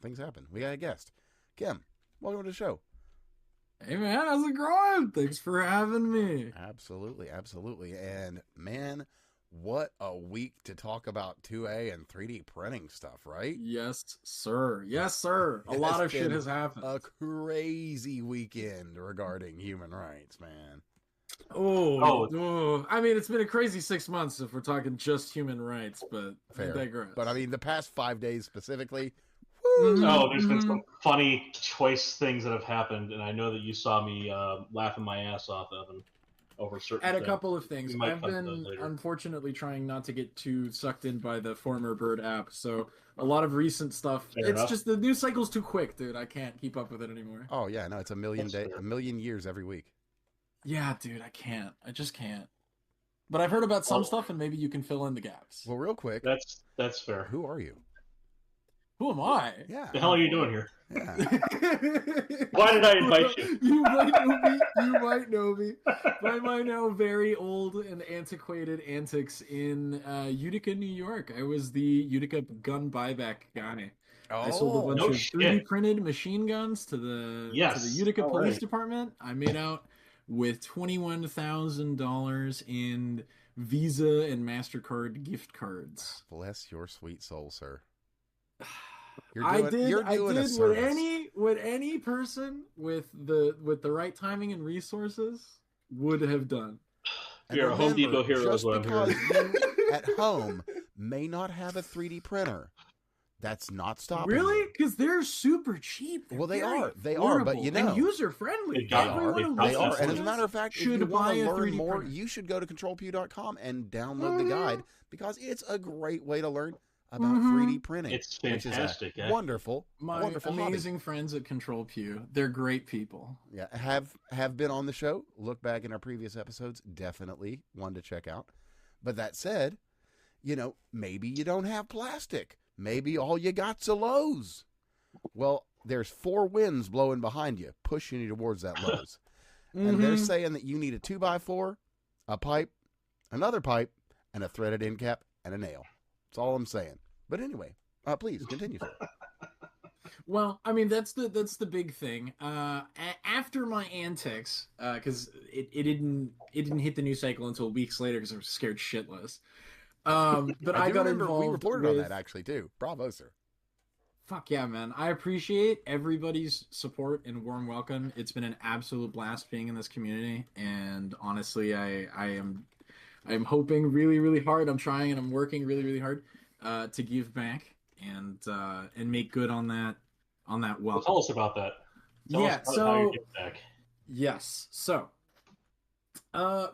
things happen. We got a guest. Kim, welcome to the show. Hey man, how's it going? Thanks for having me. Absolutely, absolutely. And man, what a week to talk about 2A and 3D printing stuff, right? Yes, sir. Yes, sir. A lot of shit has happened. A crazy weekend regarding human rights, man. I mean, it's been a crazy 6 months if we're talking just human rights, but Fair. I digress. But I mean, the past 5 days specifically. There's been some funny choice things that have happened, and I know that you saw me laughing my ass off, Evan, over certain At things. a couple of things. I've been unfortunately trying not to get too sucked in by the former Bird app, so a lot of recent stuff. Just the news cycle's too quick, dude. I can't keep up with it anymore. Oh yeah, no, it's a million years every week. Yeah, dude, I can't. I just can't. But I've heard about some stuff, and maybe you can fill in the gaps. Well, real quick. That's fair. Who are you? Who am I? Yeah. The hell are you doing here? Yeah. Why did I invite you? You might know me by my now very old and antiquated antics in Utica, New York. I was the Utica gun buyback guy. I sold a bunch of 3D printed machine guns to the Utica Police Department. I made out with $21,000 in Visa and MasterCard gift cards. Bless your sweet soul, sir. I did what any person with the right timing and resources would have done. You're a Home Depot hero. Just because you at home may not have a 3D printer, that's not stopping. Really? Because they're super cheap. They are, but and user friendly. They are. And as a matter of fact, if you want to learn more, you should go to controlpew.com and download the guide, because it's a great way to learn about 3D printing. It's fantastic. Wonderful. My amazing friends at Control Pew. They're great people. Yeah, have been on the show. Look back in our previous episodes. Definitely one to check out. But that said, maybe you don't have plastic. Maybe all you got's a Lowe's. Well, there's 4 winds blowing behind you, pushing you towards that Lowe's. And they're saying that you need a 2x4, a pipe, another pipe, and a threaded end cap, and a nail. That's all I'm saying. But anyway, please continue, sir. Well, I mean, that's the big thing. After my antics, because it didn't hit the news cycle until weeks later because I was scared shitless. But I got involved. We reported on that actually too. Bravo, sir. Fuck yeah, man! I appreciate everybody's support and warm welcome. It's been an absolute blast being in this community, and honestly, I'm hoping really, really hard. I'm trying and I'm working really, really hard to give back and make good on that welcome. Well, tell us about that. Tell us how you give back. Yes. So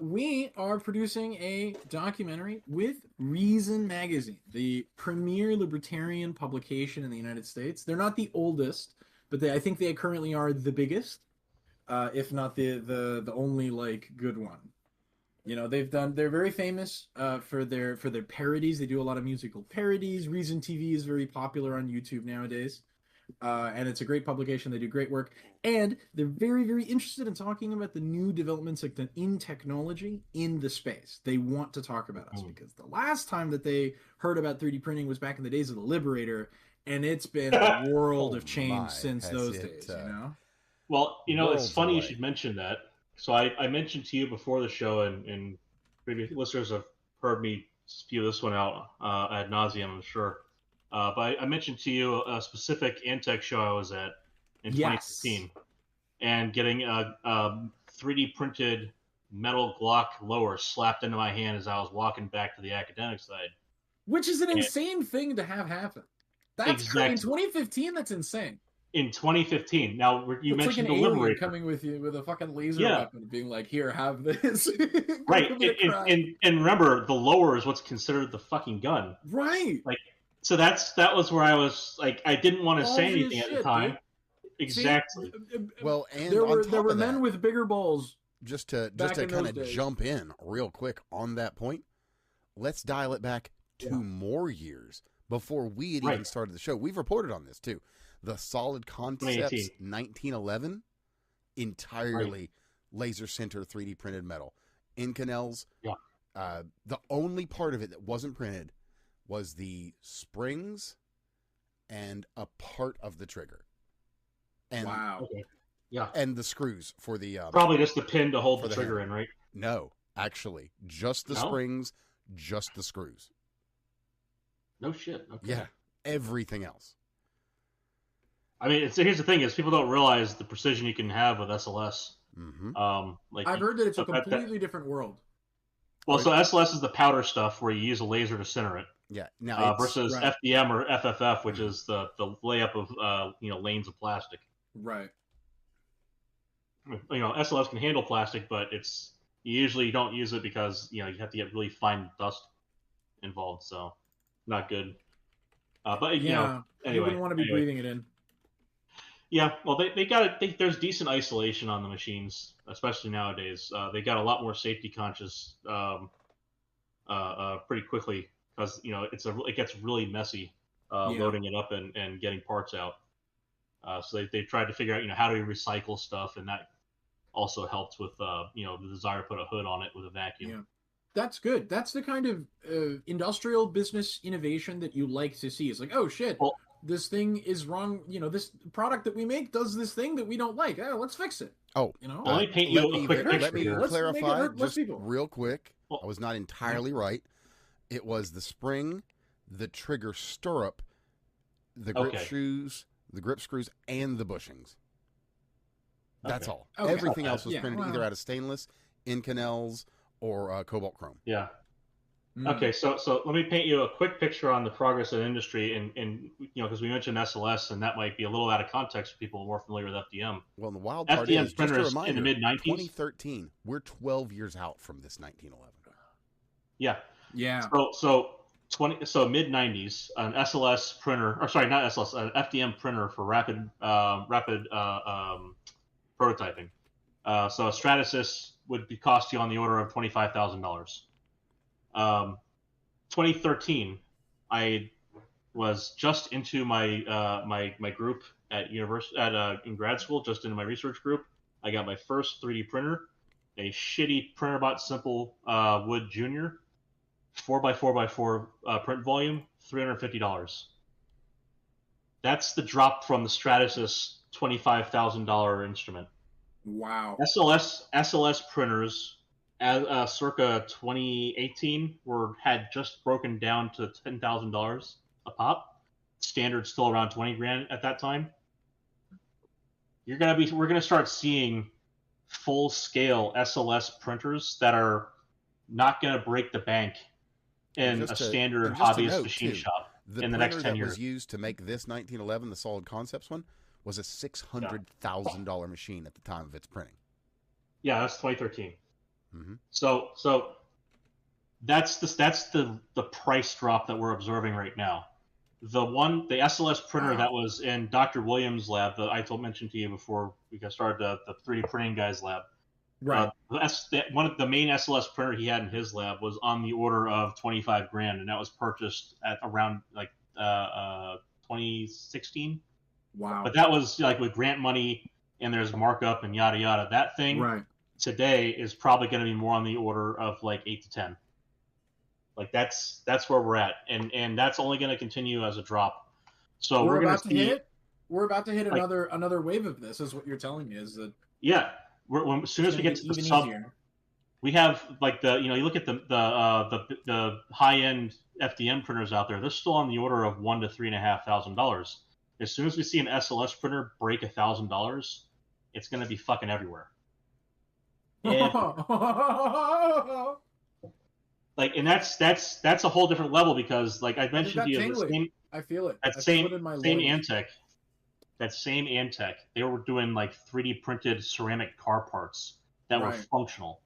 we are producing a documentary with Reason Magazine, the premier libertarian publication in the United States. They're not the oldest, but I think they currently are the biggest, if not the only good one. They're very famous for their parodies. They do a lot of musical parodies. Reason TV is very popular on YouTube nowadays. And it's a great publication. They do great work. And they're very, very interested in talking about the new developments in technology in the space. They want to talk about us because the last time that they heard about 3D printing was back in the days of the Liberator, and it's been a world of change since those days, Well, it's funny you should mention that. So I mentioned to you before the show, and maybe listeners have heard me spew this one out ad nauseum, I'm sure. But I mentioned to you a specific Antec show I was at in 2015, and getting a 3D printed metal Glock lower slapped into my hand as I was walking back to the academic side. Which is an insane thing to have happen. That's crazy. In 2015, that's insane. In 2015, now you mentioned like the Liberator coming with you with a fucking laser weapon, being like, "Here, have this." Right, and remember, the lower is what's considered the fucking gun. Right. So that was where I was like, I didn't want to say anything at the time. Dude. Exactly. Well, and there were men with bigger balls. Just to kind of jump in real quick on that point, let's dial it back 2 more years before we had even started the show. We've reported on this too. The Solid Concepts 1911, entirely laser center 3D printed metal. Inconels. Yeah. The only part of it that wasn't printed was the springs and a part of the trigger. And, wow. Okay. Yeah. And the screws for the... probably just the pin to hold the trigger in, right? No, actually. Just the springs, just the screws. No shit. Okay. Yeah. Everything else. I mean, here's the thing: is people don't realize the precision you can have with SLS. Mm-hmm. I've heard that it's a completely different world. Well, so SLS is the powder stuff where you use a laser to center it. Yeah. Now versus FDM or FFF, which is the layup of lanes of plastic. Right. SLS can handle plastic, but you usually don't use it because you have to get really fine dust involved, so not good. But anyway, you wouldn't want to be breathing it in. Yeah, well, they got it. There's decent isolation on the machines, especially nowadays. They got a lot more safety conscious pretty quickly because it gets really messy loading it up and getting parts out. So they tried to figure out how do we recycle stuff, and that also helps with the desire to put a hood on it with a vacuum. Yeah. That's good. That's the kind of industrial business innovation that you like to see. It's like, oh shit, this thing is wrong. This product that we make does this thing that we don't like. Oh, let's fix it. Oh, let me paint you a quick picture. Let me clarify just people. real quick. I was not entirely right. It was the spring, the trigger stirrup, the grip shoes, the grip screws, and the bushings. That's all. Okay. Everything else was printed either out of stainless, Inconels, or cobalt chrome. Yeah. Okay, so let me paint you a quick picture on the progress of the industry, and because we mentioned SLS, and that might be a little out of context for people more familiar with FDM. Well, the wild part is, just a reminder, in the mid-90s. 2013, we're 12 years out from this 1911. Yeah. Yeah. So mid-90s, an SLS printer, or sorry, not SLS, an FDM printer for rapid prototyping. So a Stratasys would cost you on the order of $25,000. 2013, I was just into my my group at in grad school, just into my research group. I got my first 3D printer, a shitty PrinterBot Simple Wood Junior, 4x4x4 print volume, $350. That's the drop from the Stratasys $25,000 instrument. Wow. SLS printers, circa 2018, had just broken down to $10,000 a pop. Standard still around 20 grand at that time. We're gonna start seeing full scale SLS printers that are not gonna break the bank in a standard hobbyist machine shop in the next 10 years. The printer that was used to make this 1911, the Solid Concepts one, was a $600,000 machine at the time of its printing. Yeah, that's 2013. Mm-hmm. So that's the price drop that we're observing right now. The SLS printer that was in Dr. Williams' lab that I mentioned to you before we got started, the 3D printing guy's lab. Right. One of the main SLS printer he had in his lab was on the order of 25 grand, and that was purchased at around 2016. Wow. But that was with grant money, and there's markup and yada yada. That thing today is probably going to be more on the order of 8 to 10. That's where we're at, and that's only going to continue as a drop. So we're about to hit another wave of this. Is what you're telling me? Is that as soon as we get to the sub, we have you look at the high end FDM printers out there. They're still on the order of $1,000 to $3,500. As soon as we see an SLS printer break $1,000, it's going to be fucking everywhere. And that's a whole different level because, I mentioned to you, I feel it. That same Antec, they were doing 3D printed ceramic car parts that were functional.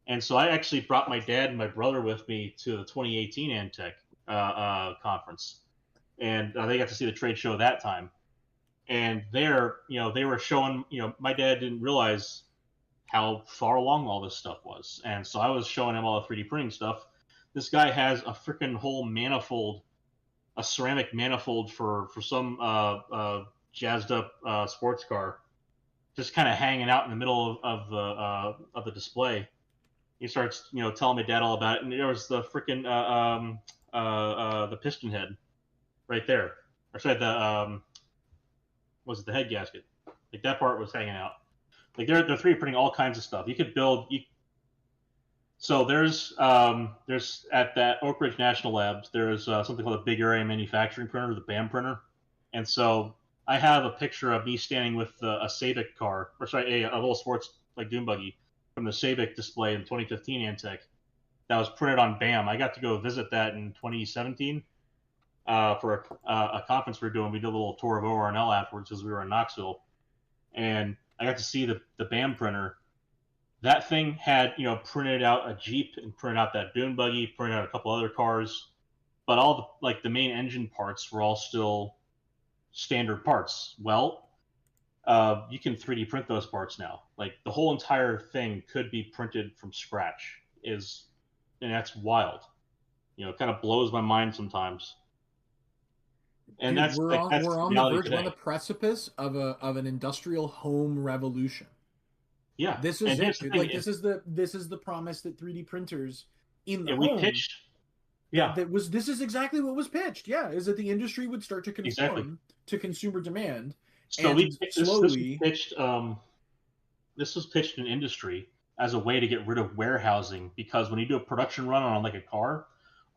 And so I actually brought my dad and my brother with me to the 2018 Antec conference. And they got to see the trade show that time. And there, they were showing, my dad didn't realize how far along all this stuff was. And so I was showing him all the 3D printing stuff. This guy has a freaking whole manifold, a ceramic manifold for some jazzed up sports car, just kind of hanging out in the middle of the display. He starts, telling my dad all about it. And there was the freaking the piston head. Right there, or sorry, the was it the head gasket? Like that part was hanging out. Like they're 3D printing all kinds of stuff. You could build. So there's at that Oak Ridge National Labs, there's something called a big area manufacturing printer, the BAM printer, and so I have a picture of me standing with a Sabic car, or sorry, a little sports like dune buggy from the Sabic display in 2015 Antec that was printed on BAM. I got to go visit that in 2017 for a conference we were doing. We did a little tour of ORNL afterwards because we were in Knoxville, and I got to see the BAM printer. That thing had, printed out a Jeep and printed out that dune buggy, printed out a couple other cars, but all the main engine parts were all still standard parts. Well, you can 3D print those parts now. Like the whole entire thing could be printed from scratch. And that's wild. It kind of blows my mind sometimes. And Dude, that's we're on the verge, today. on the precipice of an industrial home revolution. Yeah, this is it, dude. Like this is the promise that 3D printers in the home. We pitched. Yeah, this is exactly what was pitched. Yeah, is that the industry would start to conform to consumer demand. So and slowly this was pitched in industry as a way to get rid of warehousing, because when you do a production run on like a car,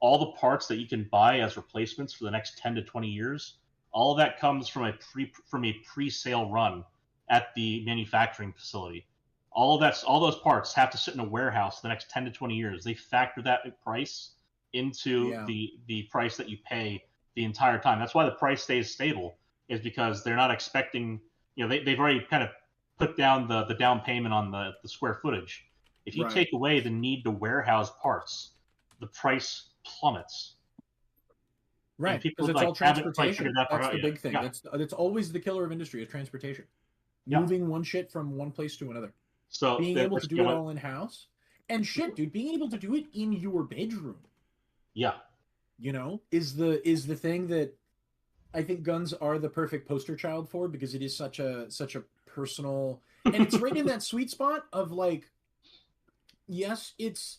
all the parts that you can buy as replacements for the next 10 to 20 years, all of that comes from a pre-sale run at the manufacturing facility. All those parts have to sit in a warehouse the next 10 to 20 years. They factor that price into the price that you pay the entire time. That's why the price stays stable, is because they're not expecting, they've already kind of put down the down payment on the square footage. If you take away the need to warehouse parts, the price plummets. Right, because it's all transportation. That's the big thing. Yeah. That's always the killer of industry, is transportation. Moving one shit from one place to another. So being able to do it all in house, and shit, dude, being able to do it in your bedroom. Yeah, is the thing that I think guns are the perfect poster child for, because it is such a personal, and it's right in that sweet spot of like, yes, it's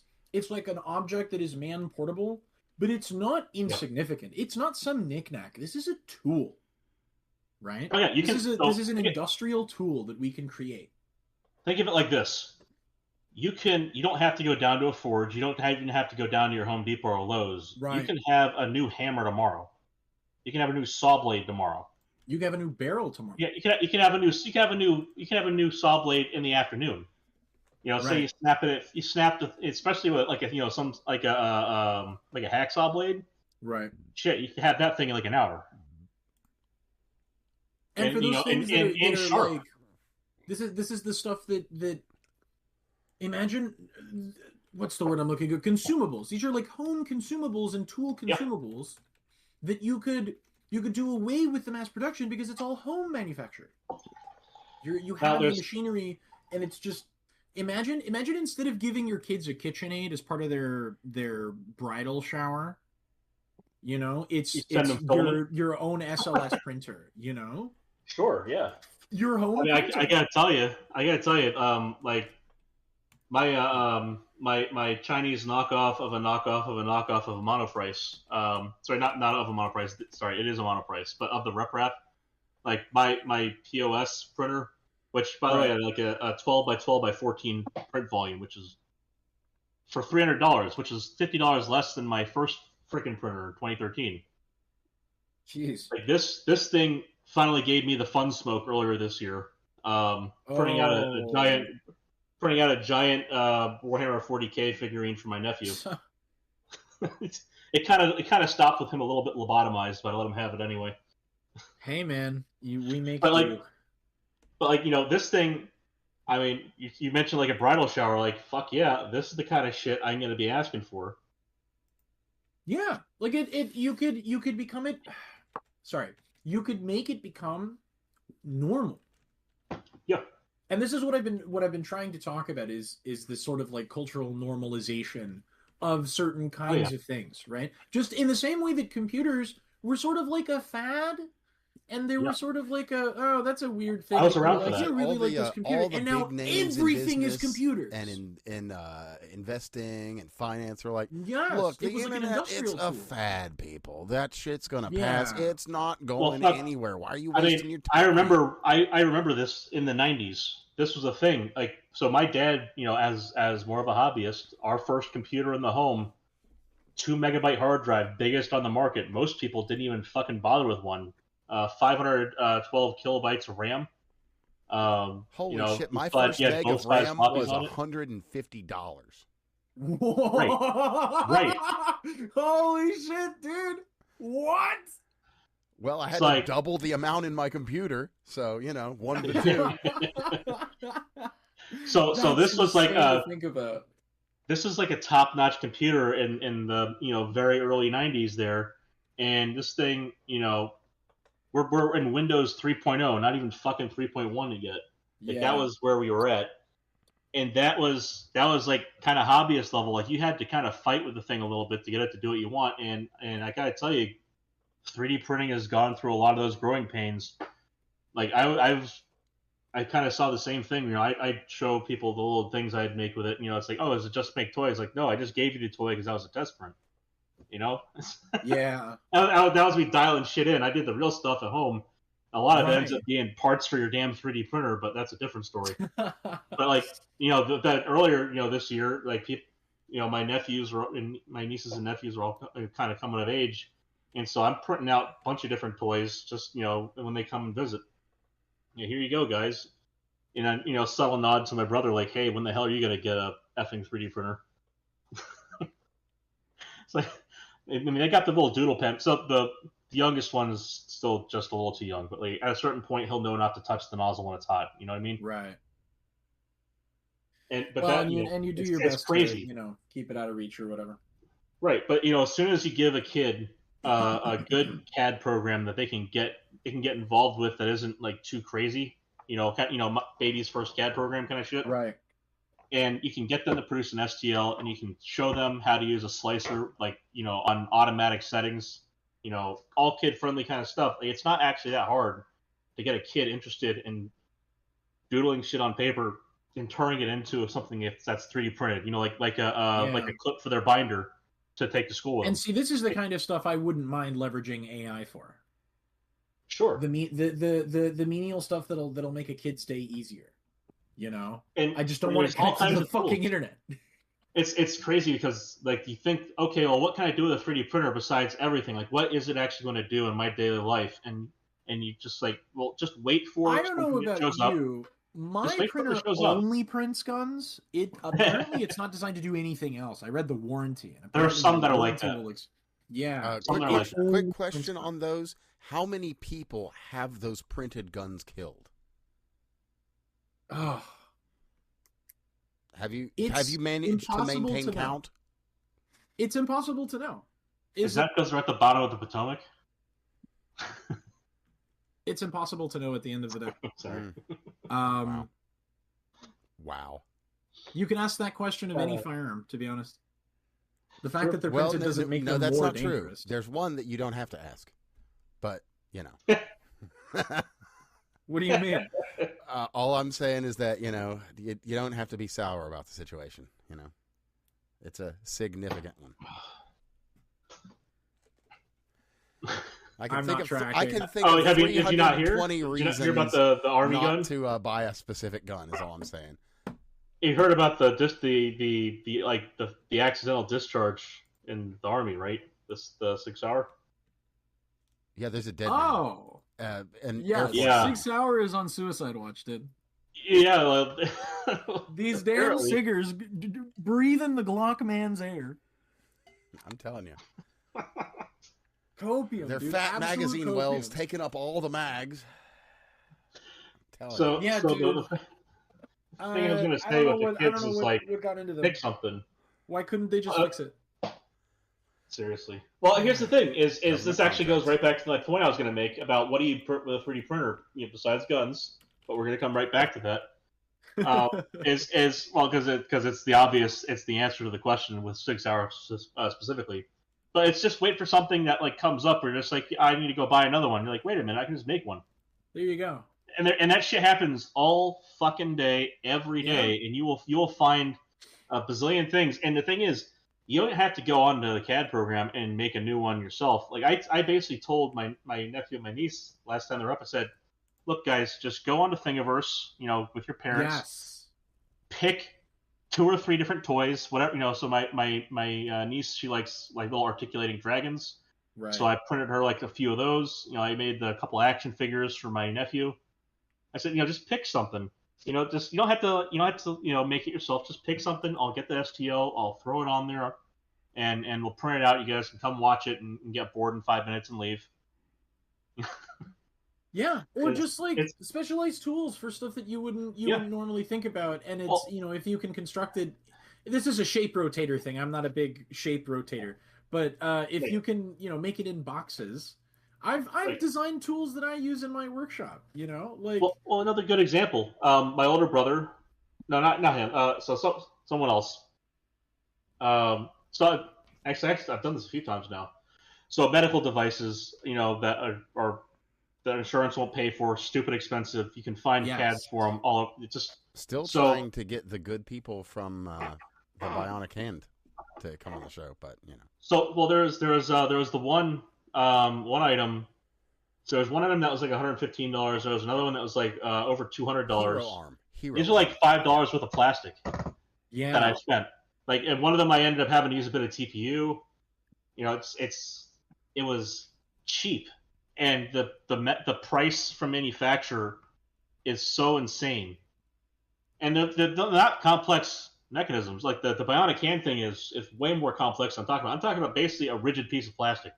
like an object that is man portable, but it's not insignificant. It's not some knickknack. This is a tool, right? Oh yeah, this is an industrial tool that we can create. Think of it like this: you don't have to go down to a forge. You don't even have to go down to your Home Depot or Lowe's. Right. You can have a new hammer tomorrow. You can have a new saw blade tomorrow. You can have a new barrel tomorrow. Yeah, you can have a new saw blade in the afternoon. Say you snap it, especially with like a hacksaw blade. Right. Shit, you can have that thing in like an hour. And for those things that are like, this is the stuff that imagine, what's the word I'm looking at? Consumables. These are like home consumables and tool consumables that you could do away with the mass production, because it's all home manufactured. You have the machinery, and it's just imagine instead of giving your kids a KitchenAid as part of their bridal shower, it's your own SLS printer, Sure, yeah. Your home. I gotta tell you, like my Chinese knockoff of a knockoff of a knockoff of a monoprice. Sorry, not of a monoprice. Sorry, it is a monoprice, but of the RepRap. Like my POS printer, which by the way had like a 12 by 12 by 14 print volume, which is for $300, which is $50 less than my first freaking printer in 2013. Jeez. Like this thing finally gave me the fun smoke earlier this year. Printing out a giant Warhammer 40K figurine for my nephew. It kind of stopped with him a little bit lobotomized, but I let him have it anyway. Hey man, we make but this thing. I mean, you mentioned like a bridal shower. Like, fuck yeah, this is the kind of shit I'm going to be asking for. Yeah, like you could become it. Sorry. You could make it become normal. Yeah. And this is what I've been trying to talk about is this sort of like cultural normalization of certain kinds of things, right? Just in the same way that computers were sort of like a fad, And they were sort of like that's a weird thing. I was around for that. I really like this computer. And now everything is computers. And in investing and finance are like, yes, look, the internet, it's a fad, people. That shit's going to pass. It's not going anywhere. Why are you wasting your time? I remember this in the 90s. This was a thing. Like, so my dad, as more of a hobbyist, our first computer in the home, 2 megabyte hard drive, biggest on the market. Most people didn't even fucking bother with one. 512 kilobytes of RAM. Holy shit! My first meg of RAM was $150. Right. Holy shit, dude! What? Well, I had to double the amount in my computer, so 1 to 2. So this was like think about. This is like a top-notch computer in the very early 90s there, and this thing we're in Windows 3.0, not even fucking 3.1 yet. Like, that was where we were at, and that was like kind of hobbyist level. Like, you had to kind of fight with the thing a little bit to get it to do what you want. And I gotta tell you, 3D printing has gone through a lot of those growing pains. Like, I kind of saw the same thing. I show people the little things I'd make with it. It's like, oh, is it just make toys? Like, no, I just gave you the toy because that was a test print. Yeah. that was me dialing shit in. I did the real stuff at home. A lot of it ends up being parts for your damn 3D printer, but that's a different story. But like, that earlier, this year, like my nephews and my nieces and nephews are all kind of coming of age, and so I'm printing out a bunch of different toys just when they come and visit. Here you go, guys. And then subtle nod to my brother, like, hey, when the hell are you gonna get a effing 3D printer? It's like, I mean, they got the little doodle pen. So the youngest one is still just a little too young, but like at a certain point, he'll know not to touch the nozzle when it's hot. You know what I mean? Right. And you do your best to keep it out of reach or whatever. Right, but as soon as you give a kid a good CAD program that they can get involved with that isn't like too crazy, baby's first CAD program kind of shit. Right. And you can get them to produce an STL, and you can show them how to use a slicer, like, on automatic settings, all kid-friendly kind of stuff. Like, it's not actually that hard to get a kid interested in doodling shit on paper and turning it into something that's 3D printed, like a clip for their binder to take to school with. And see, this is the kind of stuff I wouldn't mind leveraging AI for. Sure. The menial stuff that'll make a kid stay easier. And I just don't want to connect to the fucking internet. It's crazy because, like, you think, okay, well, what can I do with a 3D printer besides everything? Like, what is it actually going to do in my daily life? And you just like, well, just wait for it. I don't know about you. My printer only prints guns. Apparently it's not designed to do anything else. I read the warranty. And there are some that are like that. Quick question on those: how many people have those printed guns killed? Oh. Have you managed to maintain count? It's impossible to know. Is that because they're at the bottom of the Potomac? It's impossible to know at the end of the day. Sorry. Wow. You can ask that question of any firearm, to be honest. The fact that they're printed doesn't make them that's more not dangerous. True. There's one that you don't have to ask, but What do you mean? All I'm saying is that you don't have to be sour about the situation. It's a significant one. I can think of 320 reasons hear about the Army not gun? to buy a specific gun. Is all I'm saying. You heard about the accidental discharge in the Army, right? The 6 hour. Yeah, there's a dead man. And yeah. 6 Hour is on Suicide Watch, dude. Yeah, well, these damn ciggers breathing the Glock man's air. I'm telling you. Copium. They're dude. fat Absolute magazine copium. wells taking up all the mags. Dude. The thing I was going to say with the kids is like, pick something. Why couldn't they just fix it? Seriously. Well, here's the thing: is this actually goes right back to the point I was going to make about what do you print with a 3D printer besides guns? But we're going to come right back to that. Because it's the obvious, it's the answer to the question with 6 Hour specifically. But it's just wait for something that like comes up, or just like I need to go buy another one. You're like, wait a minute, I can just make one. There you go. And that shit happens all fucking day, every day, and you will find a bazillion things. And the thing is, you don't have to go onto the CAD program and make a new one yourself. Like I basically told my nephew and my niece last time they were up, I said, look guys, just go onto Thingiverse, with your parents. Yes. Pick 2 or 3 different toys, whatever. So my niece, she likes like little articulating dragons. Right. So I printed her like a few of those. I made a couple action figures for my nephew. I said, just pick something. Just you don't have to make it yourself. Just pick something. I'll get the STL. I'll throw it on there, and we'll print it out. You guys can come watch it and get bored in 5 minutes and leave. Yeah, or just like specialized tools for stuff that you wouldn't normally think about, and it's if you can construct it. This is a shape rotator thing. I'm not a big shape rotator, but if you can make it in boxes. I've designed tools that I use in my workshop. Well, another good example. My older brother, no, not him. Someone else. So actually, I've done this a few times now. So medical devices, that are that insurance won't pay for, stupid expensive. You can find CADs for them. Still trying to get the good people from the Bionic Hand to come on the show, but So there was the one item. So there's one item that was like $115. There was another one that was like over $200. Hero arm. These are like $5 worth of plastic. Yeah. That I spent. Like, and one of them I ended up having to use a bit of TPU. It was cheap, and the price from manufacturer is so insane. And they're not complex mechanisms. Like the Bionic Hand thing is way more complex than I'm talking about. I'm talking about basically a rigid piece of plastic.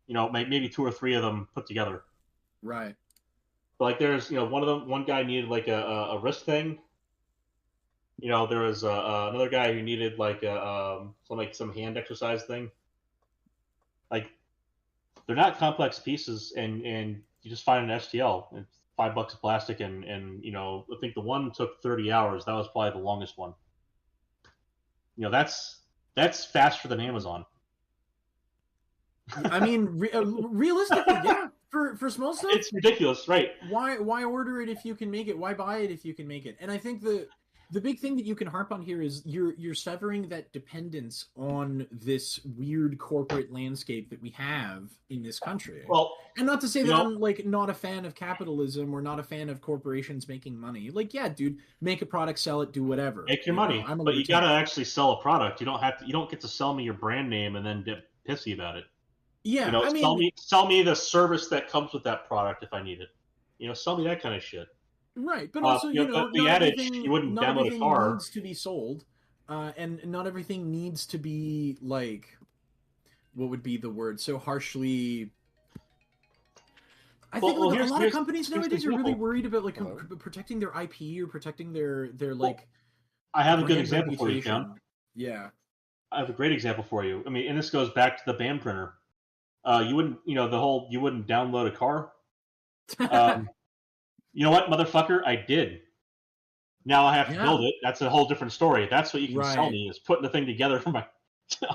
Maybe 2 or 3 of them put together. Right. But like there's, one guy needed like a wrist thing. There was another guy who needed like some hand exercise thing. Like, they're not complex pieces, and you just find an STL. It's $5 of plastic, and I think the one took 30 hours. That was probably the longest one. That's faster than Amazon. I mean, realistically, yeah. For small stuff, it's ridiculous, right? Why order it if you can make it? Why buy it if you can make it? And I think the big thing that you can harp on here is you're severing that dependence on this weird corporate landscape that we have in this country. Well, and not to say that I'm like not a fan of capitalism or not a fan of corporations making money. Like, yeah, dude, make a product, sell it, do whatever. Make your money, but you gotta actually sell a product. You don't get to sell me your brand name and then get pissy about it. Yeah, sell me the service that comes with that product if I need it. Sell me that kind of shit. Right, but also the adage, you wouldn't download a car. Needs to be sold, and not everything needs to be like, what would be the word? So harshly. I think a lot of companies nowadays are really worried about like protecting their IP or protecting their like. I have a good example for you, John. Yeah, I have a great example for you. I mean, and this goes back to the BAM printer. You wouldn't, you wouldn't download a car. You know what, motherfucker? I did. Now I have to build it. That's a whole different story. That's what you can sell me, is putting the thing together for my. So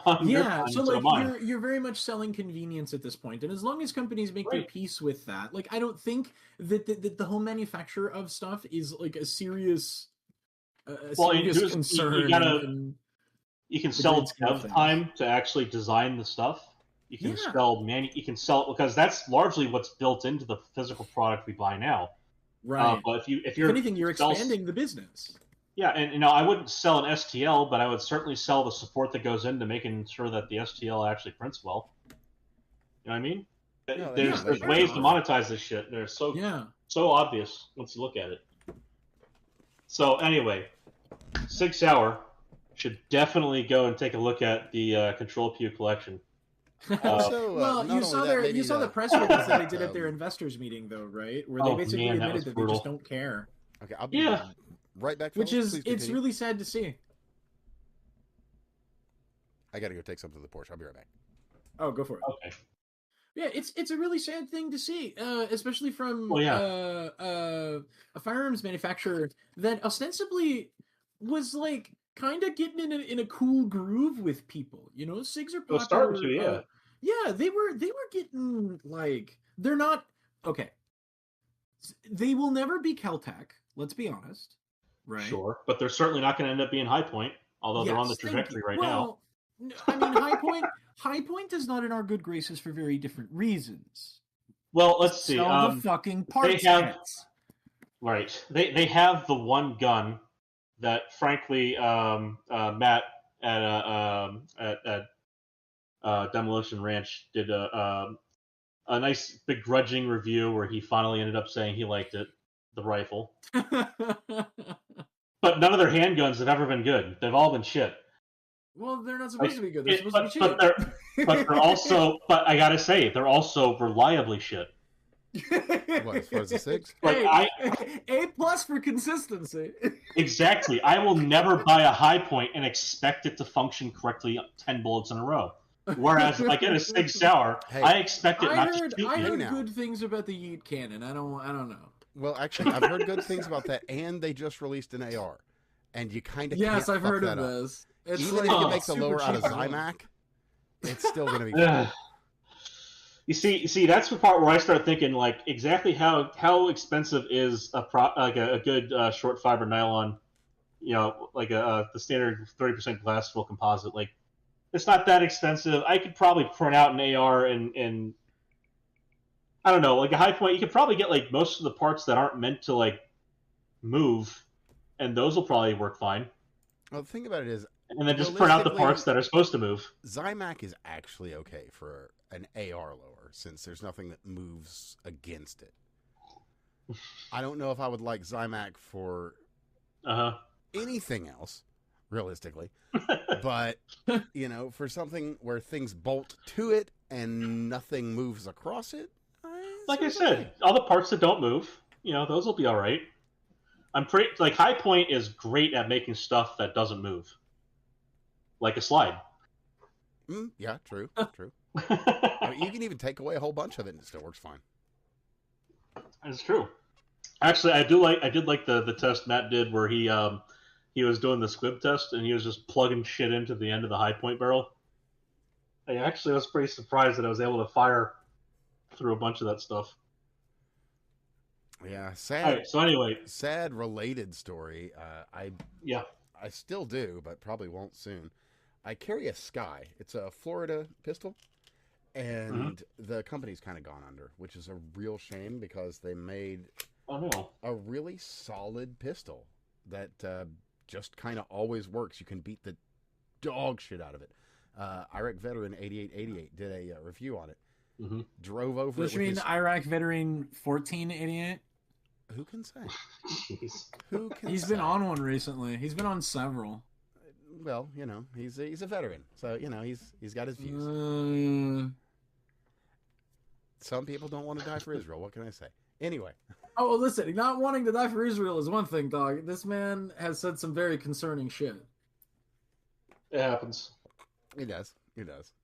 like you're very much selling convenience at this point, and as long as companies make their peace with that, like I don't think that the home manufacture of stuff is like a serious concern. You can sell dev time to actually design the stuff. You can sell because that's largely what's built into the physical product we buy now. Right. But if you're anything, you're expanding the business. Yeah, and I wouldn't sell an STL, but I would certainly sell the support that goes into making sure that the STL actually prints well. You know what I mean? There's ways to monetize this shit. They're so obvious once you look at it. So anyway, Sig Sauer should definitely go and take a look at the Control Pew collection. You saw the press release that they did at their investors meeting, though, right? Where they basically admitted that they just don't care. Okay, I'll be right back. Which is, it's really sad to see. I gotta go take something to the porch. I'll be right back. Oh, go for it. Okay. Yeah, it's a really sad thing to see, especially from a firearms manufacturer that ostensibly was like kind of getting in a cool groove with people. You know, SIGs are popular. Yeah, they were getting like they're not okay. They will never be Caltech. Let's be honest, right? Sure, but they're certainly not going to end up being High Point, although they're on the Yes, thank trajectory you. right Well, I mean, High Point is not in our good graces for very different reasons. now. Well, let's see. Sell the fucking parts they have kits. right. They have the one gun that, frankly, Matt at Demolition Ranch did a nice begrudging review where he finally ended up saying he liked it, the rifle. But none of their handguns have ever been good. They've all been shit. Well, they're not supposed to be good. They're supposed to be shit. But they're also. But I gotta say, they're also reliably shit. What, as far as the SIGs? Like A+ for consistency. Exactly. I will never buy a High Point and expect it to function correctly 10 bullets in a row. Whereas if I get a Sig Sauer, I expect it not to shoot me. I heard good things about the Yeet cannon. I don't know. Well, actually, I've heard good things about that, and they just released an AR, and you kind of yes, I've heard of up. this. It's Even like, if you make the lower out of cheap. Zymac, it's still going to be fun. You see, that's the part where I start thinking, like, exactly how expensive is a good short fiber nylon, like the standard 30% glass full composite. Like, it's not that expensive. I could probably print out an AR and I don't know, like a High Point. You could probably get like most of the parts that aren't meant to like move, and those will probably work fine. Well, the thing about it is, and then just print out the parts that are supposed to move. Zymac is actually okay for an AR lower, since there's nothing that moves against it. I don't know if I would like Zymac for anything else, realistically. But, for something where things bolt to it and nothing moves across it, like I said, all the parts that don't move, those will be all right. I'm pretty like High Point is great at making stuff that doesn't move, like a slide. Yeah, true. I mean, you can even take away a whole bunch of it and it still works fine. That's true. Actually, I did like the test Matt did where he was doing the squib test and he was just plugging shit into the end of the High Point barrel. I actually was pretty surprised that I was able to fire through a bunch of that stuff. Yeah, sad. All right, so anyway, sad related story. I still do, but probably won't soon. I carry a Sky. It's a Florida pistol, and the company's kind of gone under, which is a real shame because they made a really solid pistol that just kind of always works. You can beat the dog shit out of it. Iraq Veteran 8888 did a review on it. Drove over. Does you mean Iraq Veteran 1488? Who can say? Jeez. Who can? He's been on one recently. He's been on several. Well, he's a veteran, so he's got his views. Some people don't want to die for Israel. What can I say? Anyway. Oh, well, listen, not wanting to die for Israel is one thing, dog. This man has said some very concerning shit. It happens. It does.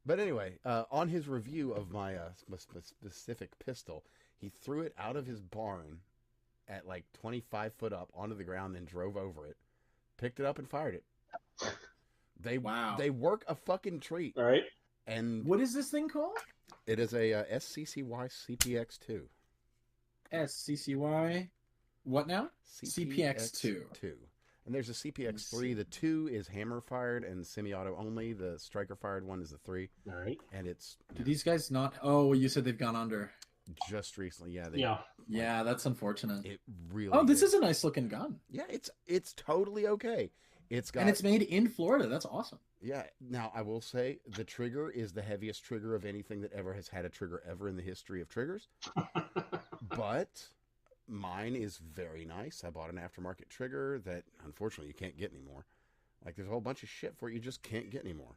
But anyway, on his review of my specific pistol, he threw it out of his barn at like 25 foot up onto the ground, then drove over it, picked it up, and fired it. They work a fucking treat. All right. And what is this thing called? It is a SCCY CPX2. SCCY. What now? CPX2. And there's a CPX3. The 2 is hammer fired and semi-auto only. The striker fired one is the 3. All right. And it's. Do these guys not? Oh, you said they've gone under. Just recently, yeah. Yeah, that's unfortunate. It really. Oh, this is a nice looking gun. Yeah, it's totally okay. And it's made in Florida. That's awesome. Yeah. Now, I will say the trigger is the heaviest trigger of anything that ever has had a trigger ever in the history of triggers. But mine is very nice. I bought an aftermarket trigger that, unfortunately, you can't get anymore. Like, there's a whole bunch of shit for it you just can't get anymore.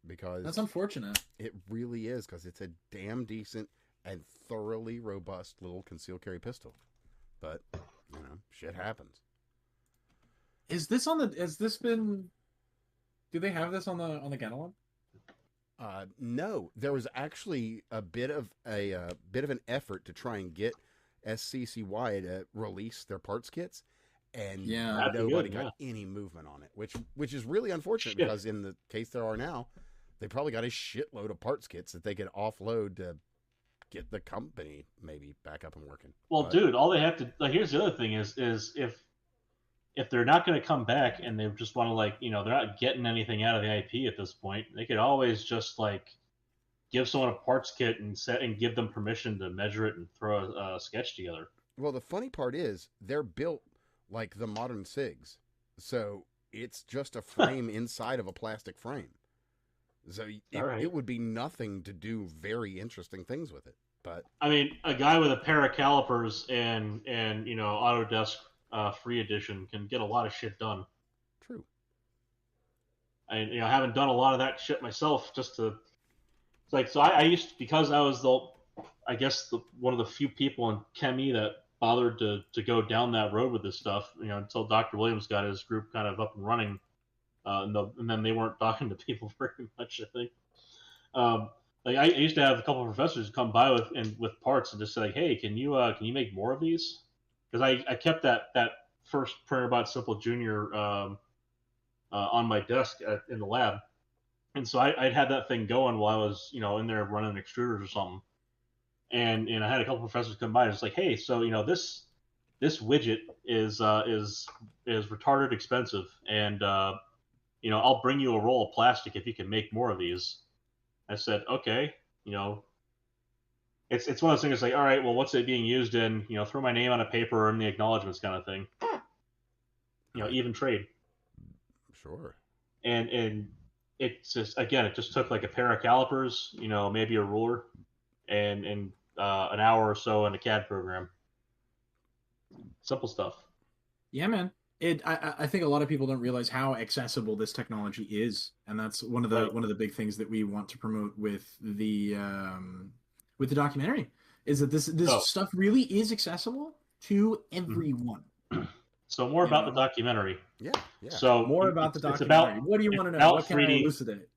Because that's unfortunate. It really is, because it's a damn decent and thoroughly robust little concealed carry pistol. But, shit happens. Is this on the? Has this been? Do they have this on the catalog? No, there was actually a bit of an effort to try and get SCCY to release their parts kits, and nobody got any movement on it, which is really unfortunate because in the case there are now, They probably got a shitload of parts kits that they could offload to get the company maybe back up and working. Well, dude, all they have to here's the other thing is if they're not going to come back and they just want to they're not getting anything out of the IP at this point, they could always just give someone a parts kit and give them permission to measure it and throw a sketch together. Well, the funny part is they're built like the modern SIGs, so it's just a frame inside of a plastic frame. So it would be nothing to do very interesting things with it. But I mean, a guy with a pair of calipers and Autodesk free edition can get a lot of shit done. True. I haven't done a lot of that shit myself. I used to, because I was one of the few people in Chemie that bothered to go down that road with this stuff. Until Dr. Williams got his group kind of up and running. And then they weren't talking to people very much, I think. I used to have a couple of professors come by with parts and just say, "Hey, can you make more of these?" Because I kept that first Printerbot Simple Junior on my desk in the lab, and so I'd had that thing going while I was in there running extruders or something. And I had a couple of professors come by and just like, "Hey, so this widget is retarded expensive, and I'll bring you a roll of plastic if you can make more of these." I said, okay, it's one of those things like, all right, well, what's it being used in? Throw my name on a paper and the acknowledgments kind of thing. Even trade. Sure. And it just took like a pair of calipers, maybe a ruler, and an hour or so in a CAD program. Simple stuff. Yeah, man. I think a lot of people don't realize how accessible this technology is, and that's one of the big things that we want to promote with the documentary, is that this stuff really is accessible to everyone. So more about the documentary. Yeah. So more about the documentary. What do you want to know? What can 3D, I elucidate?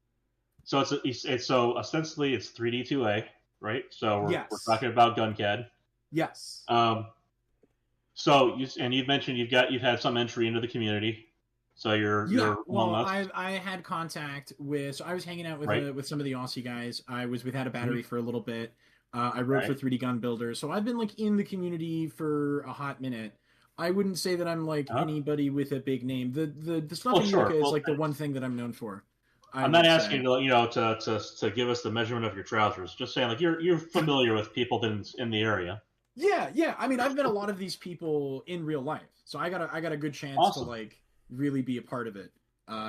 So it's ostensibly it's 3D 2A, right? So we're talking about GunCAD. Yes. So you've mentioned you've had some entry into the community, so you're among us. I had contact with. So I was hanging out with some of the Aussie guys. I was without a battery for a little bit. I wrote for 3D Gun Builder, so I've been in the community for a hot minute. I wouldn't say that I'm anybody with a big name. The stuff in America is the one thing that I'm known for. I'm not asking you to give us the measurement of your trousers. Just saying you're familiar with people in the area. Yeah. I mean, I've met a lot of these people in real life, so I got a good chance to really be a part of it.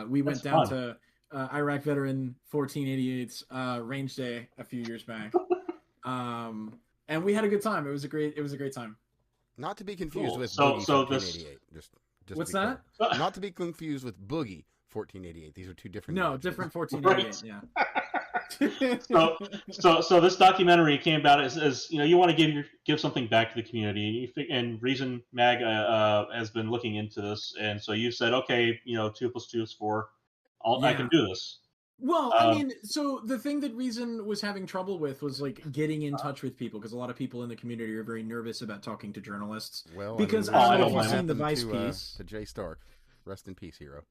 We went down to Iraq Veteran 1488's range day a few years back, and we had a good time. It was a great time. Not to be confused with Boogie 1488. Just what's that? Not to be confused with Boogie 1488. These are two different. No, different 1488. Yeah. So this documentary came about as you want to give something back to the community, and Reason Mag has been looking into this, and so you said, okay, 2 + 2 is 4. I can do this. Well, I mean, so the thing that Reason was having trouble with was getting in touch with people, because a lot of people in the community are very nervous about talking to journalists. Well, because I don't know if you've seen the Vice piece. To Jay Stark, rest in peace, hero.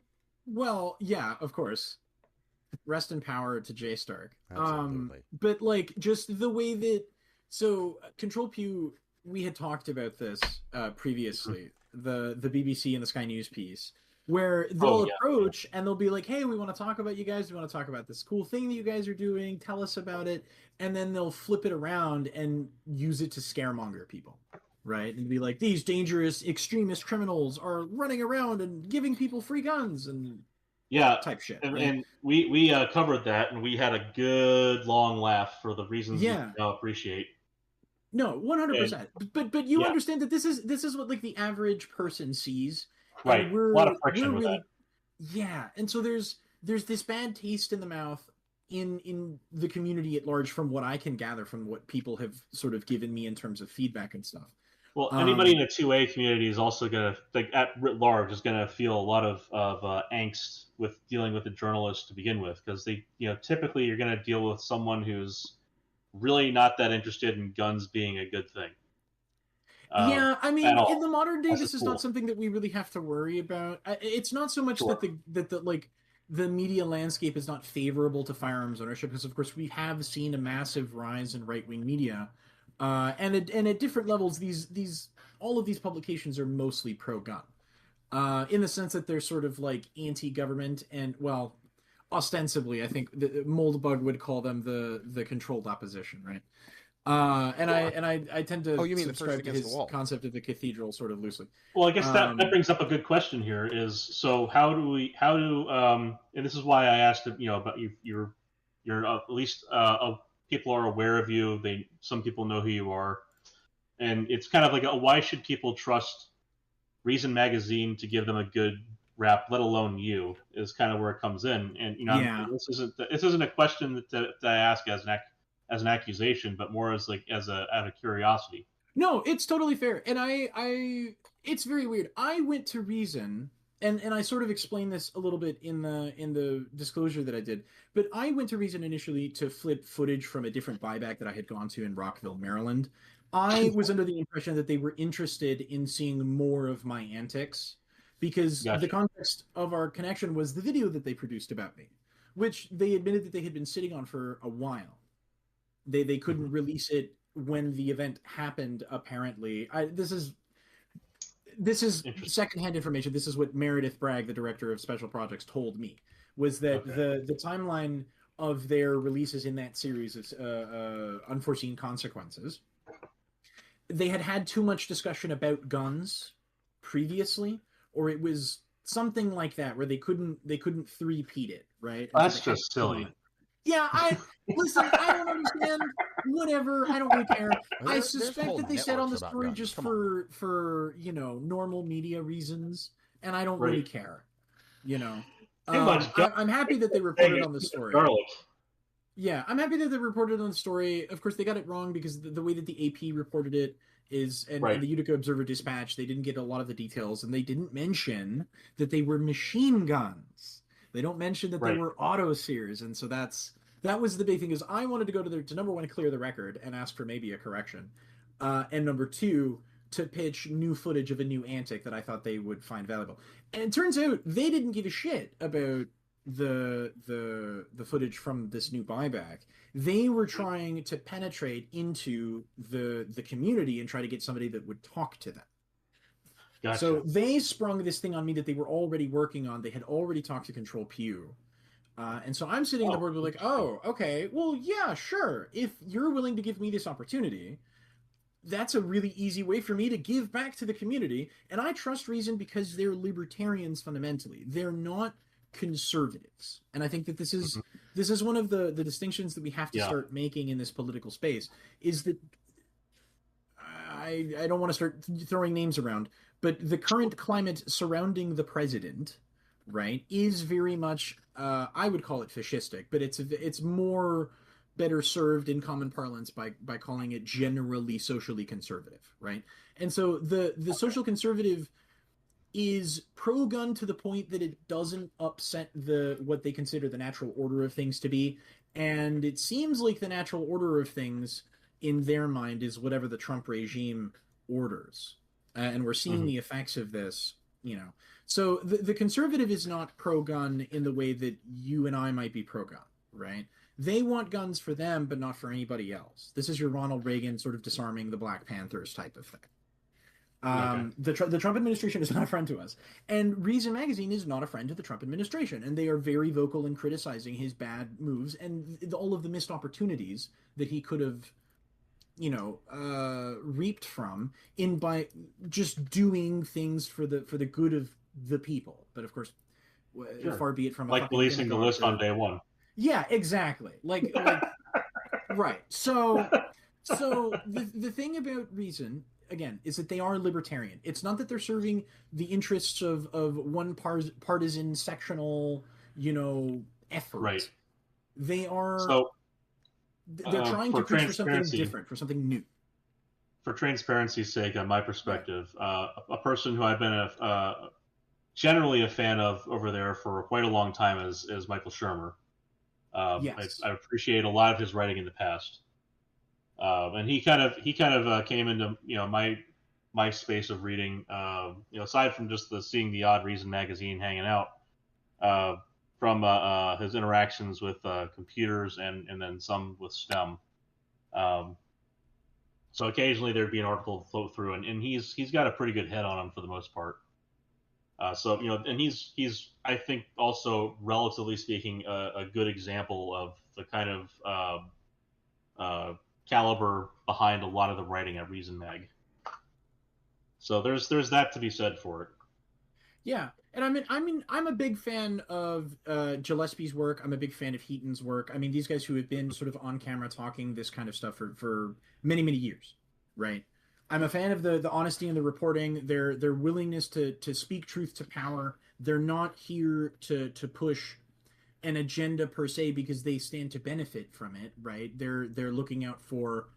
Well, yeah, of course. Rest in power to Jay Stark. Absolutely. But just the way that Control Pew, we had talked about this previously, the BBC and the Sky News piece, where they'll approach and they'll be like, "Hey, we want to talk about you guys. We want to talk about this cool thing that you guys are doing. Tell us about it." And then they'll flip it around and use it to scaremonger people, right? And be like, "These dangerous extremist criminals are running around and giving people free guns and." Type shit. And we covered that, and we had a good long laugh for the reasons you now appreciate. No, 100%. But you understand that this is what the average person sees. Right. A lot of friction with that. Yeah, and so there's this bad taste in the mouth in the community at large, from what I can gather from what people have sort of given me in terms of feedback and stuff. Well, anybody in the 2A community is also going to, at writ large, is going to feel a lot of angst with dealing with the journalist to begin with, because they, typically you're going to deal with someone who's really not that interested in guns being a good thing. Yeah, I mean, in the modern day, this is not something that we really have to worry about. It's not so much that the the media landscape is not favorable to firearms ownership, because of course we have seen a massive rise in right-wing media, and at different levels, these all of these publications are mostly pro-gun, in the sense that they're sort of like anti-government, and well, ostensibly, I think Moldbug would call them the controlled opposition, right? I tend to you mean subscribe to his concept of the cathedral sort of loosely. Well, I guess that brings up a good question here. Is so how do and this is why I asked about you're at least people are aware of you. Some people know who you are, and it's kind of like why should people trust Reason Magazine to give them a good rap, let alone you? Is kind of where it comes in. And this isn't a question that I ask as an accusation, but more as out of curiosity. No, it's totally fair. And it's very weird. I went to Reason, and I sort of explained this a little bit in the disclosure that I did, but I went to Reason initially to flip footage from a different buyback that I had gone to in Rockville, Maryland. I was under the impression that they were interested in seeing more of my antics, because the context of our connection was the video that they produced about me, which they admitted that they had been sitting on for a while. They couldn't release it when the event happened, apparently. This is secondhand information. This is what Meredith Bragg, the director of special projects, told me, was that the timeline of their releases in that series is Unforeseen Consequences. They had too much discussion about guns previously, or it was something like that, where they couldn't three-peat it, right? That's just silly. Yeah, I don't understand. Whatever, I don't really care. I suspect that they said on the story just for normal media reasons, and I don't really care. I'm happy that they reported on the story. Yeah, I'm happy that they reported on the story. Of course, they got it wrong because the way that the AP reported it is, and the Utica Observer Dispatch, they didn't get a lot of the details, and they didn't mention that they were machine guns. They don't mention that they were auto sears, and so that was the big thing. Is I wanted to go to number one, clear the record and ask for maybe a correction, and number two, to pitch new footage of a new antic that I thought they would find valuable. And it turns out they didn't give a shit about the footage from this new buyback. They were trying to penetrate into the community and try to get somebody that would talk to them. Gotcha. So they sprung this thing on me that they were already working on. They had already talked to Control Pew. And so I'm sitting on the board like, oh, okay, well, yeah, sure. If you're willing to give me this opportunity, that's a really easy way for me to give back to the community. And I trust Reason because they're libertarians fundamentally. They're not conservatives. And I think that this is one of the distinctions that we have to start making in this political space, is that I don't want to start throwing names around, but the current climate surrounding the president, right, is very much, I would call it fascistic, but it's more better served in common parlance by calling it generally socially conservative, right? And so the social conservative is pro-gun to the point that it doesn't upset what they consider the natural order of things to be, and it seems like the natural order of things in their mind is whatever the Trump regime orders, and we're seeing the effects of this, So the conservative is not pro-gun in the way that you and I might be pro-gun, right? They want guns for them, but not for anybody else. This is your Ronald Reagan sort of disarming the Black Panthers type of thing. The Trump administration is not a friend to us. And Reason Magazine is not a friend to the Trump administration. And they are very vocal in criticizing his bad moves and all of the missed opportunities that he could have, reaped from by just doing things for the good of the people. But of course, far be it from releasing the list on day one. Yeah, exactly. Like right. So the thing about Reason, again, is that they are libertarian. It's not that they're serving the interests of one partisan sectional, effort. Right. They are. They're trying to push for something different, for something new. For transparency's sake, on my perspective, a person who I've been generally a fan of over there for quite a long time is Michael Shermer. Yes. I appreciate a lot of his writing in the past. And he kind of came into my space of reading. Aside from just seeing the odd Reason magazine hanging out, from his interactions with computers and then some with STEM. So occasionally there'd be an article float through, and he's got a pretty good head on him for the most part. So and he's I think also relatively speaking a good example of the kind of caliber behind a lot of the writing at Reason Mag. So there's that to be said for it. Yeah, and I'm a big fan of Gillespie's work. I'm a big fan of Heaton's work. I mean, these guys who have been sort of on camera talking this kind of stuff for many years, right? I'm a fan of the honesty in the reporting, their willingness to speak truth to power. They're not here to push an agenda per se because they stand to benefit from it, right? They're looking out for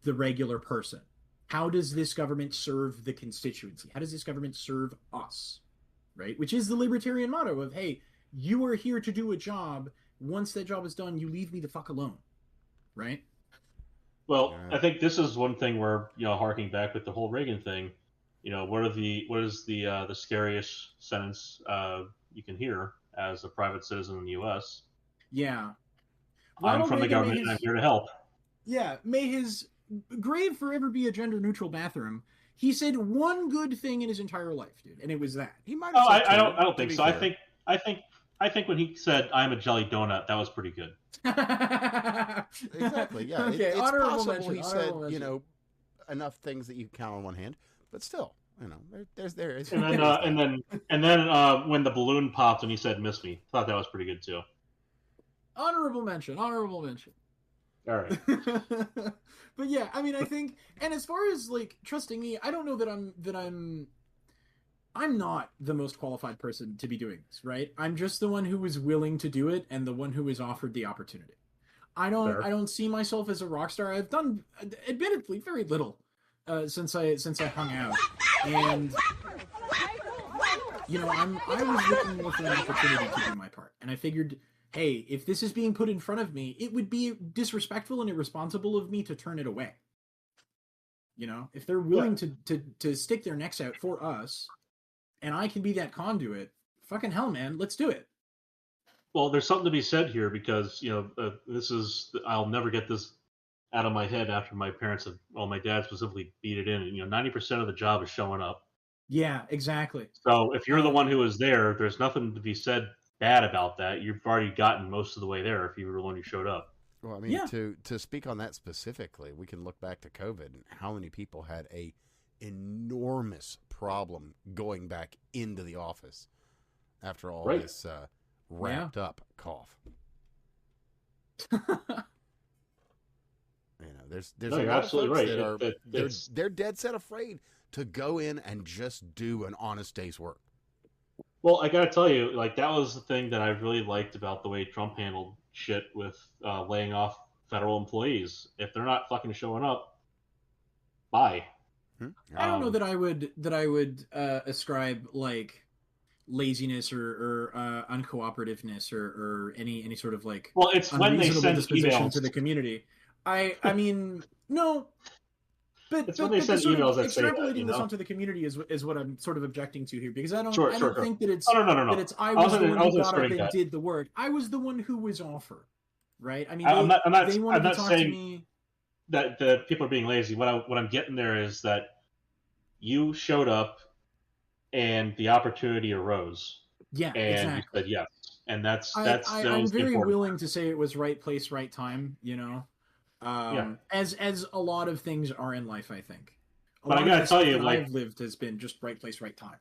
the regular person. How does this government serve the constituency? How does this government serve us? Right? Which is the libertarian motto of, hey, you are here to do a job. Once that job is done, you leave me the fuck alone. Right? Well, yeah. I think this is one thing where, harking back with the whole Reagan thing, what is the scariest sentence you can hear as a private citizen in the U.S.? Yeah. I'm from the government and I'm here to help. Yeah. May his grave forever be a gender-neutral bathroom. He said one good thing in his entire life, dude, and it was that. He might. I don't think so. Fair. I think when he said "I'm a jelly donut," that was pretty good. Exactly. Yeah. Okay. It's honorable possible mention. He said, enough things that you count on one hand, but still, there is. And then when the balloon popped and he said "miss me," thought that was pretty good too. Honorable mention. All right. But yeah, I mean, I think, and as far as like trusting me, I don't know that I'm not the most qualified person to be doing this, right? I'm just the one who was willing to do it and the one who was offered the opportunity. I don't see myself as a rock star. I've done, admittedly, very little since I hung out, and I was looking more for an opportunity to do my part, and I figured, hey, if this is being put in front of me, it would be disrespectful and irresponsible of me to turn it away. If they're willing to stick their necks out for us, and I can be that conduit, fucking hell, man, let's do it. Well, there's something to be said here because, I'll never get this out of my head after my my dad specifically beat it in. 90% of the job is showing up. Yeah, exactly. So if you're the one who was there's nothing to be said bad about that. You've already gotten most of the way there if you were the one who showed up. Well, I mean, to speak on that specifically, we can look back to COVID and how many people had a enormous problem going back into the office after all this wrapped up cough. There's no, you're absolutely right. They're dead set afraid to go in and just do an honest day's work. Well, I gotta tell you, that was the thing that I really liked about the way Trump handled shit with laying off federal employees. If they're not fucking showing up, bye. I don't know that I would ascribe laziness or uncooperativeness or any sort of well, it's when they send emails to the community. I mean, no. But when they send emails that say extrapolating this onto the community is what I'm sort of objecting to here, because I don't think that it's no. that it's I was the one who got up and did the work. I was the one who was offered, right? I mean, I'm not saying to me that the people are being lazy. What I'm getting there is that you showed up and the opportunity arose. Yeah, and exactly. You said yes, and I'm very willing to say it was right place, right time. As a lot of things are in life, I think. But I gotta tell you, I've lived has been just right place, right time.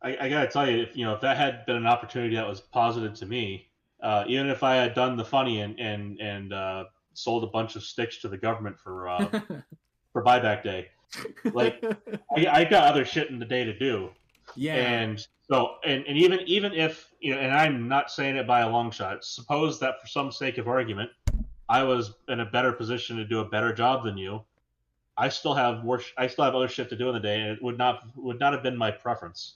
I gotta tell you, if that had been an opportunity that was posited to me, even if I had done the funny and sold a bunch of sticks to the government for buyback day, I got other shit in the day to do. Yeah. And so even if and I'm not saying it by a long shot. Suppose that for some sake of argument, I was in a better position to do a better job than you. I still have other shit to do in the day, and it would not have been my preference.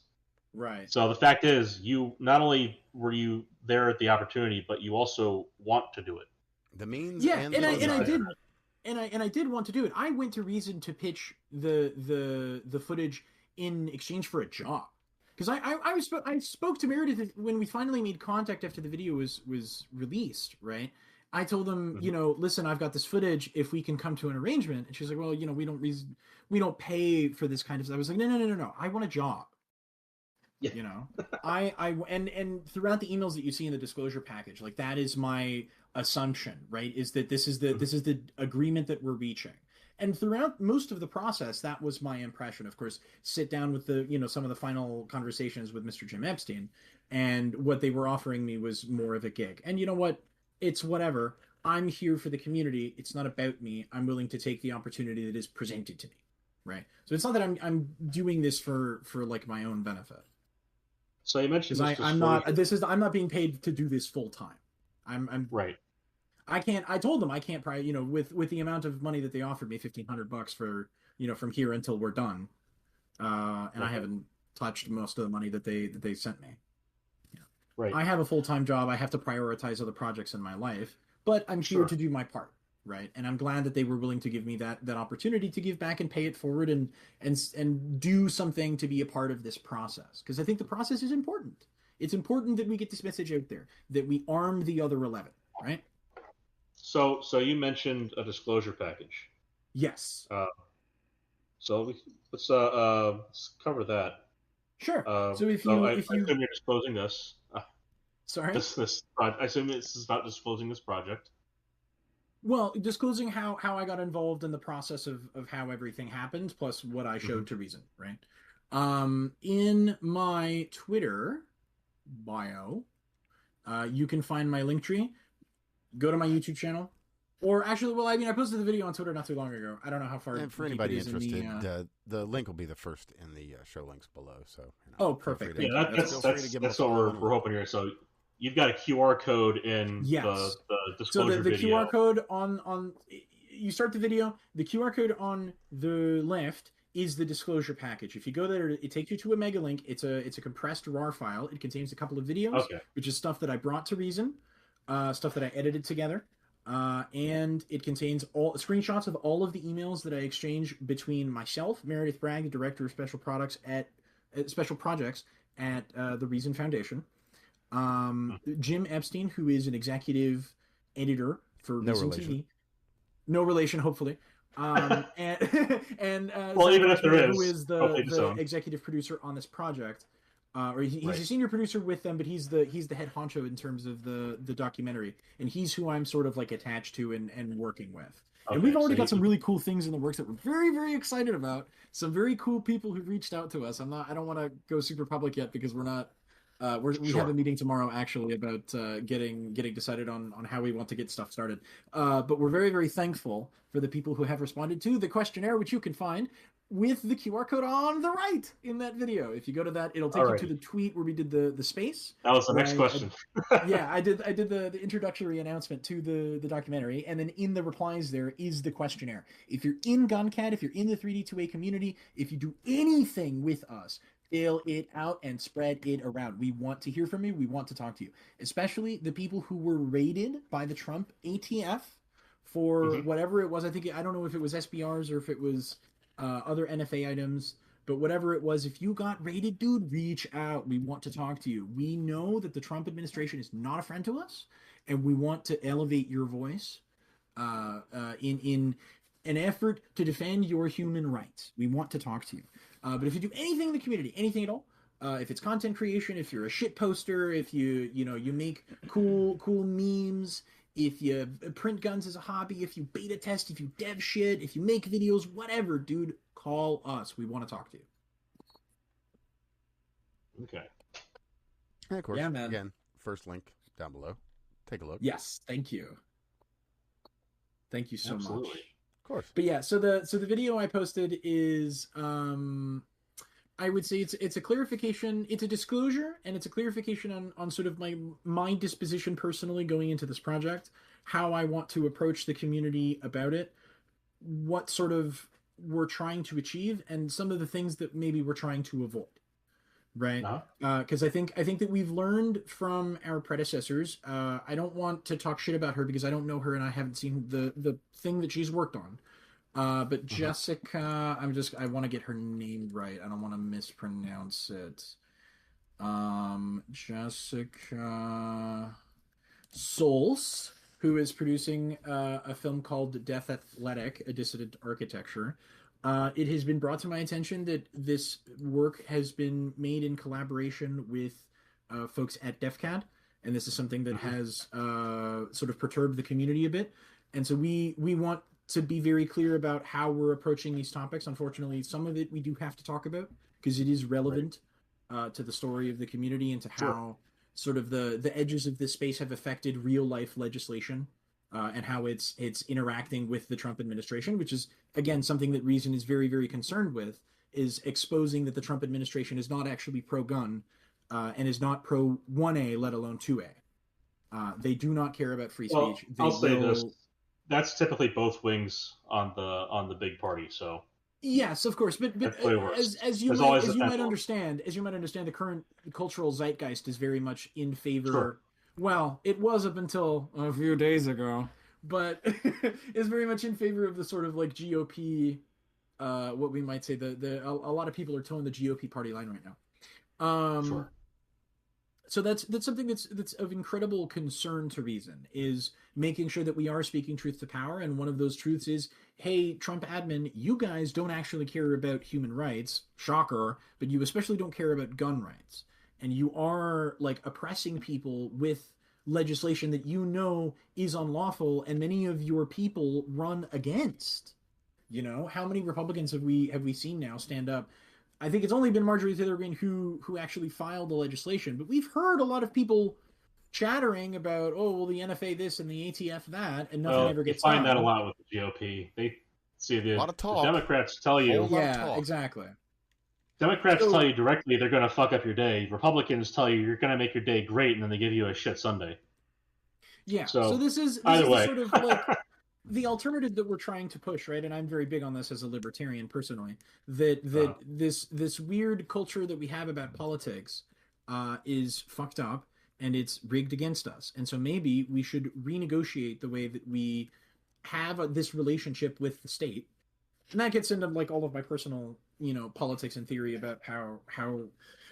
Right. So the fact is, you not only were you there at the opportunity, but you also want to do it. The means, and I did want to do it. I went to Reason to pitch the footage in exchange for a job, because I spoke to Meredith when we finally made contact after the video was released, right? I told them, listen, I've got this footage. If we can come to an arrangement, and she's like, well, we don't pay for this kind of stuff. I was like, no. I want a job. Yeah. And throughout the emails that you see in the disclosure package, like that is my assumption, right? Is that this is the agreement that we're reaching. And throughout most of the process, that was my impression. Of course, sit down with some of the final conversations with Mr. Jim Epstein, and what they were offering me was more of a gig. And you know what? It's whatever. I'm here for the community. It's not about me. I'm willing to take the opportunity that is presented to me, right? So it's not that I'm doing this for like my own benefit. So you mentioned I'm not being paid to do this full time. I'm right. I told them I can't probably, with the amount of money that they offered me, $1,500 for, from here until we're done. And I haven't touched most of the money that they sent me. Yeah. Right. I have a full-time job. I have to prioritize other projects in my life, but I'm here to do my part. Right. And I'm glad that they were willing to give me that opportunity to give back and pay it forward and do something to be a part of this process. Because I think the process is important. It's important that we get this message out there, that we arm the other 11, right? So you mentioned a disclosure package. Yes. So let's cover that. Sure. So I assume you're disclosing this. Sorry. I assume this is not disclosing this project. Well, disclosing how I got involved in the process of how everything happened, plus what I showed to Reason, right? In my Twitter bio, you can find my link tree. Go to my YouTube channel. Or actually, well, I posted the video on Twitter not too long ago. I don't know how far. And for anybody interested, the link will be the first in the show links below. So. Oh, perfect. That's what we're hoping here. So you've got a QR code in the disclosure so the video. QR code on you start the video. The QR code on the left is the disclosure package. If you go there, it takes you to a mega link. It's a compressed RAR file. It contains a couple of videos, which is stuff that I brought to Reason, stuff that I edited together. And it contains all screenshots of all of the emails that I exchange between myself, Meredith Bragg, the director of special projects at the Reason Foundation, Jim Epstein, who is an executive editor for Reason TV, no relation, hopefully, and well, even if there is, who is the executive producer on this project. Or he's a senior producer with them, but he's the head honcho in terms of the documentary, and he's who I'm sort of like attached to and working with. And we've already got some really cool things in the works that we're very, very excited about. Some very cool people who reached out to us. I don't want to go super public yet because we're not. We have a meeting tomorrow actually about getting decided on how we want to get stuff started. But we're very, very thankful for the people who have responded to the questionnaire, which you can find with the QR code on the right in that video. If you go to that, it'll take you to the tweet where we did the space. That was the next question. I did the introductory announcement to the documentary, and then in the replies there is the questionnaire. If you're in GunCat, if you're in the 3D2A community, if you do anything with us, fill it out and spread it around. We want to hear from you. We want to talk to you, especially the people who were raided by the Trump ATF for whatever it was. I don't know if it was SBRs or if it was other NFA items, but whatever it was, if you got raided, dude, reach out. We want to talk to you. We know that the Trump administration is not a friend to us, and we want to elevate your voice in an effort to defend your human rights. We want to talk to you. But if you do anything in the community, anything at all, if it's content creation, if you're a shit poster, if you make cool memes, if you print guns as a hobby, if you beta test, if you dev shit, if you make videos, whatever, dude, call us. We want to talk to you. Okay. And of course, yeah, man. Again, first link down below. Take a look. Yes, thank you. Thank you so much. Of course. But yeah, so the video I posted is I would say it's a clarification, it's a disclosure, and it's a clarification on sort of my disposition personally going into this project, how I want to approach the community about it, what sort of we're trying to achieve, and some of the things that maybe we're trying to avoid. Right? Because I think that we've learned from our predecessors. I don't want to talk shit about her because I don't know her and I haven't seen the thing that she's worked on. But Jessica, I want to get her name right. I don't want to mispronounce it. Jessica Souls, who is producing a film called Death Athletic, a dissident architecture. It has been brought to my attention that this work has been made in collaboration with folks at DefCAD, and this is something that has sort of perturbed the community a bit. And so we want to be very clear about how we're approaching these topics. Unfortunately, some of it we do have to talk about because it is relevant to the story of the community and to how sort of the edges of this space have affected real life legislation and how it's interacting with the Trump administration, which is again something that Reason is very, very concerned with, is exposing that the Trump administration is not actually pro-gun and is not pro 1A, let alone 2A. They do not care about free speech. I'll say this: that's typically both wings on the big party. So yes, of course, but as you might understand, the current cultural zeitgeist is very much in favor. Sure. Well, it was up until a few days ago, but is very much in favor of the sort of like GOP. What we might say a lot of people are towing the GOP party line right now. Sure. So that's something that's of incredible concern to Reason, is making sure that we are speaking truth to power, and one of those truths is, hey, Trump admin, you guys don't actually care about human rights, shocker, but you especially don't care about gun rights, and you are like oppressing people with legislation that you know is unlawful, and many of your people run against. You know, how many Republicans have we seen now stand up? I think it's only been Marjorie Taylor Greene who actually filed the legislation, but we've heard a lot of people chattering about, oh, well, the NFA this and the ATF that, and nothing ever gets done. You find that a lot with the GOP. They see the Democrats tell you, exactly. Democrats tell you directly they're going to fuck up your day. Republicans tell you you're going to make your day great, and then they give you a shit Sunday. Yeah. So this is sort of like the alternative that we're trying to push, right? And I'm very big on this as a libertarian personally, that this weird culture that we have about politics is fucked up and it's rigged against us. And so maybe we should renegotiate the way that we have this relationship with the state. And that gets into like all of my personal, politics and theory about how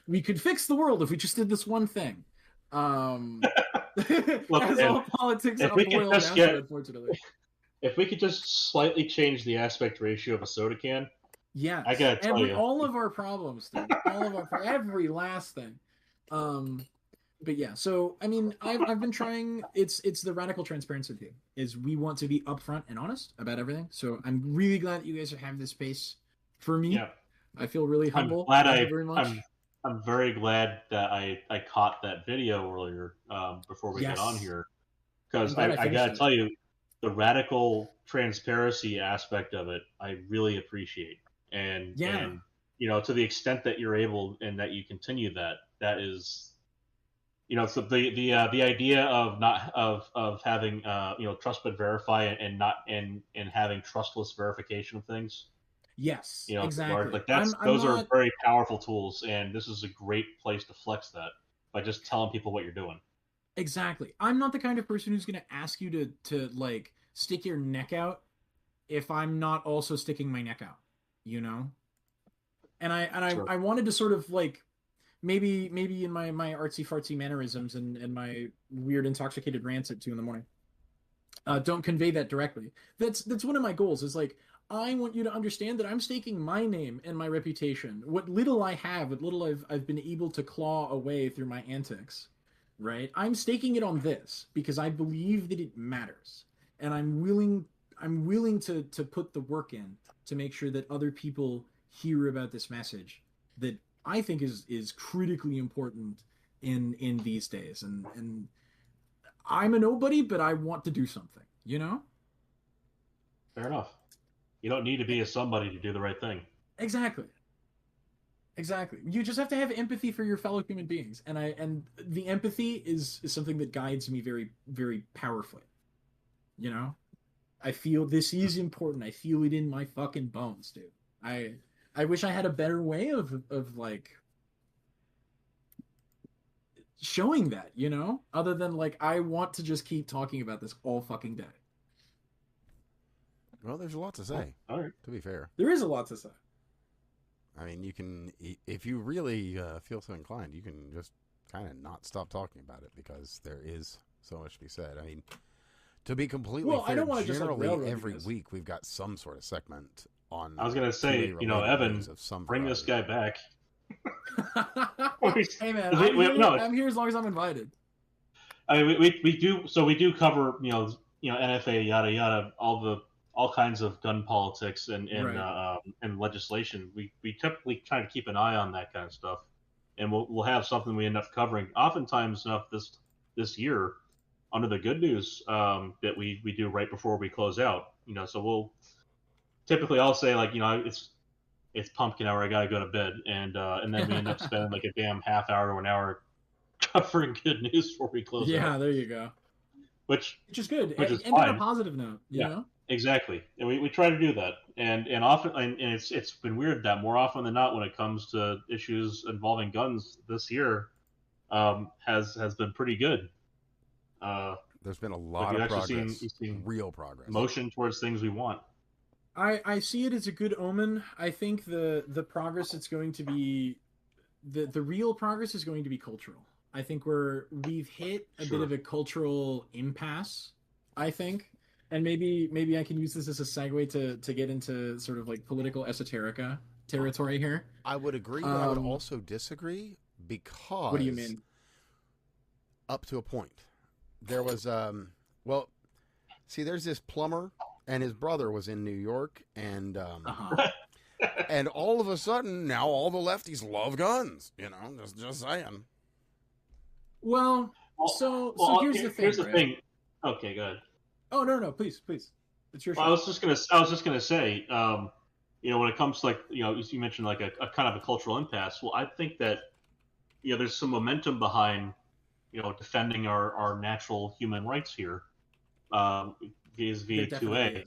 we could fix the world if we just did this one thing. Look, as all politics boil down to, unfortunately. If we could just slightly change the aspect ratio of a soda can, yeah, I gotta tell you, all of our problems, dude. Every last thing. But yeah, so I mean, I've been trying. It's the radical transparency thing. Is we want to be upfront and honest about everything. So I'm really glad that you guys have this space for me. Yeah, I feel really humble. Thank you very much. I'm very glad that I caught that video earlier before we get on here, because I gotta tell you, the radical transparency aspect of it, I really appreciate. And to the extent that you're able and that you continue that is, so the idea of not of having trust but verify and not and having trustless verification of things. Yes, exactly. Like those are very powerful tools, and this is a great place to flex that by just telling people what you're doing. Exactly. I'm not the kind of person who's going to ask you to like stick your neck out if I'm not also sticking my neck out, And I wanted to sort of like maybe in my artsy fartsy mannerisms and my weird intoxicated rants at 2 a.m. Don't convey that directly. That's one of my goals, is like, I want you to understand that I'm staking my name and my reputation. What little I have, what little I've been able to claw away through my antics, right? I'm staking it on this because I believe that it matters. And I'm willing to put the work in to make sure that other people hear about this message that I think is critically important in these days. And I'm a nobody, but I want to do something, Fair enough. You don't need to be a somebody to do the right thing. Exactly. You just have to have empathy for your fellow human beings. And the empathy is something that guides me very, very powerfully. I feel this is important. I feel it in my fucking bones, dude. I wish I had a better way of like showing that, other than like, I want to just keep talking about this all fucking day. Well, there's a lot to say. All right. To be fair, there is a lot to say. I mean, you can, if you really feel so inclined, you can just kind of not stop talking about it because there is so much to be said. I mean, to be completely fair, I don't want to generally just, like, every week we've got some sort of segment on. I was going to say, Evan, bring this guy back. Hey man, I'm here as long as I'm invited. I mean, we do cover NFA yada yada all kinds of gun politics and legislation. We typically try to keep an eye on that kind of stuff, and we'll have something we end up covering. Oftentimes enough this year, under the good news that we do right before we close out. So we'll typically I'll say it's pumpkin hour. I gotta go to bed, and then we end up spending like a damn half hour to an hour covering good news before we close out. Yeah, there you go. Which is good. Which is fine. On a positive note, you know? Exactly. And we try to do that. And often and it's been weird that more often than not when it comes to issues involving guns this year has been pretty good. There's been a lot of progress. Seen real progress. Motion towards things we want. I see it as a good omen. I think the progress it's going to be the real progress is going to be cultural. I think we've hit a bit of a cultural impasse, I think. And maybe I can use this as a segue to get into sort of like political esoterica territory here. I would agree, but I would also disagree because... What do you mean? Up to a point. There was, there's this plumber, and his brother was in New York, and and all of a sudden, now all the lefties love guns. Just saying. Well, so here's the thing. Here's the thing. Okay, go ahead. Oh no, please, it's your show. I was just gonna say, when it comes to you mentioned like a kind of a cultural impasse. Well, I think that there's some momentum behind defending our natural human rights here, vis-a-vis 2A,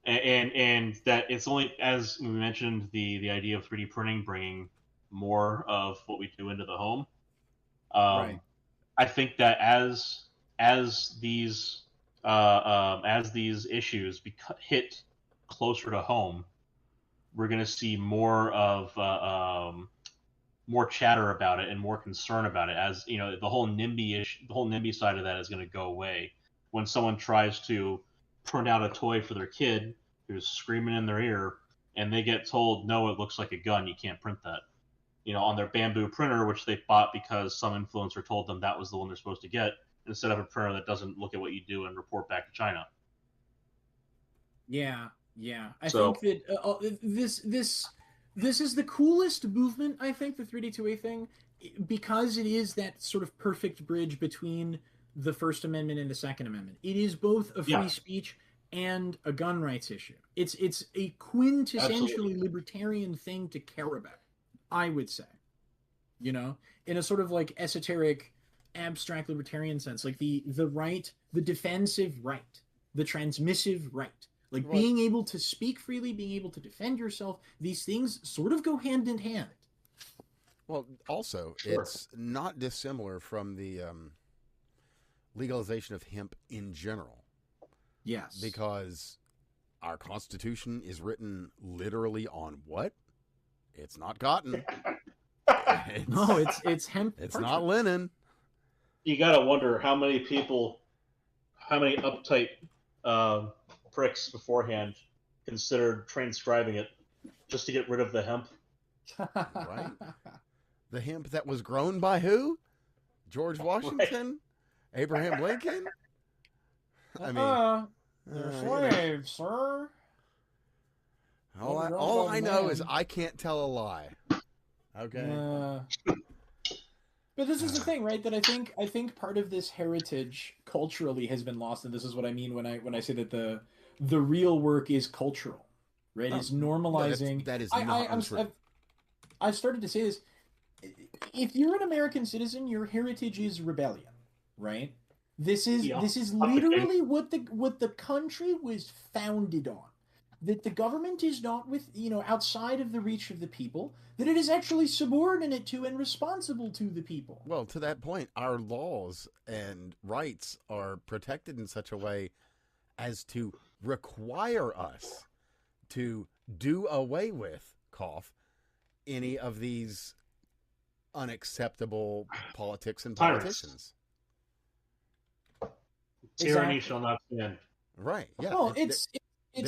and that it's only, as we mentioned, the idea of 3D printing bringing more of what we do into the home. Right. I think that as these issues hit closer to home, we're going to see more of more chatter about it and more concern about it. As the whole NIMBY side of that is going to go away when someone tries to print out a toy for their kid who's screaming in their ear, and they get told, "No, it looks like a gun. You can't print that." On their bamboo printer, which they bought because some influencer told them that was the one they're supposed to get, instead of a printer that doesn't look at what you do and report back to China. Yeah. I think that this is the coolest movement, I think, the 3D2A thing, because it is that sort of perfect bridge between the First Amendment and the Second Amendment. It is both a free speech and a gun rights issue. It's a quintessentially libertarian thing to care about, I would say. In a sort of like esoteric, abstract libertarian sense, like the right, the defensive right, the transmissive right, like being able to speak freely, being able to defend yourself. These things sort of go hand in hand. Well, also, it's not dissimilar from the legalization of hemp in general. Yes. Because our Constitution is written literally on what? It's not cotton. It's hemp. It's not linen. You gotta wonder how many uptight pricks beforehand considered transcribing it just to get rid of the hemp. Right. The hemp that was grown by who? George Washington? Right. Abraham Lincoln? I mean, they're slaves, sir. All I know is I can't tell a lie. Okay. But this is the thing, right? That I think part of this heritage culturally has been lost, and this is what I mean when I say that the real work is cultural, right? It's normalizing. That is not untrue. I've started to say this. If you're an American citizen, your heritage is rebellion, right? This is literally what the country was founded on. That the government is not outside of the reach of the people, that it is actually subordinate to and responsible to the people. Well, to that point, our laws and rights are protected in such a way as to require us to do away with, any of these unacceptable politics and Tyrants. politicians. Tyranny shall not stand. Right. Yeah. Well, it's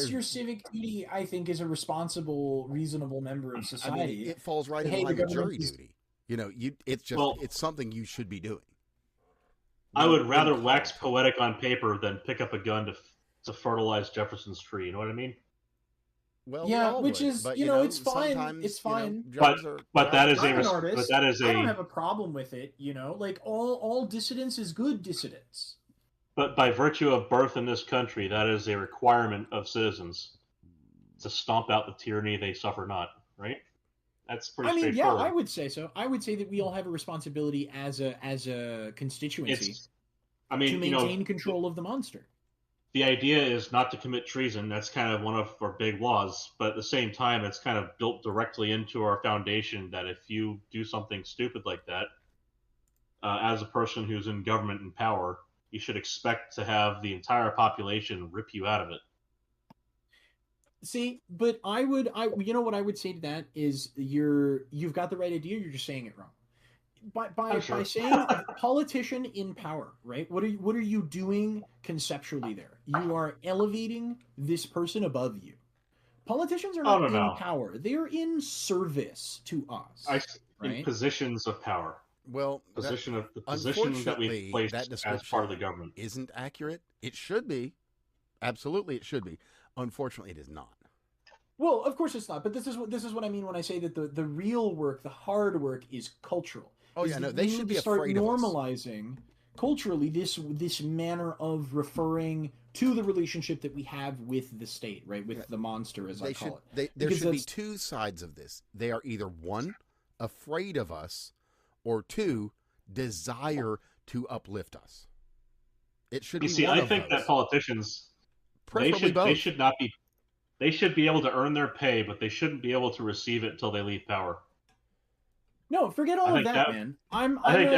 your civic duty, I think, as a responsible, reasonable member of society. I mean, it falls right in line with jury duty. You know, it's something you should be doing. I would rather wax poetic on paper than pick up a gun to fertilize Jefferson's tree. You know what I mean? Well, yeah, which is, but, it's fine. It's fine. But that is an artist. But that is I don't have a problem with it. Like all dissidence is good dissidence. But by virtue of birth in this country, that is a requirement of citizens to stomp out the tyranny they suffer not. Right? That's pretty straightforward. Yeah, I would say so. I would say that we all have a responsibility as a constituency to maintain control of the monster. The idea is not to commit treason. That's kind of one of our big laws. But at the same time, it's kind of built directly into our foundation that if you do something stupid like that, as a person who's in government and power, you should expect to have the entire population rip you out of it. See, but what I would say to that is you've got the right idea. You're just saying it wrong. By saying politician in power, right? What are you doing conceptually there? You are elevating this person above you. Politicians are not in power; they are in service to us. In positions of power. Well, the position that we've placed as part of the government isn't accurate. It should be, absolutely, it should be. Unfortunately, it is not. Well, of course it's not. But this is what I mean when I say that the real work, the hard work, is cultural. Oh yeah, no, they should be afraid of us. Normalizing culturally this manner of referring to the relationship that we have with the state, right? With the monster, as I call it. There should be two sides of this. They are either one, afraid of us, or two, desire to uplift us. It should be. You see, I think that politicians, they should be able to earn their pay, but they shouldn't be able to receive it until they leave power. No, forget all of that, man. I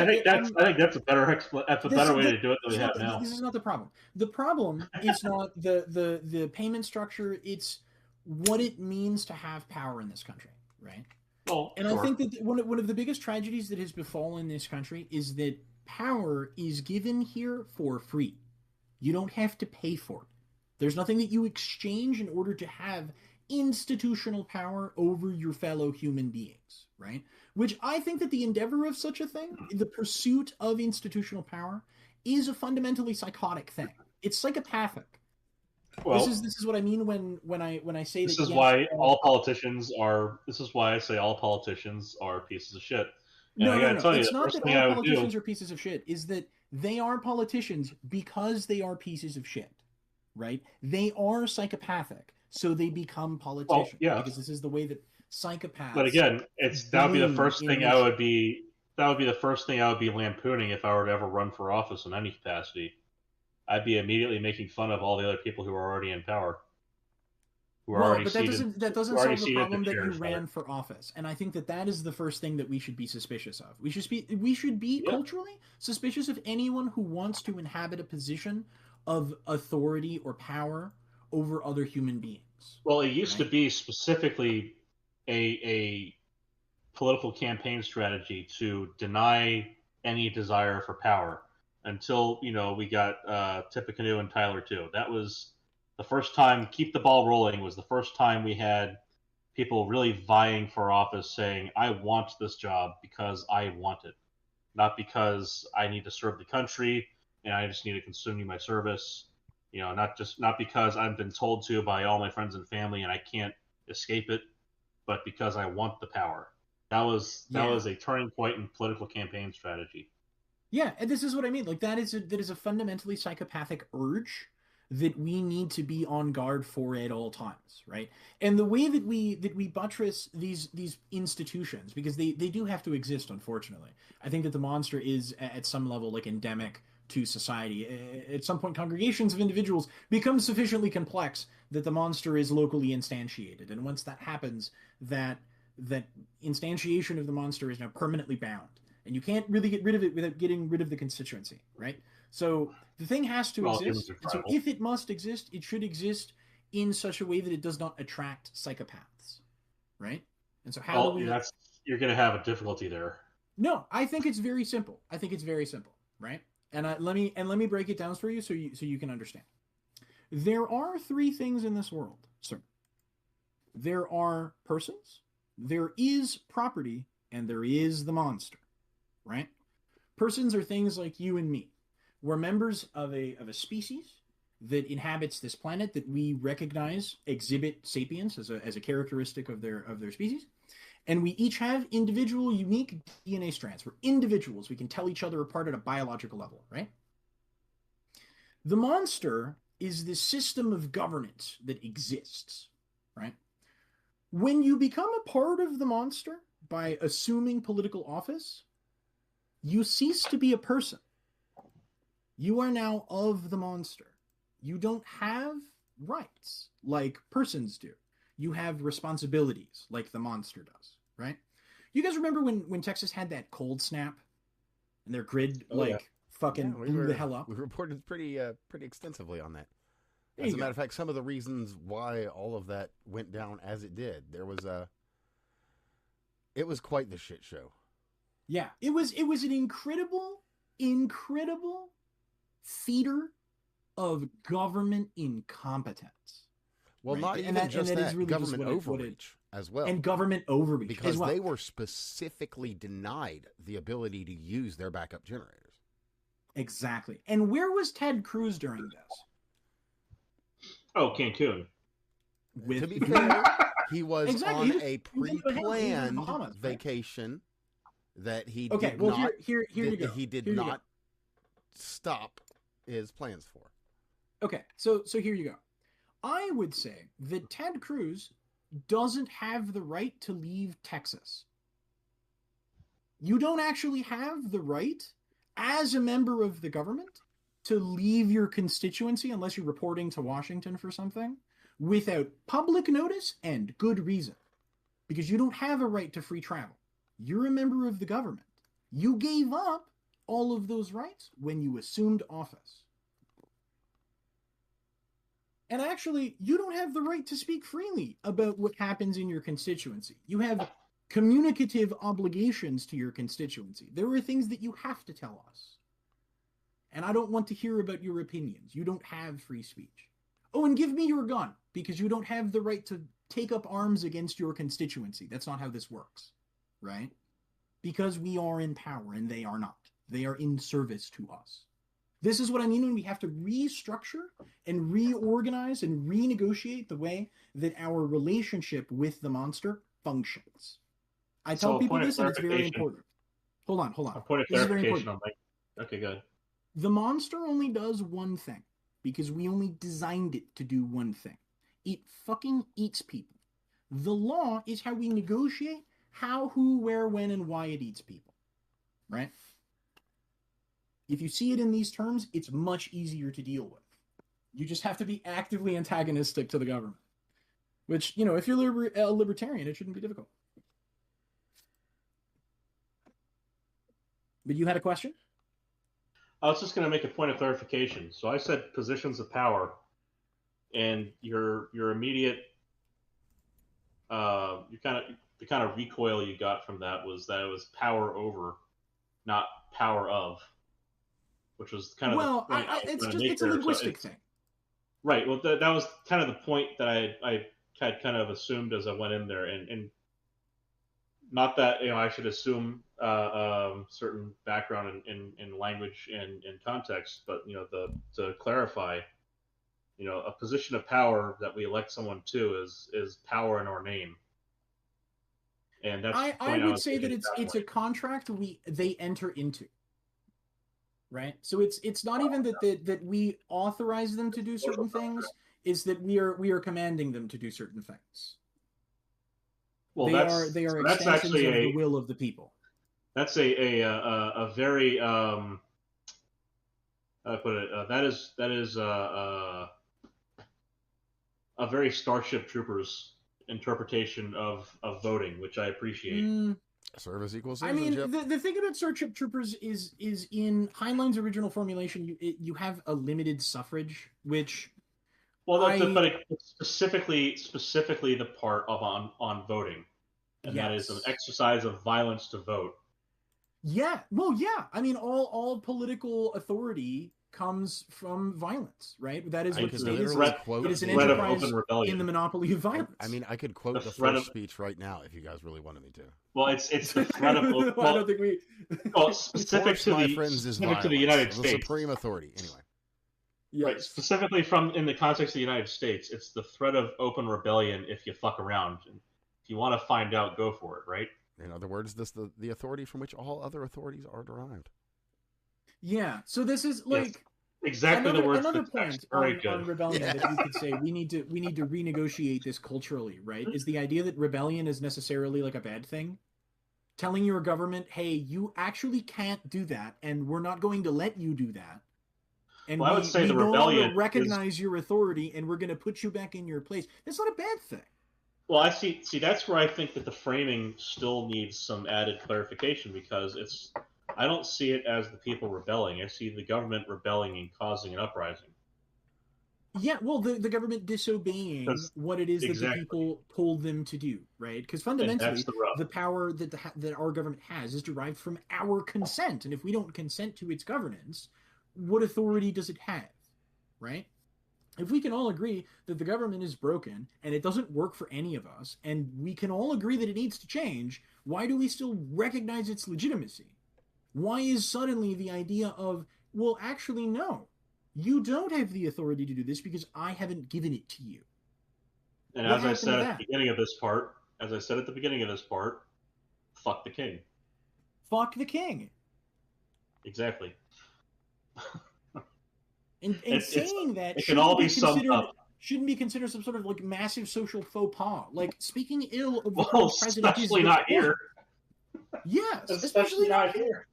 think that's a better way to do it than we have now. This is not the problem. The problem is not the payment structure. It's what it means to have power in this country, right? Well, and I think that one of the biggest tragedies that has befallen this country is that power is given here for free. You don't have to pay for it. There's nothing that you exchange in order to have institutional power over your fellow human beings, right? Which I think that the endeavor of such a thing, the pursuit of institutional power, is a fundamentally psychotic thing. It's psychopathic. Well, this is what I mean when I say this is why all politicians are. This is why I say all politicians are pieces of shit. And no. It's not that all politicians are pieces of shit. Is that they are politicians because they are pieces of shit, right? They are psychopathic, so they become politicians. Well, yeah, because this is the way that psychopaths. But again, that would be the first thing I would be. That would be the first thing I would be lampooning if I were to ever run for office in any capacity. I'd be immediately making fun of all the other people who are already in power. That doesn't solve the problem that you ran for office. And I think that is the first thing that we should be suspicious of. We should be culturally suspicious of anyone who wants to inhabit a position of authority or power over other human beings. Well, it used to be specifically a political campaign strategy to deny any desire for power. Until, we got Tippecanoe and Tyler too. That was the first time. Keep the ball rolling was the first time we had people really vying for office, saying, "I want this job because I want it, not because I need to serve the country and I just need to continue my service. Not because I've been told to by all my friends and family and I can't escape it, but because I want the power." That was a turning point in political campaign strategy. Yeah, and this is what I mean. Like that is a fundamentally psychopathic urge that we need to be on guard for at all times, right? And the way that we buttress these institutions, because they do have to exist, unfortunately. I think that the monster is at some level like endemic to society. At some point, congregations of individuals become sufficiently complex that the monster is locally instantiated, and once that happens, that instantiation of the monster is now permanently bound. And you can't really get rid of it without getting rid of the constituency, right? So the thing has to exist. And so if it must exist, it should exist in such a way that it does not attract psychopaths, right? And so how do we... you're going to have a difficulty there. No, I think it's very simple. Right? And let me break it down for you so you can understand. There are three things in this world, sir. There are persons, there is property, and there is the monster. Right? Persons are things like you and me. We're members of a species that inhabits this planet that we recognize exhibit sapience as a characteristic of their species. And we each have individual, unique DNA strands. We're individuals. We can tell each other apart at a biological level, right? The monster is the system of governance that exists, right? When you become a part of the monster by assuming political office, you cease to be a person. You are now of the monster. You don't have rights like persons do. You have responsibilities like the monster does, right? You guys remember when Texas had that cold snap and their grid fucking blew the hell up? We reported pretty extensively on that. As a matter of fact, some of the reasons why all of that went down as it did, it was quite the shit show. Yeah, it was an incredible theater of government incompetence. Well, right? Not even just that, really government overreach as well. And government overreach because they were specifically denied the ability to use their backup generators. Exactly. And where was Ted Cruz during this? Oh, Cancun. To be fair, he was on a pre-planned vacation that he did not. Here you go. He did not stop his plans for. Okay, so here you go. I would say that Ted Cruz doesn't have the right to leave Texas. You don't actually have the right, as a member of the government, to leave your constituency unless you're reporting to Washington for something without public notice and good reason. Because you don't have a right to free travel. You're a member of the government. You gave up all of those rights when you assumed office. And actually, you don't have the right to speak freely about what happens in your constituency. You have communicative obligations to your constituency. There are things that you have to tell us. And I don't want to hear about your opinions. You don't have free speech. Oh, and give me your gun, because you don't have the right to take up arms against your constituency. That's not how this works, right? Because we are in power and they are not. They are in service to us. This is what I mean when we have to restructure and reorganize and renegotiate the way that our relationship with the monster functions. I tell people this, and it's very important. Hold on. A point of clarification on that. Okay, good. The monster only does one thing, because we only designed it to do one thing. It fucking eats people. The law is how we negotiate how, who, where, when, and why it eats people. Right? If you see it in these terms, it's much easier to deal with. You just have to be actively antagonistic to the government. Which, if you're a libertarian, it shouldn't be difficult. But you had a question? I was just going to make a point of clarification. So I said positions of power, and your immediate, the kind of recoil you got from that was that it was power over, not power of, which was kind of the point it's a linguistic thing. Right. Well, that was kind of the point that I had kind of assumed as I went in there, and not that I should assume certain background in language and context, but to clarify, a position of power that we elect someone to is power in our name, and that's. I would say that it's a contract they enter into. Right, so it's not even that we authorize them to do certain things; is that we are commanding them to do certain things. Well, they are extensions of the will of the people. That's a very I put it that is a very Starship Troopers interpretation of voting, which I appreciate. Service equals citizenship. I mean, the thing about Starship Troopers is in Heinlein's original formulation, you have a limited suffrage, which. Well, but it's specifically the part of on voting, and that is an exercise of violence to vote. Yeah, well, yeah. I mean, all political authority comes from violence, right? That is what the state is. It is an enterprise in the monopoly of violence. I mean, I could quote the first speech right now if you guys really wanted me to. Well, it's the threat of. Well, I don't think we. Well, specific to the United States, the supreme authority. Anyway. Yes. Right, specifically in the context of the United States, it's the threat of open rebellion if you fuck around. And if you want to find out, go for it, right? In other words, this the authority from which all other authorities are derived. Yeah. So this is like yes. Exactly another point on rebellion that you could say we need to renegotiate this culturally, right? Is the idea that rebellion is necessarily like a bad thing? Telling your government, hey, you actually can't do that, and we're not going to let you do that. And I would say the rebellion recognize your authority, and we're going to put you back in your place. That's not a bad thing. Well, I see. That's where I think that the framing still needs some added clarification, because I don't see it as the people rebelling. I see the government rebelling and causing an uprising. Yeah, well, the government disobeying what it is that the people told them to do, right? Because fundamentally, the power that our government has is derived from our consent, and if we don't consent to its governance, what authority does it have, right? If we can all agree that the government is broken and it doesn't work for any of us, and we can all agree that it needs to change, why do we still recognize its legitimacy? Why is suddenly the idea of, well, actually, no, you don't have the authority to do this because I haven't given it to you? And as I said at the beginning of this part, fuck the king. Fuck the king. Exactly. And saying that it can all be summed up. Shouldn't be considered some sort of like massive social faux pas. Like speaking ill of the president, especially not here. Yes, especially not here.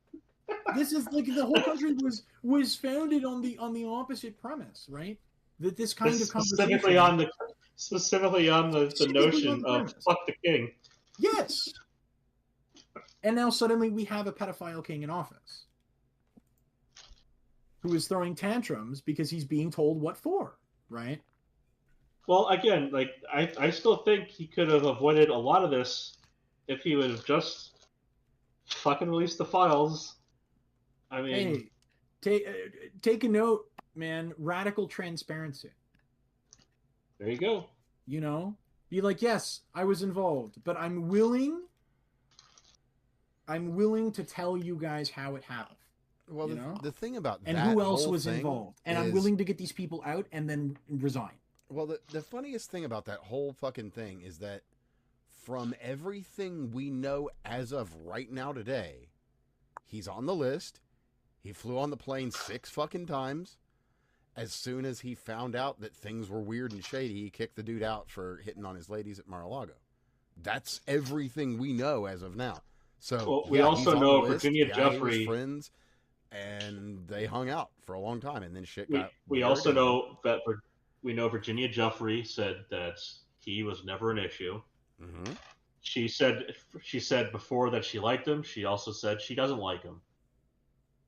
This is like the whole country was founded on the opposite premise, right? That this kind of conversation specifically on the notion of fuck the king. Yes. And now suddenly we have a pedophile king in office who is throwing tantrums because he's being told what for, right? Well, again, like I still think he could have avoided a lot of this if he would have just fucking released the files. I mean, hey, take a note, man. Radical transparency. There you go. You know, be like, yes, I was involved, but I'm willing to tell you guys how it happened. Well, the thing about and who else was involved, and I'm willing to get these people out and then resign. Well, the funniest thing about that whole fucking thing is that from everything we know as of right now today, he's on the list. He flew on the plane 6 fucking times. As soon as he found out that things were weird and shady, he kicked the dude out for hitting on his ladies at Mar-a-Lago. That's everything we know as of now. So we also know Virginia Jeffrey friends, and they hung out for a long time, and then shit got. We also know that we know Virginia Jeffrey said that he was never an issue. Mm-hmm. She said before that she liked him. She also said she doesn't like him.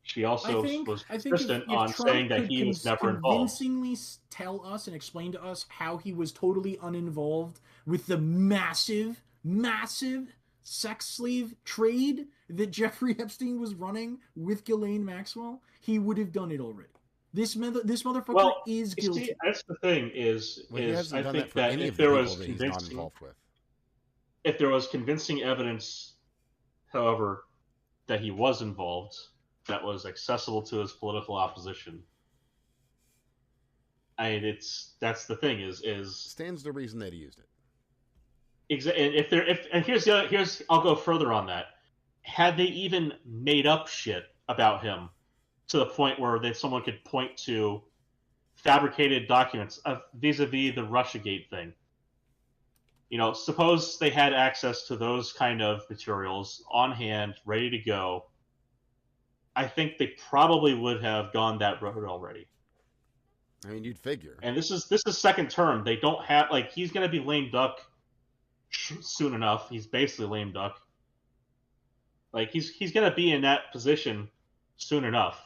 She also was persistent on saying that he was never involved. Convincingly tell us and explain to us how he was totally uninvolved with the massive sex slave trade that Jeffrey Epstein was running with Ghislaine Maxwell, he would have done it already. This motherfucker is guilty. See, that's the thing is I think that if there was convincing evidence, however, that he was involved, that was accessible to his political opposition. I mean, that's the thing is stands the reason that he used it. Here's I'll go further on that. Had they even made up shit about him to the point where someone could point to fabricated documents vis-a-vis the Russiagate thing, you know, suppose they had access to those kind of materials on hand, ready to go, I think they probably would have gone that road already. I mean, you'd figure. And this is second term. They don't have he's going to be lame duck soon enough. He's basically lame duck. He's going to be in that position soon enough.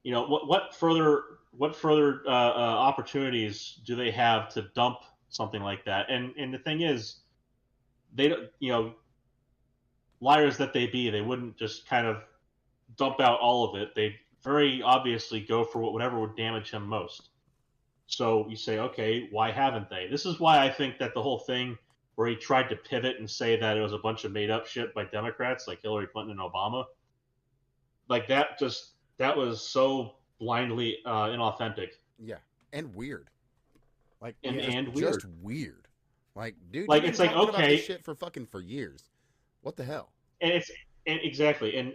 You know, what further opportunities do they have to dump something like that? And the thing is, they don't, liars that they be, they wouldn't just kind of dump out all of it. They very obviously go for whatever would damage him most. So you say, okay, why haven't they? This is why I think that the whole thing where he tried to pivot and say that it was a bunch of made up shit by Democrats like Hillary Clinton and Obama, like that was so blindly inauthentic. Yeah, and weird. Like and weird. Just weird. Like, dude, like it's like, about okay, this shit for years. What the hell? And exactly, and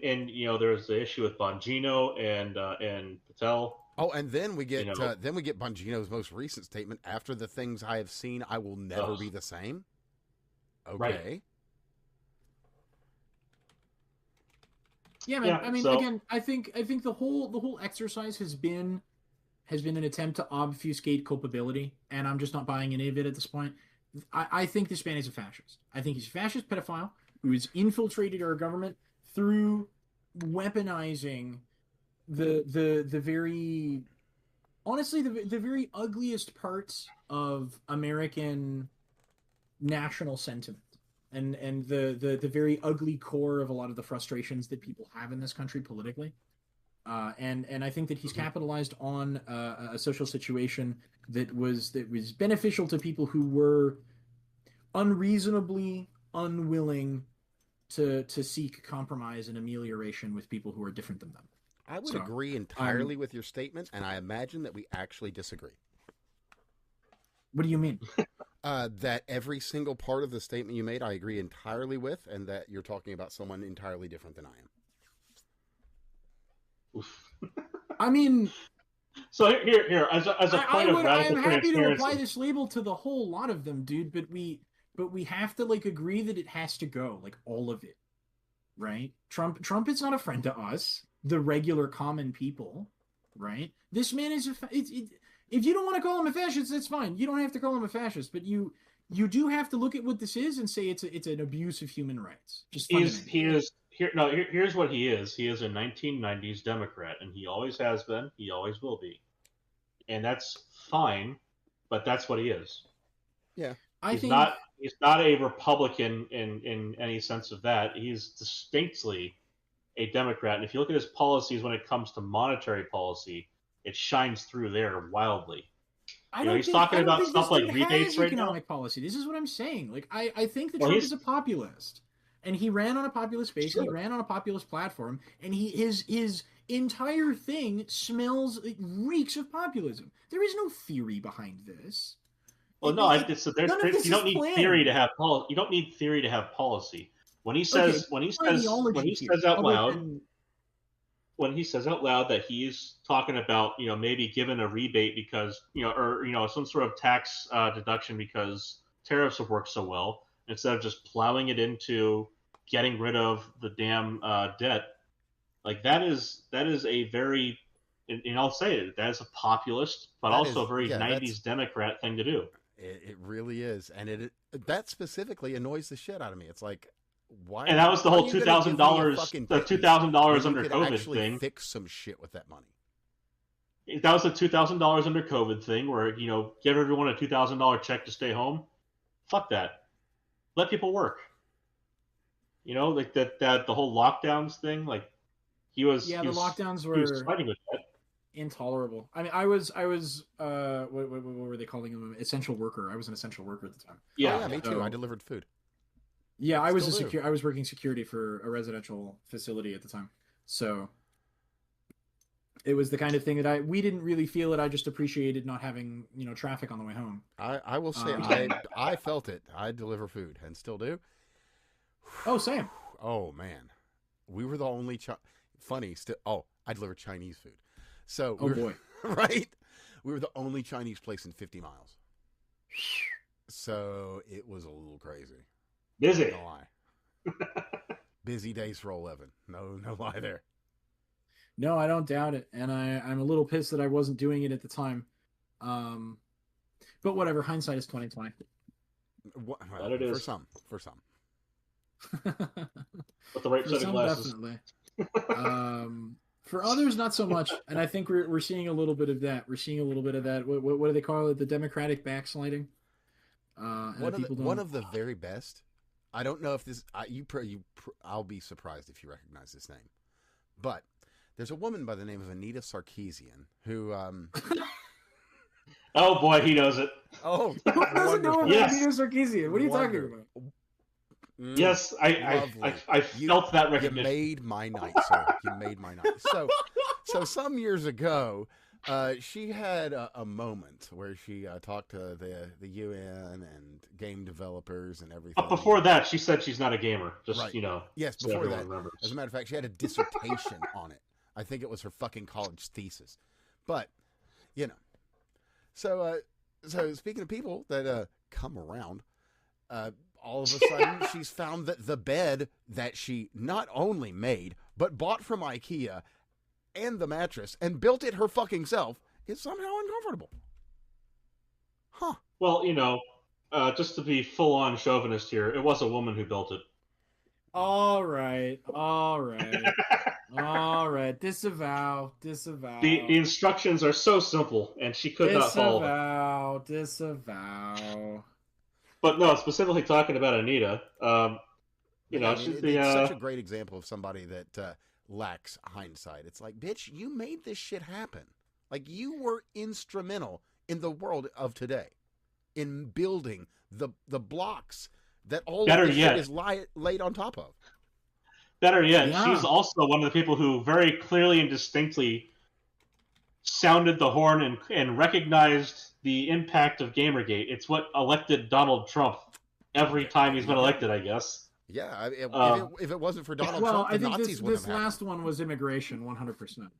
there's the issue with Bongino and Patel. Oh, and then we get Bongino's most recent statement: after the things I have seen, I will never be the same. Okay. Right. Yeah, man. I mean, again, I think the whole exercise has been an attempt to obfuscate culpability, and I'm just not buying any of it at this point. I think this man is a fascist. I think he's a fascist pedophile who has infiltrated our government through weaponizing the very, honestly, the very ugliest parts of American national sentiment, and the very ugly core of a lot of the frustrations that people have in this country politically. And I think that he's capitalized on a social situation that was beneficial to people who were unreasonably unwilling to seek compromise and amelioration with people who are different than them. I would agree entirely with your statement, and I imagine that we actually disagree. What do you mean? That every single part of the statement you made, I agree entirely with, and that you're talking about someone entirely different than I am. I mean, so here as a point of radical I'm happy to apply transparency. this label to the whole lot of them, dude. But we have to agree that it has to go, all of it, right? Trump is not a friend to us, the regular common people, right? This man is if you don't want to call him a fascist, that's fine. You don't have to call him a fascist, but you do have to look at what this is and say it's an abuse of human rights. Just here's what he is. He is a 1990s Democrat, and he always has been. He always will be, and that's fine. But that's what he is. Yeah, he's not a Republican in any sense of that. He's distinctly a Democrat, and if you look at his policies when it comes to monetary policy, it shines through there wildly. He's talking about stuff like rebates right now. Economic policy. This is what I'm saying. I think that Trump is a populist. And he ran on a populist base, and he ran on a populist platform, and his entire thing reeks of populism. There is no theory behiut this. Well, no, you don't need theory to have policy. You don't need theory to have policy. When he says out loud that he's talking about maybe giving a rebate because or some sort of tax deduction because tariffs have worked so well instead of just plowing it into getting rid of the damn debt, that is a very, and I'll say it, that is a populist, but also a very 90s Democrat thing to do. It really is, and that specifically annoys the shit out of me. It's like, why? And that was the whole $2,000, the $2,000 under COVID thing. Fix some shit with that money. That was the $2,000 under COVID thing, where give everyone a $2,000 check to stay home. Fuck that. Let people work. The whole lockdowns thing, the lockdowns were fighting with that. Intolerable. I mean, I was what were they calling him? Essential worker. I was an essential worker at the time. Yeah, me too. I delivered food. Yeah, I was I was working security for a residential facility at the time. So it was the kind of thing that we didn't really feel it. I just appreciated not having, traffic on the way home. I will say I felt it. I deliver food and still do. Oh, Sam. Oh, man. We were the only I delivered Chinese food. So, boy. Right? We were the only Chinese place in 50 miles. So, it was a little crazy. Busy. No lie. Busy days for 11. No lie there. No, I don't doubt it. And I'm a little pissed that I wasn't doing it at the time. But whatever. Hindsight is 20/20. That it is. For some. With the right set of glasses. Definitely. For others, not so much. And I think we're seeing a little bit of that. We're seeing a little bit of that. What do they call it? The democratic backsliding. One of the very best. I don't know if this. I'll be surprised if you recognize this name, but there's a woman by the name of Anita Sarkeesian who. Oh boy, he knows it. Oh, Who doesn't know about Yes. Anita Sarkeesian? What are you talking about? Yes, I felt that recognition. You made my night, sir. You made my night. So some years ago, she had a moment where she talked to the UN and game developers and everything. But before that, she said she's not a gamer. Just Right. Yes, so before that. remembers. As a matter of fact, she had a dissertation on it. I think it was her fucking college thesis. But so speaking of people that come around, all of a sudden she's found that the bed that she not only made but bought from IKEA and the mattress and built it her fucking self is somehow uncomfortable. Huh. Well, just to be full-on chauvinist here, it was a woman who built it. All right. Disavow. The instructions are so simple, and she could not follow them. Disavow. But no, specifically talking about Anita, it's she's such a great example of somebody that lacks hindsight. It's like, bitch, you made this shit happen. Like, you were instrumental in the world of today in building the blocks that all of this shit is laid on top of. Better yet, she's also one of the people who very clearly and distinctly sounded the horn and recognized the impact of Gamergate. It's what elected Donald Trump every time he's been elected, I guess. Yeah, if it wasn't for Donald Trump, I think Nazis wouldn't this have last one was immigration, 100%.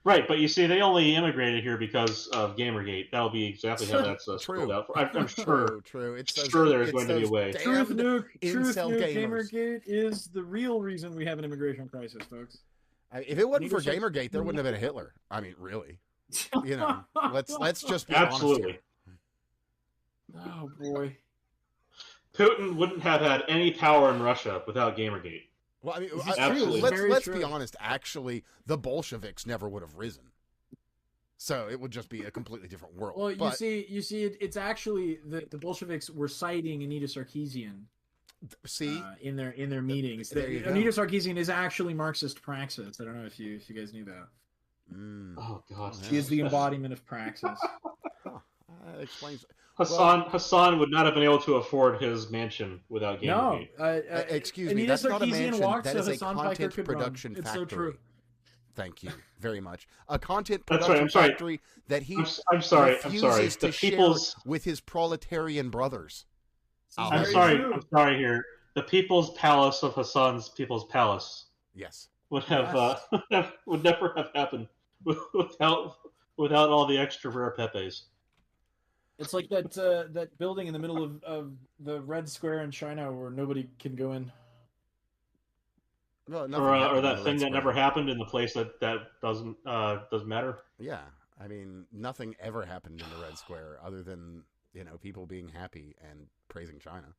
Right, but you see, they only immigrated here because of Gamergate. That'll be exactly how that's spelled out. I'm sure. True. There's going to be a way. Truth nuke, gamers. Gamergate is the real reason we have an immigration crisis, folks. If it wasn't for Gamergate, there wouldn't have been a Hitler. I mean, really. Let's just be honest here. Oh boy. Putin wouldn't have had any power in Russia without Gamergate. Well, I mean, absolutely. Let's be honest. Actually, the Bolsheviks never would have risen, so it would just be a completely different world. Well, you see, it's actually the Bolsheviks were citing Anita Sarkeesian. See, in their meetings, Anita Sarkeesian is actually Marxist praxis. I don't know if you guys knew that. Oh God, she is the embodiment of praxis. That explains. Hassan would not have been able to afford his mansion without Gamergate. No, excuse me. That's not a mansion. That is a content production factory. It's so true. Thank you very much. A content production factory that he refuses to share with his proletarian brothers. I'm sorry here. The People's Palace of Hassan's People's Palace. Yes. Would never have happened without all the extra rare pepes. It's like that building in the middle of the Red Square in China where nobody can go in. Well, or that thing that never happened in the place that doesn't matter. Yeah, I mean, nothing ever happened in the Red Square other than people being happy and praising China.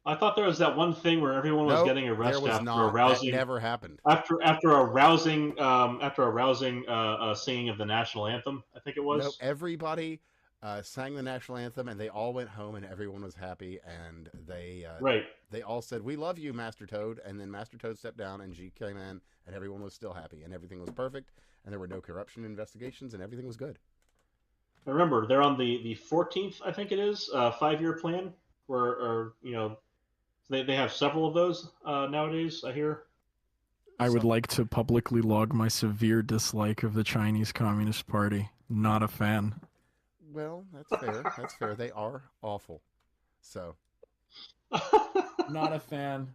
I thought there was that one thing where everyone was getting arrested after a rousing. That never happened. After a rousing singing of the national anthem, I think it was. No, everybody sang the national anthem, and they all went home, and everyone was happy, and they all said, "We love you, Master Toad," and then Master Toad stepped down, and G came in, and everyone was still happy, and everything was perfect, and there were no corruption investigations, and everything was good. I remember they're on the 14th, I think it is, 5-year plan, where they have several of those nowadays. I hear. I would like to publicly log my severe dislike of the Chinese Communist Party. Not a fan. Well, that's fair. That's fair. They are awful. So. Not a fan.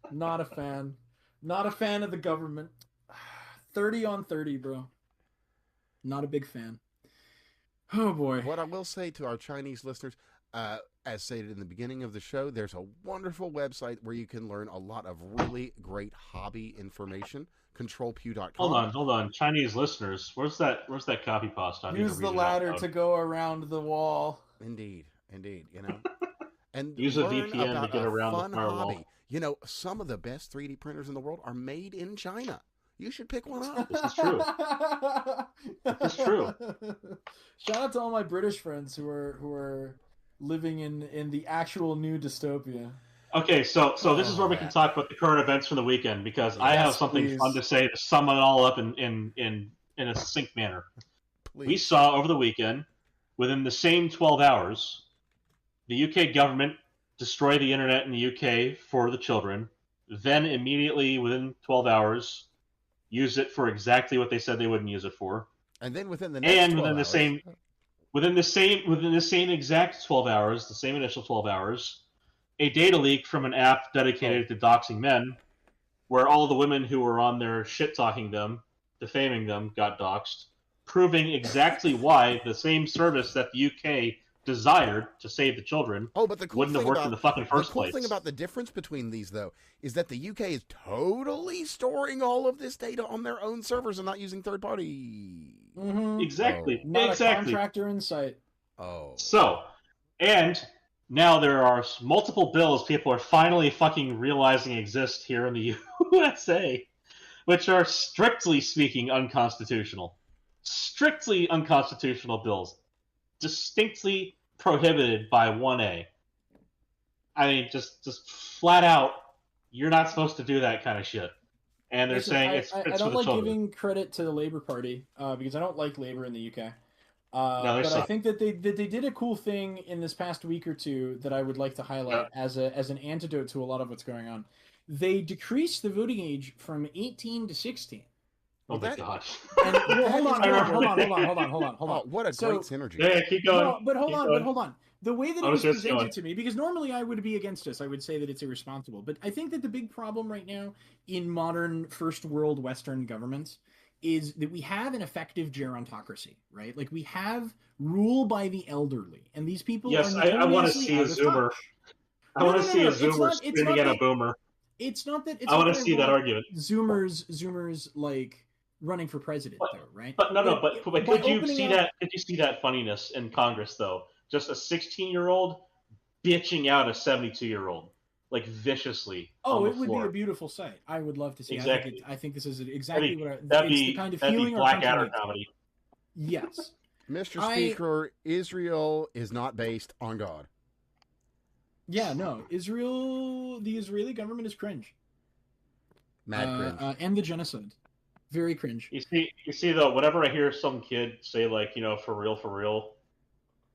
Not a fan. Not a fan of the government. 30 on 30, bro. Not a big fan. Oh, boy. What I will say to our Chinese listeners, as stated in the beginning of the show, there's a wonderful website where you can learn a lot of really great hobby information. ControlPew.com. Hold on. Chinese listeners, where's that copy pasta? Use the ladder to go around the wall. Indeed. And use a VPN to get around the firewall. Some of the best 3D printers in the world are made in China. You should pick one up. This is true. This is true. Shout out to all my British friends who are living in the actual new dystopia. Okay, so this is where we can talk about the current events from the weekend, because I have something fun to say to sum it all up in a succinct manner. Please. We saw over the weekend, within the same 12 hours, the UK government destroy the internet in the UK for the children, then immediately within 12 hours use it for exactly what they said they wouldn't use it for. And then within the next 12 hours, within the same exact 12 hours, the same initial 12 hours, a data leak from an app dedicated to doxing men, where all the women who were on there shit-talking them, defaming them, got doxed, proving exactly why the same service that the UK desired to save the children wouldn't have worked in the fucking first place. The cool thing about the difference between these, though, is that the UK is totally storing all of this data on their own servers and not using third party. Mm-hmm. Exactly. Not a contractor in sight. Oh. So, and now there are multiple bills people are finally fucking realizing exist here in the USA, which are strictly speaking unconstitutional. Strictly unconstitutional bills. Distinctly prohibited by 1A. I mean, just flat out, you're not supposed to do that kind of shit. And they're saying it's I don't like giving credit to the Labour Party because I don't like Labour in the UK. But I think that they did a cool thing in this past week or two that I would like to highlight as an antidote to a lot of what's going on. They decreased the voting age from 18 to 16. Oh my god! And, hold on. What a great synergy! Yeah, keep going. No, but hold on. The way that it was presented to me, because normally I would be against this, I would say that it's irresponsible. But I think that the big problem right now in modern first world Western governments is that we have an effective gerontocracy, right? Like we have rule by the elderly, and these people. Yes, I want to see a Zoomer. I want to see a Zoomer screaming at a Boomer. It's not that. I want to see that argument. Zoomers like running for president, though, right? But could you see that? Could you see that funniness in Congress, though? Just a 16-year-old bitching out a 72-year-old, like viciously. Oh, it would be a beautiful sight. I would love to see. Exactly. I think this is exactly what. That'd be the kind of feeling Blackadder comedy. Yes, Mr. Speaker, Israel is not based on God. Yeah, no, the Israeli government is cringe. Mad cringe. And the genocide. Very cringe. You see though, whenever I hear some kid say like, for real,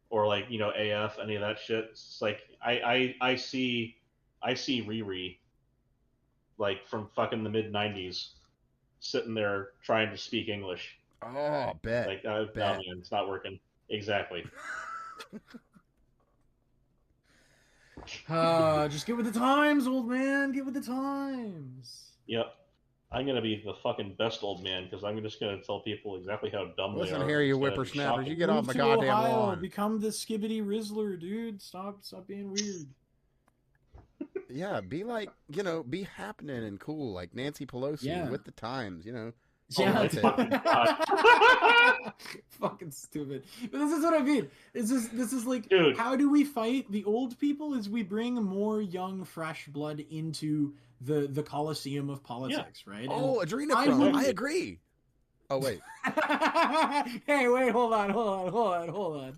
or like, AF, any of that shit, it's like I see Riri, like from fucking the mid-90s, sitting there trying to speak English. Oh, bet. Like, no, man, it's not working. Exactly. Just get with the times, old man. Get with the times. Yep. I'm going to be the fucking best old man because I'm just going to tell people exactly how dumb they are. Listen here, you whippersnappers. You get off my goddamn lawn. Become the Skibbity Rizzler, dude. Stop being weird. Yeah, be like, be happening and cool like Nancy Pelosi with the times, Yeah. Fucking stupid. But this is what I mean. This is like, dude, how do we fight the old people? Is we bring more young, fresh blood into the Coliseum of politics, right? Oh, adrenochrome. I agree. Oh, wait. Hey, wait, hold on. Oh,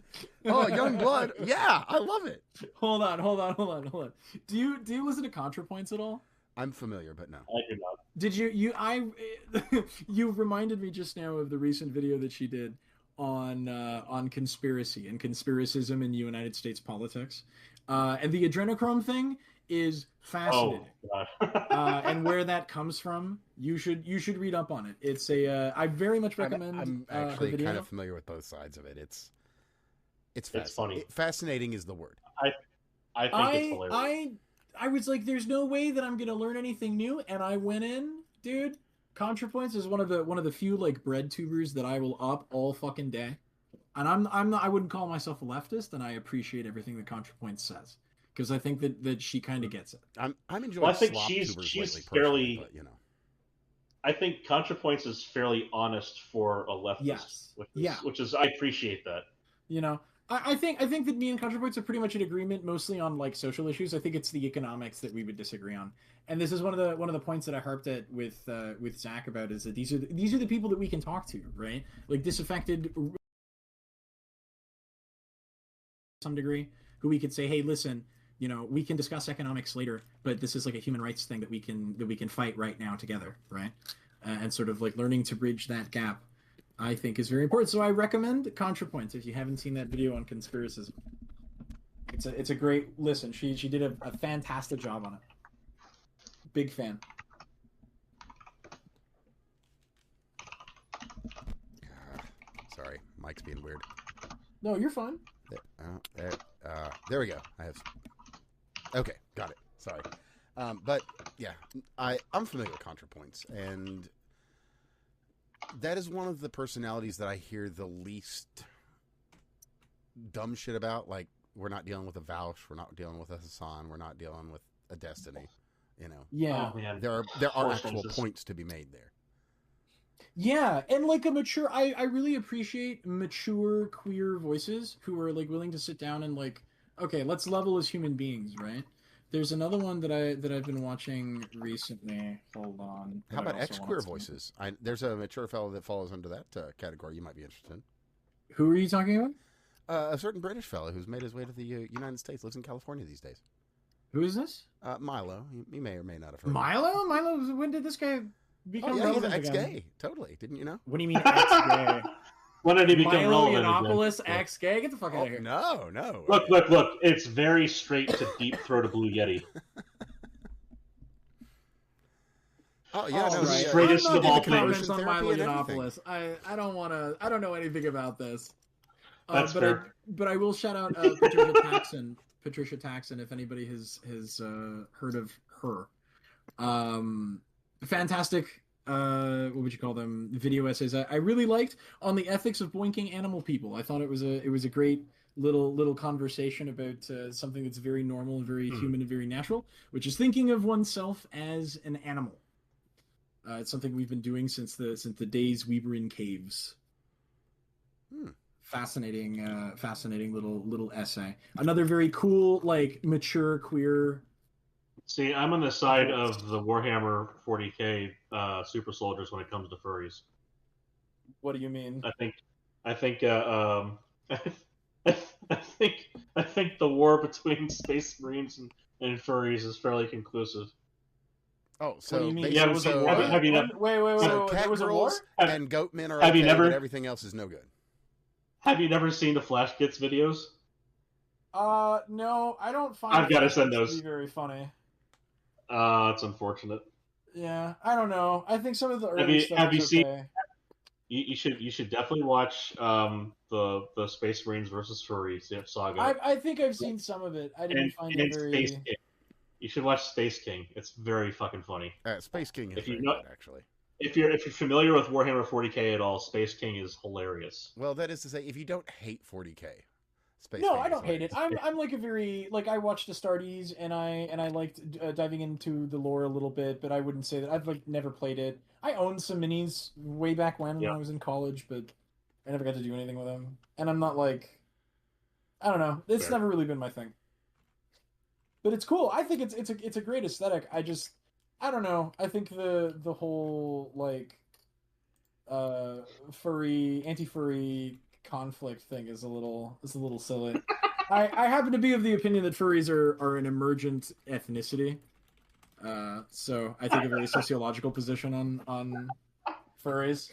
young blood. Yeah, I love it. Hold on. Do you listen to ContraPoints at all? I'm familiar, but no. I do not. Did you reminded me just now of the recent video that she did on conspiracy and conspiracism in United States politics. And the adrenochrome thing is fascinating. And where that comes from, you should read up on it. It's I very much recommend. I'm actually kind of familiar with both sides of it. It's funny. Fascinating is the word. I think it's hilarious. I was like, there's no way that I'm gonna learn anything new, and I went in, dude. ContraPoints is one of the few like bread tubers that I will up all fucking day, and I'm not. I wouldn't call myself a leftist, and I appreciate everything that ContraPoints says because I think that she kind of gets it. I'm enjoying. Well, I think she's fairly. But, I think ContraPoints is fairly honest for a leftist. Yes. Which is I appreciate that. I think that me and ContraPoints are pretty much in agreement, mostly on like social issues. I think it's the economics that we would disagree on, and this is one of the points that I harped at with Zach about is that these are the people that we can talk to, right? Like disaffected, to some degree, who we could say, hey, listen, we can discuss economics later, but this is like a human rights thing that we can fight right now together, right? And sort of like learning to bridge that gap, I think, is very important. So I recommend ContraPoints if you haven't seen that video on conspiracism. It's a great listen. She did a fantastic job on it. Big fan. Sorry, Mike's being weird. No, you're fine. There we go. Okay, got it. Sorry. But yeah, I'm familiar with ContraPoints, and that is one of the personalities that I hear the least dumb shit about. Like, we're not dealing with a Vaush, we're not dealing with a Hassan, we're not dealing with a Destiny. Yeah. Oh, man. There are actual points to be made there. Yeah, and like a mature, I really appreciate mature queer voices who are like willing to sit down and like, okay, let's level as human beings, right? There's another one that I've been watching recently. Hold on. How about ex-queer voices? There's a mature fellow that falls under that category you might be interested in. Who are you talking about? A certain British fellow who's made his way to the United States, lives in California these days. Who is this? Milo. You may or may not have heard. Milo? When did this guy become relevant he's again? ex-gay. Totally. Didn't you know? What do you mean ex-gay? When did he become Milo relevant? Yiannopoulos, ex-gay? Get the fuck out of here. No. Look. It's very straight to Deep Throat of Blue Yeti. Oh yeah, no, the right. straightest I'm of not all gonna comment things. on Milo Yiannopoulos. I don't know anything about this. That's fair. But I will shout out Patricia Taxon, if anybody has heard of her. Fantastic. What would you call them? Video essays. I really liked on the ethics of boinking animal people. I thought it was a great little conversation about something that's very normal and very human and very natural, which is thinking of oneself as an animal. It's something we've been doing since the days we were in caves. Fascinating little essay. Another very cool, like, mature queer. See, I'm on the side of the Warhammer 40k super soldiers when it comes to furries. What do you mean? I think I think the war between Space Marines and furries is fairly conclusive. Oh, so what do you mean? Yeah, There was a war? have you never? Wait. So cat There was a war? girls and goat men are Have okay, you never- but everything else is no good. Have you never seen the Flash Gits videos? No, I don't find. I've gotta send it to those. be very funny. It's unfortunate. Yeah, I don't know. I think some of the early stuff have you is seen- okay. You should definitely watch the Space Marines versus furries saga. I think I've seen some of it. I didn't find it and very. Space King. You should watch Space King. It's very fucking funny. Space King is If you very know- good, actually. If you're familiar with Warhammer 40k at all, Space King is hilarious. Well, that is to say, if you don't hate 40k, Space No, King I is don't hate it. hilarious. I'm like a very like I watched Astartes and I liked diving into the lore a little bit, but I wouldn't say that I've like never played it. I owned some minis way back when I was in college, but I never got to do anything with them. And I'm not like, I don't know. It's never really been my thing. But it's cool. I think it's a great aesthetic. I don't know. I think the whole like anti-furry conflict thing is a little silly. I happen to be of the opinion that furries are an emergent ethnicity. So I take a very sociological position on furries.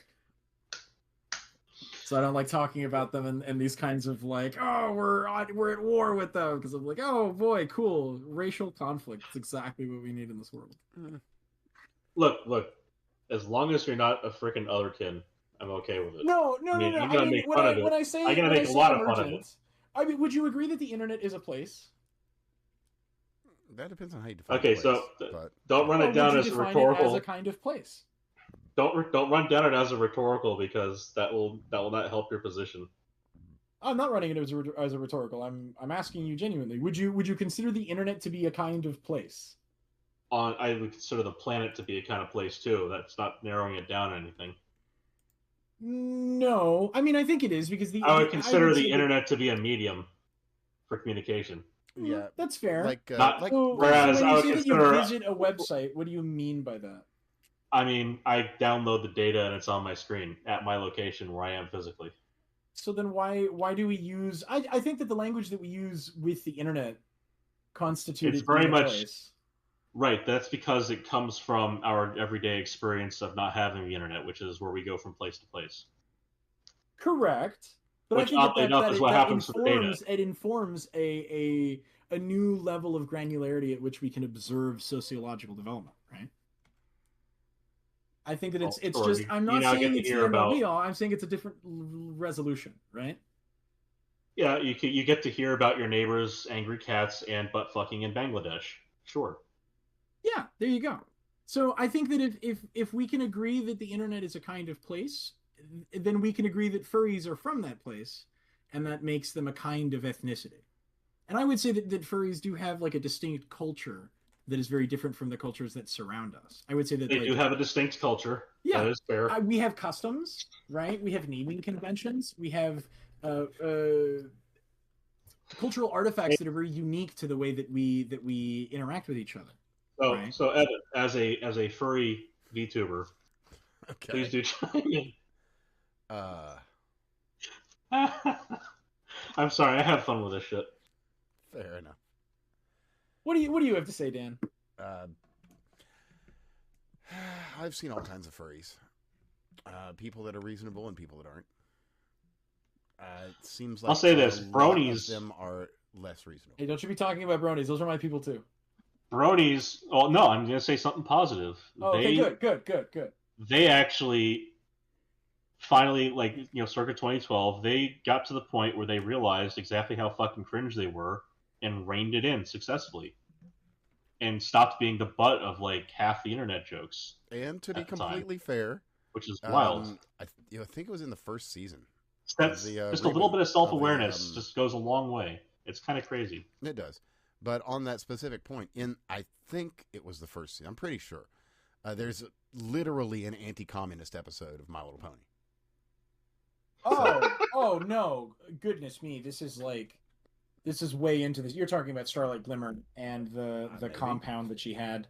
So I don't like talking about them and these kinds of like, oh, we're at war with them, because I'm like, oh boy, cool, racial conflict. It's exactly what we need in this world. Look. As long as you're not a freaking otherkin, I'm okay with it. No. You're I gonna mean, make fun of it. when I say I'm gonna make a lot of fun of it. I mean, would you agree that the internet is a place? That depends on how you define. Okay, place, so but, don't run it down as a rhetorical. As a kind of place. Don't run down it as a rhetorical, because that will not help your position. I'm not running it as a rhetorical. I'm asking you genuinely. Would you consider the internet to be a kind of place? I would consider the planet to be a kind of place too. That's not narrowing it down to anything. No, I mean I think it is, because I would consider the internet to be a medium for communication. yeah, that's fair. Whereas when I you would say that consider you visit a website, what do you mean by that? I mean, I download the data and it's on my screen at my location where I am physically. So then why do we use? I think that the language that we use with the internet constituted It's very much place. right. That's because it comes from our everyday experience of not having the internet, which is where we go from place to place. Correct. But I Which, think oddly enough, is what happens to the data. it informs a new level of granularity at which we can observe sociological development, right? I think that it's just I'm not saying it's the end all be all. I'm saying it's a different resolution, right? Yeah, you get to hear about your neighbors' angry cats and butt fucking in Bangladesh. Sure. Yeah, there you go. So I think that if we can agree that the internet is a kind of place, then we can agree that furries are from that place, and that makes them a kind of ethnicity. And I would say that furries do have like a distinct culture that is very different from the cultures that surround us. I would say that they do have a distinct culture. Yeah, that is fair. We have customs, right? We have naming conventions. We have cultural artifacts that are very unique to the way that we interact with each other. So, right? So Evan, as a furry VTuber, okay, please do chime in. I'm sorry, I have fun with this shit. Fair enough. What do you have to say, Dan? I've seen all kinds of furries. People that are reasonable and people that aren't. It seems like I'll say this: bronies, them are less reasonable. Hey, don't you be talking about bronies? Those are my people too. Bronies. Oh no, I'm going to say something positive. Oh, okay, good. They actually finally, like, circa 2012, they got to the point where they realized exactly how fucking cringe they were and reined it in successfully, and stopped being the butt of like half the internet jokes. And to be completely fair, which is wild, I think it was in the first season. That's just a little bit of self-awareness just goes a long way. It's kind of crazy. It does. But on that specific point, I think it was the first season. I'm pretty sure. There's literally an anti-communist episode of My Little Pony. Oh no! Goodness me! This is way into this. You're talking about Starlight Glimmer and the compound that she had.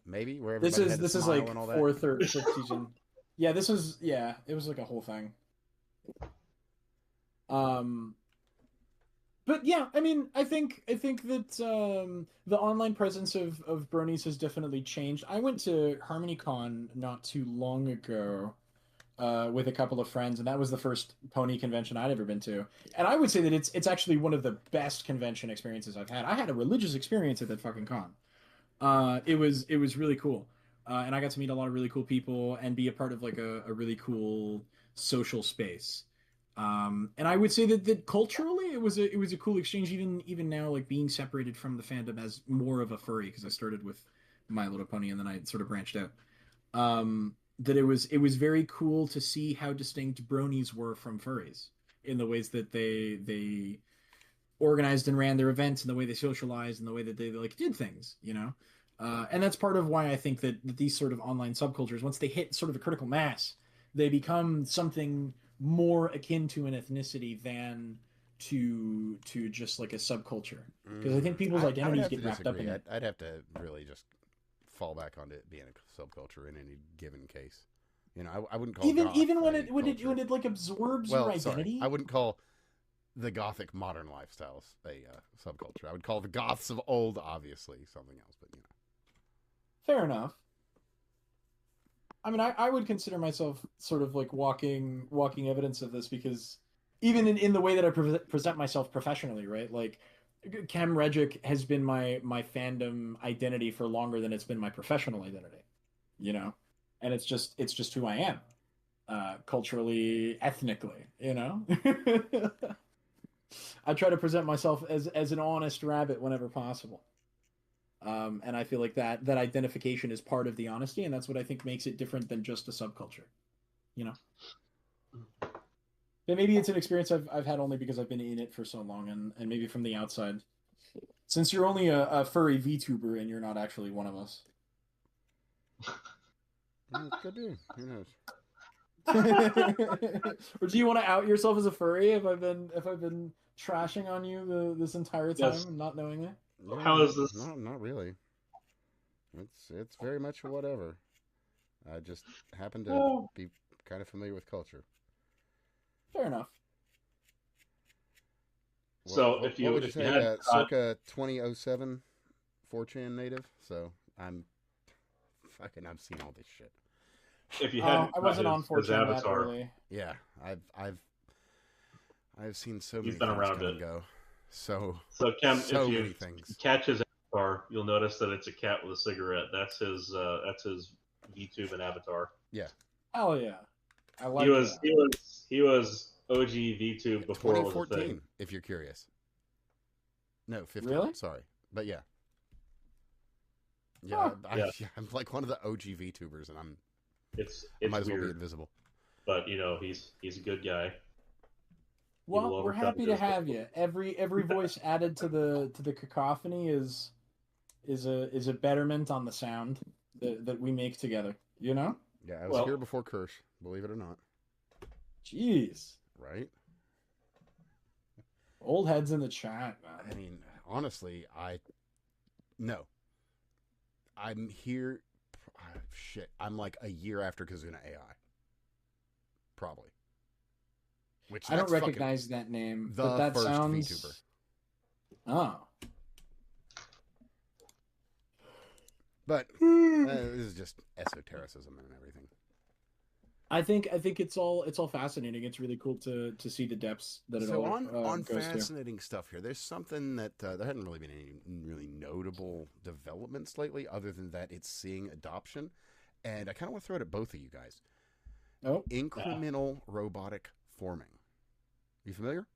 Maybe where this is like fourth or fifth season. Yeah, it was like a whole thing. But yeah, I mean, I think that the online presence of bronies has definitely changed. I went to HarmonyCon not too long ago with a couple of friends, and that was the first pony convention I'd ever been to. And I would say that it's actually one of the best convention experiences I've had. I had a religious experience at that fucking con. It was really cool, and I got to meet a lot of really cool people and be a part of like a really cool social space. And I would say that culturally it was a cool exchange, even now, like being separated from the fandom as more of a furry, because I started with My Little Pony and then I sort of branched out. That it was very cool to see how distinct bronies were from furries in the ways that they organized and ran their events, and the way they socialized, and the way that they like did things, and that's part of why I think that these sort of online subcultures, once they hit sort of a critical mass, they become something more akin to an ethnicity than to just like a subculture, because I think people's identities get wrapped up in it. I'd have to really just fall back onto it being a subculture in any given case. I wouldn't call even when it like absorbs your identity. Sorry. I wouldn't call the gothic modern lifestyles a subculture. I would call the goths of old obviously something else, but Fair enough. I mean, I would consider myself sort of like walking evidence of this, because even in the way that I present myself professionally, right? Like, Chem Regik has been my fandom identity for longer than it's been my professional identity, and it's just who I am, culturally, ethnically, I try to present myself as an honest rabbit whenever possible. And I feel like that identification is part of the honesty, and that's what I think makes it different than just a subculture, But maybe it's an experience I've had only because I've been in it for so long, and maybe from the outside, since you're only a furry VTuber and you're not actually one of us. Could be. Who knows? Or do you want to out yourself as a furry? If I've been trashing on you this entire time and not knowing it? Yeah, how is this? No, not really. It's very much whatever. I just happen to be kind of familiar with culture. Fair enough. So if you what would you if you say? had Circa 2007 4chan native. So I've seen all this shit. if you had I wasn't on his 4chan that avatar, early. Yeah, I've seen so many he's been things around come it. and go. So Cam, so if you many things. catch his avatar, you'll notice that it's a cat with a cigarette. That's his VTube and avatar. Yeah. Oh yeah, I like He was that. he was OG VTube before it was a 2014, thing. if you're curious. No, 15. Really? Sorry, but yeah. Yeah, Huh. I'm like one of the OG VTubers, and I It's might as well be weird, invisible. but he's a good guy. Well, we're happy to have you. Every voice added to the cacophony is a betterment on the sound that we make together. You know? Yeah, I was here before Kirsch, believe it or not. Jeez. Right? Old heads in the chat, man. I mean, honestly, I'm here. Shit, I'm like a year after Kazuna AI. Probably. I don't recognize that name, but that first sounds... VTuber. Oh. But this is just esotericism and everything. I think it's all fascinating. It's really cool to see the depths that it all on goes fascinating stuff here. There's something that there hadn't really been any really notable developments lately, other than that it's seeing adoption, and I kind of want to throw it at both of you guys. Oh, incremental robotic forming. You familiar?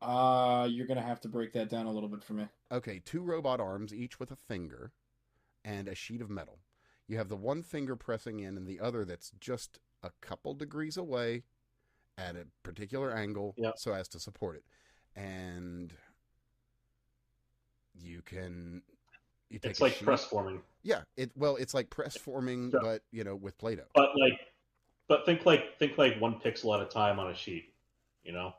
You're gonna have to break that down a little bit for me. Okay, 2 robot arms, each with a finger and a sheet of metal. You have the one finger pressing in and the other that's just a couple degrees away at a particular angle so as to support it. And it's like press forming. Yeah, it's like press forming, but with Play-Doh. But think like 1 pixel at a time on a sheet, Yeah.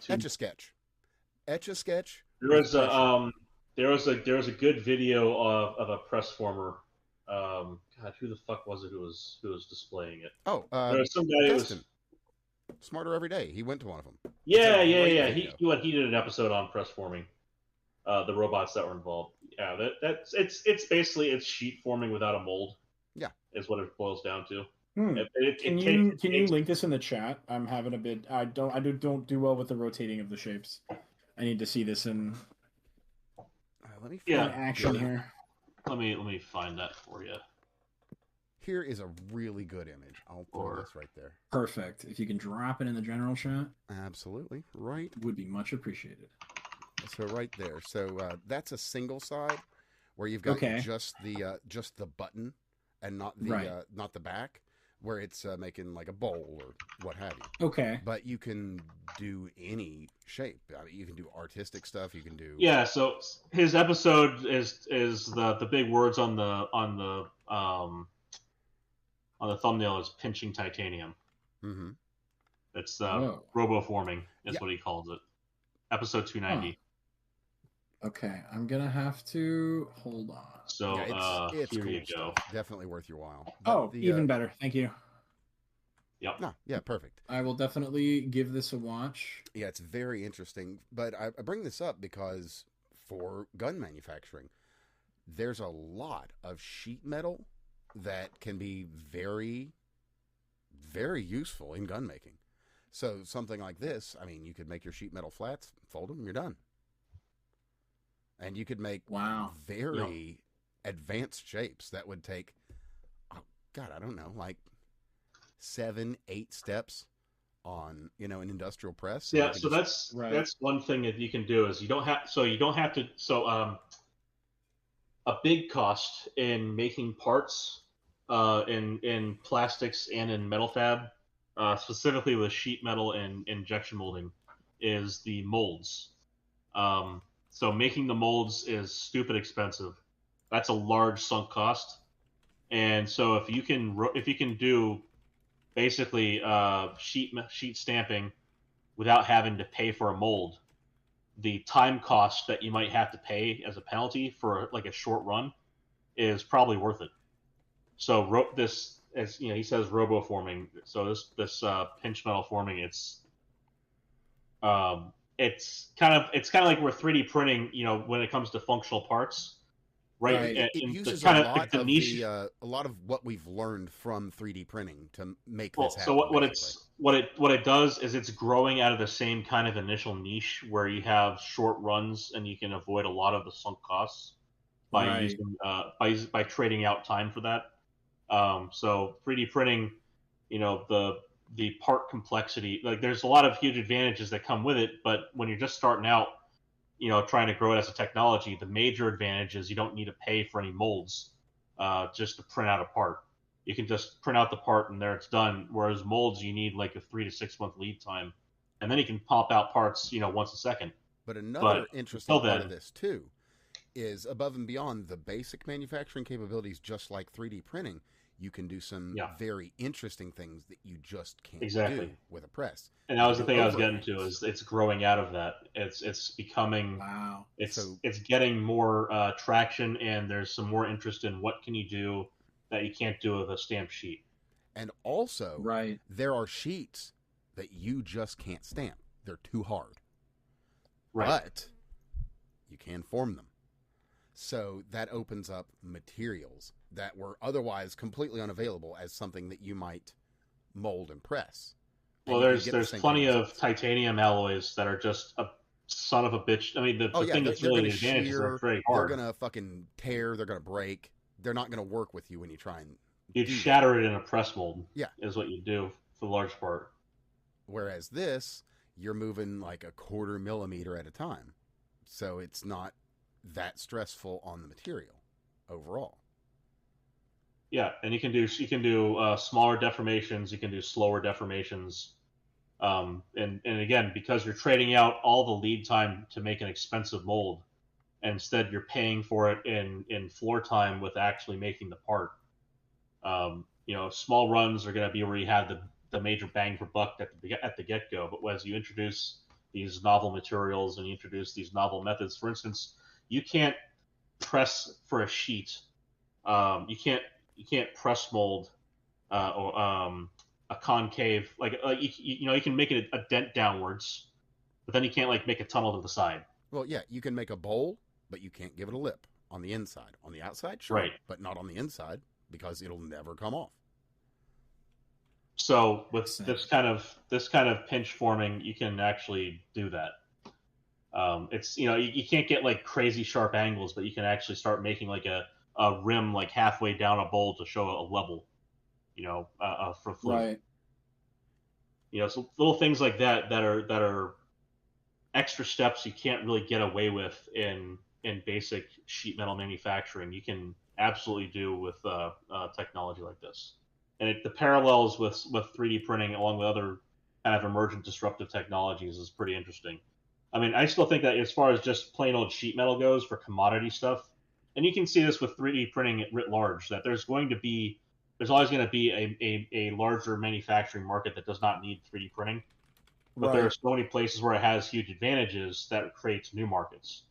Etch-a-Sketch. Etch-a-Sketch. There was a good video of a press former. God, who the fuck was it who was displaying it? Oh, there was some guy who was Smarter Every Day. He went to one of them. Yeah. He did an episode on press forming, the robots that were involved. Yeah, it's basically sheet forming without a mold. Yeah, is what it boils down to. Can you link this in the chat? I'm having a bit. I don't do well with the rotating of the shapes. I need to see this in. Let me find action here. Let me find that for you. Here is a really good image. I'll throw this right there. Perfect. If you can drop it in the general chat. Absolutely. Right. Would be much appreciated. So right there. So that's a single side where you've got just the button and not the back, where it's making like a bowl or what have you. Okay. But you can do any shape. I mean, you can do artistic stuff. You can do. Yeah. So his episode is the big words on the thumbnail is pinching titanium. Mm-hmm. It's roboforming is what he calls it. Episode 290. Okay, I'm gonna have to hold on. So it's here cool you go. Stuff. Definitely worth your while. But even better. Thank you. Yep. No, yeah, perfect. I will definitely give this a watch. Yeah, it's very interesting. But I bring this up because for gun manufacturing, there's a lot of sheet metal that can be very, very useful in gun making. So something like this, I mean, you could make your sheet metal flats, fold them, you're done. And you could make very advanced shapes that would take, I don't know, like 7-8 steps on, an industrial press. Yeah, so that's one thing that you can do is you don't have to. A big cost in making parts in plastics and in metal fab, specifically with sheet metal and injection molding, is the molds. So making the molds is stupid expensive. That's a large sunk cost. And so if you can do basically sheet stamping without having to pay for a mold, the time cost that you might have to pay as a penalty for like a short run is probably worth it. So this, as he says, roboforming. So this pinch metal forming, it's it's kind of like we're 3D printing, when it comes to functional parts, right? It And uses kind a of lot the of niche. a lot of what we've learned from 3D printing to make Well, this so happen. what it does is it's growing out of the same kind of initial niche where you have short runs and you can avoid a lot of the sunk costs by Right. using by trading out time for that. So 3D printing, the part complexity, like there's a lot of huge advantages that come with it, but when you're just starting out, trying to grow it as a technology, the major advantage is you don't need to pay for any molds just to print out a part. You can just print out the part and there it's done. Whereas molds, you need like a 3 to 6 month lead time, and then you can pop out parts, once a second. But another interesting part of then, this too is above and beyond the basic manufacturing capabilities, just like 3D printing, you can do some very interesting things that you just can't do with a press. And that was the thing I was getting to, is it's growing out of that. It's becoming it's getting more traction, and there's some more interest in what can you do that you can't do with a stamp sheet. And also, there are sheets that you just can't stamp. They're too hard. Right. But you can form them. So that opens up materials that were otherwise completely unavailable as something that you might mold and press. Well, there's plenty of titanium alloys that are just a son of a bitch. I mean, the thing that's really the advantage is they're very hard. They're going to fucking tear. They're going to break. They're not going to work with you when you try and you'd shatter it in a press mold. Yeah. Is what you do for the large part. Whereas this, you're moving like a 1/4 millimeter at a time. So it's not that stressful on the material overall. Yeah, and you can do smaller deformations. You can do slower deformations, and again, because you're trading out all the lead time to make an expensive mold, and instead you're paying for it in floor time with actually making the part. Small runs are going to be where you have the major bang for buck at the get go. But as you introduce these novel materials and you introduce these novel methods, for instance, you can't press for a sheet. You can't press mold a concave, like you can make it a dent downwards, but then you can't like make a tunnel to the side. Well, yeah, you can make a bowl, but you can't give it a lip on the inside. On the outside, sure, right, but not on the inside because it'll never come off. So with this kind of pinch forming, you can actually do that. It's you can't get like crazy sharp angles, but you can actually start making like a rim like halfway down a bowl to show a level, for fluid. Right. So little things like that are extra steps you can't really get away with in basic sheet metal manufacturing. You can absolutely do with technology like this. And the parallels with 3D printing along with other kind of emergent disruptive technologies is pretty interesting. I mean, I still think that as far as just plain old sheet metal goes for commodity stuff, and you can see this with 3D printing writ large, that there's always going to be a larger manufacturing market that does not need 3D printing. But there are so many places where it has huge advantages that it creates new markets.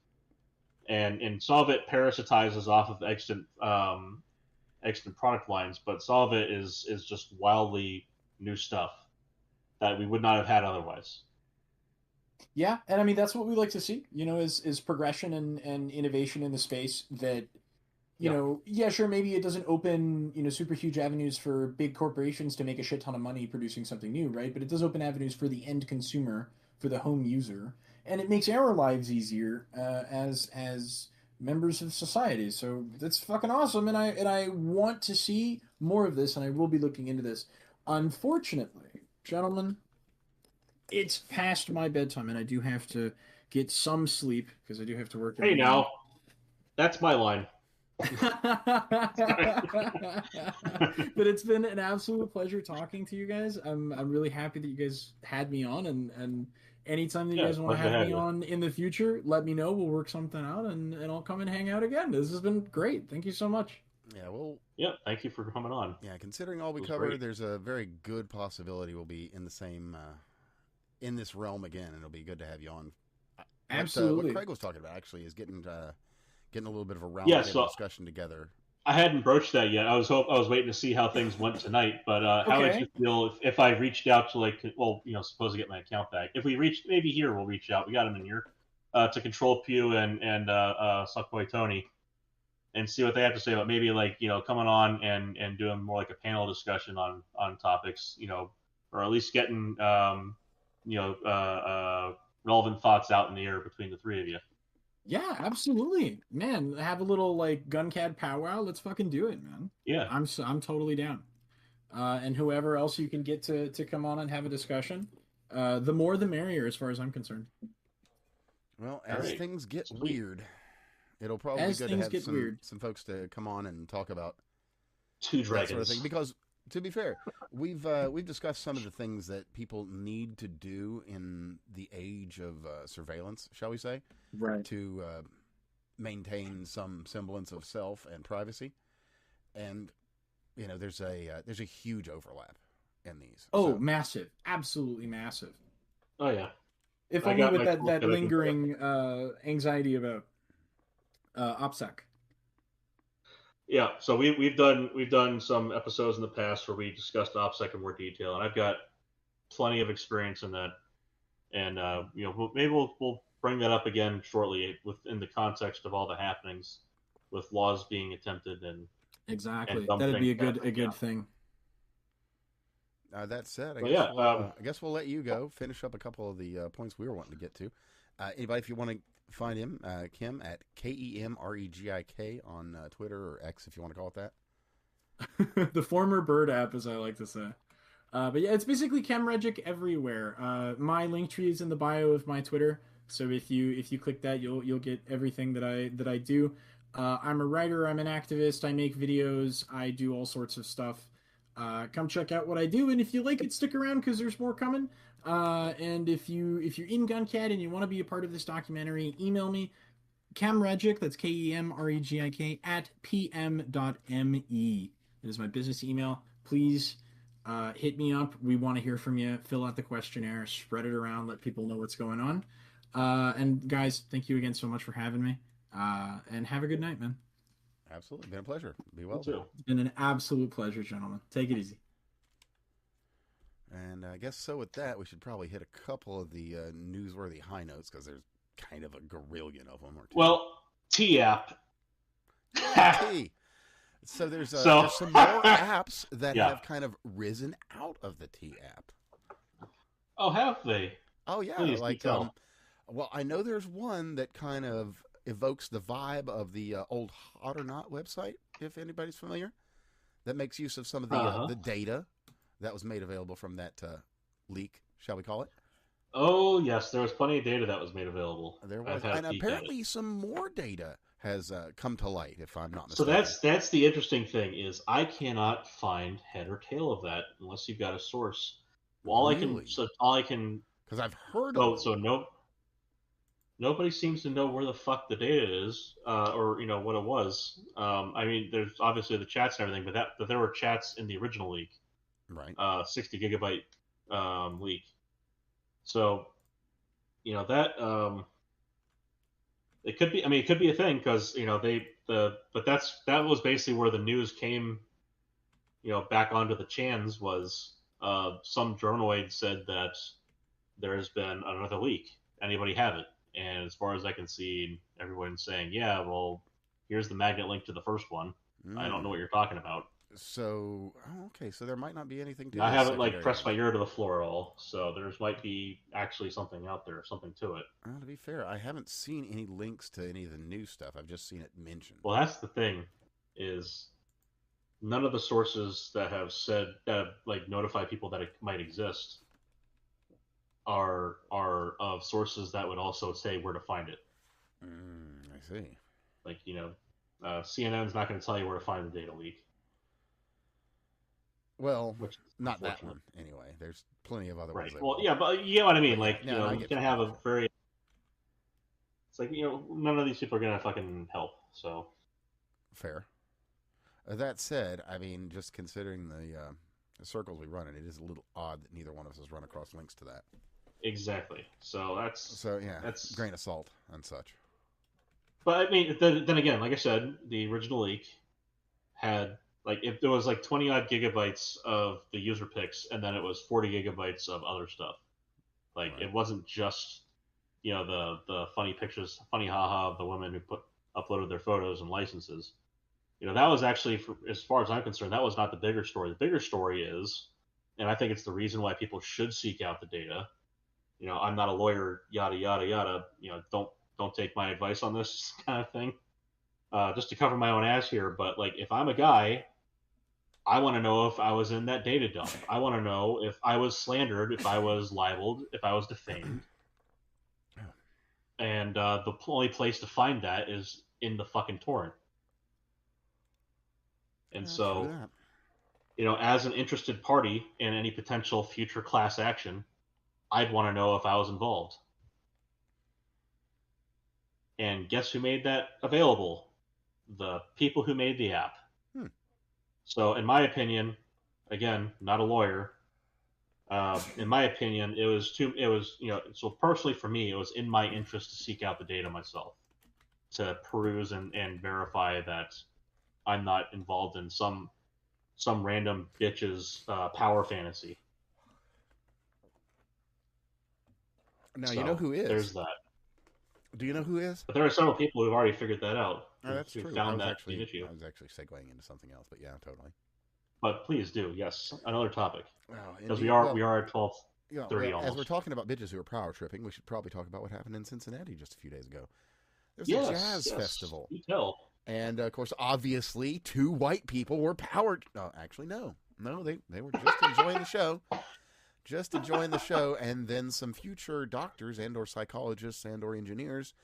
And some of it parasitizes off of extant product lines, but some of it is just wildly new stuff that we would not have had otherwise. Yeah, and I mean that's what we like to see, is progression and innovation in the space that, sure, maybe it doesn't open, super huge avenues for big corporations to make a shit ton of money producing something new, right? But it does open avenues for the end consumer, for the home user, and it makes our lives easier as members of society. So that's fucking awesome, and I want to see more of this, and I will be looking into this. Unfortunately, gentlemen, it's past my bedtime, and I do have to get some sleep because I do have to work. Hey, now, that's my line. But it's been an absolute pleasure talking to you guys. I'm really happy that you guys had me on, and anytime that you guys want to have me on in the future, let me know. We'll work something out, and I'll come and hang out again. This has been great. Thank you so much. Yeah, well... Yeah, thank you for coming on. Yeah, considering all we covered, there's a very good possibility we'll be in the same... in this realm again, and it'll be good to have you on. Absolutely. What Craig was talking about actually is getting a little bit of a roundtable discussion together. I hadn't broached that yet. I was waiting to see how things went tonight. But how would Okay. you feel if I reached out to suppose to get my account back? If we reached, maybe here we'll reach out. We got him in here to Control Pew and Suckboy Tony, and see what they have to say about maybe coming on and doing more like a panel discussion on topics, or at least getting relevant thoughts out in the air between the three of you. Yeah, absolutely, man. Have a little like GunCAD powwow. Let's fucking do it, man. Yeah, I'm totally down. And whoever else you can get to come on and have a discussion, the more the merrier, as far as I'm concerned. Well, as things get weird, it'll probably be good to have some folks to come on and talk about Two Dragons. That sort of thing. Because, to be fair, we've discussed some of the things that people need to do in the age of surveillance, shall we say, right? To maintain some semblance of self and privacy. And there's a huge overlap in these. Oh, so. Massive, absolutely massive. Oh yeah. If only with that lingering anxiety about OPSEC. Yeah, so we've done some episodes in the past where we discussed OPSEC in more detail, and I've got plenty of experience in that. And maybe we'll bring that up again shortly within the context of all the happenings with laws being attempted and exactly that'd be a good thing. That said, I guess we'll let you go finish up a couple of the points we were wanting to get to. Anybody, if you want to find him, Kim at KEMREGIK on Twitter or X, if you want to call it that. The former Bird app, as I like to say. But yeah, it's basically Regik everywhere. My link tree is in the bio of my Twitter, so if you click that, you'll get everything that I do. I'm a writer. I'm an activist. I make videos. I do all sorts of stuff. Come check out what I do, and if you like it, stick around because there's more coming. And if you're in GunCAD and you want to be a part of this documentary, email me, Regik, that's KEMREGIK at pm.me. It is my business email. Please hit me up. We want to hear from you. Fill out the questionnaire, spread it around, let people know what's going on. And guys, thank you again so much for having me. And have a good night, man. Absolutely. Been a pleasure. Be well. Too. It's been an absolute pleasure, gentlemen. Take it easy. And I guess so with that, we should probably hit a couple of the newsworthy high notes because there's kind of a gorillion of them. Or two. Well, T-App. T. So there's some more apps that have kind of risen out of the T-App. Oh, have they? Oh, yeah. Please, well, I know there's one that kind of evokes the vibe of the old Hot or Not website, if anybody's familiar, that makes use of some of the data that was made available from that leak, shall we call it? Oh, yes, there was plenty of data that was made available. There was, and apparently some more data has come to light, if I'm not mistaken. So that's the interesting thing is I cannot find head or tail of that unless you've got a source. Well, all I can because I've heard. Nobody seems to know where the fuck the data is, or what it was. I mean, there's obviously the chats and everything, but there were chats in the original leak, right? 60 gigabyte leak. So, that it could be. I mean, it could be a thing because but that was basically where the news came. Back onto the chans was some journoid said that there has been another leak. Anybody have it? And as far as I can see, everyone's saying, yeah, well, here's the magnet link to the first one. I don't know what you're talking about. So, okay, so there might not be anything to I haven't pressed my ear to the floor at all, so there might be actually something out there, something to it. Well, to be fair, I haven't seen any links to any of the new stuff. I've just seen it mentioned. Well, that's the thing, is none of the sources that have said, notify people that it might exist are of sources that would also say where to find it. I see. CNN's not going to tell you where to find the data leak. Well, not that one anyway. There's plenty of other ones. Right. Well, yeah, but you know what I mean. You're going to have a very. It's none of these people are going to fucking help. So. Fair. That said, I mean, just considering the circles we run in, it is a little odd that neither one of us has run across links to that. Exactly. So that's grain of salt and such. But I mean, then again, like I said, the original leak had, like, if there was like 20 odd gigabytes of the user pics, and then it was 40 gigabytes of other stuff. Like, Right. it wasn't just, the funny pictures, funny haha of the women who uploaded their photos and licenses. That was actually, as far as I'm concerned, that was not the bigger story. The bigger story is, and I think it's the reason why people should seek out the data. I'm not a lawyer, yada yada yada. Don't take my advice on this kind of thing. Just to cover my own ass here, but like, if I'm a guy, I want to know if I was in that data dump. I want to know if I was slandered, if I was libeled, if I was defamed. And the only place to find that is in the fucking torrent. And so, as an interested party in any potential future class action, I'd want to know if I was involved. And guess who made that available? The people who made the app. So, in my opinion, again, not a lawyer. In my opinion, so personally for me, it was in my interest to seek out the data myself, to peruse and verify that I'm not involved in some random bitch's power fantasy. Now, you know who is. There's that. Do you know who is? But there are several people who've already figured that out. Oh, that's true. Found I that issue. was actually segueing into something else, but yeah, totally. But please do, yes. Another topic. Because we well, are at 12:30 almost. As we're talking about bitches who are power tripping, we should probably talk about what happened in Cincinnati just a few days ago. There's a jazz festival. You tell. And, of course, obviously, two white people were powered. No, actually, no. No, they were just enjoying the show. Just enjoying the show, and then some future doctors and or psychologists and or engineers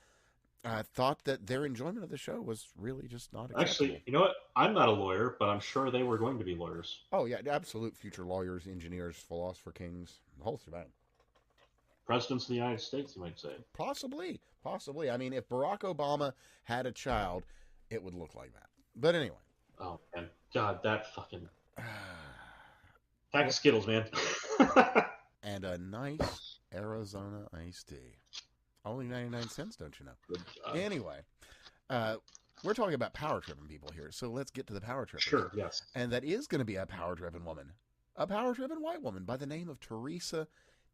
thought that their enjoyment of the show was really just not acceptable. Actually, you know what? I'm not a lawyer, but I'm sure they were going to be lawyers. Oh, yeah, absolute future lawyers, engineers, philosopher kings, the whole shebang. Presidents of the United States, you might say. Possibly. I mean, if Barack Obama had a child, it would look like that. But anyway. Oh, man. God, that fucking... Pack of Skittles, man. And a nice Arizona iced tea. Only 99 cents, don't you know? Anyway, we're talking about power-tripping people here, so let's get to the power trippers. Sure, yes. And that is going to be a power-driven woman. A power-driven white woman by the name of Teresa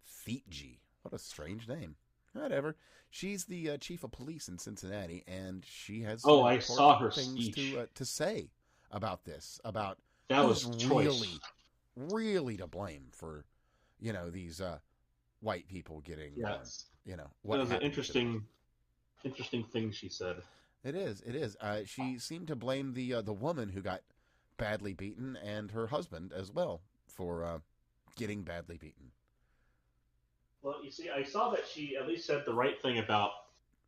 Theetge. What a strange name. Whatever. She's the chief of police in Cincinnati, and she has I saw her things speech. to say about this, about that was really to blame for, these white people getting, what that was an interesting thing she said. It is. She seemed to blame the woman who got badly beaten and her husband as well for getting badly beaten. Well, you see, I saw that she at least said the right thing about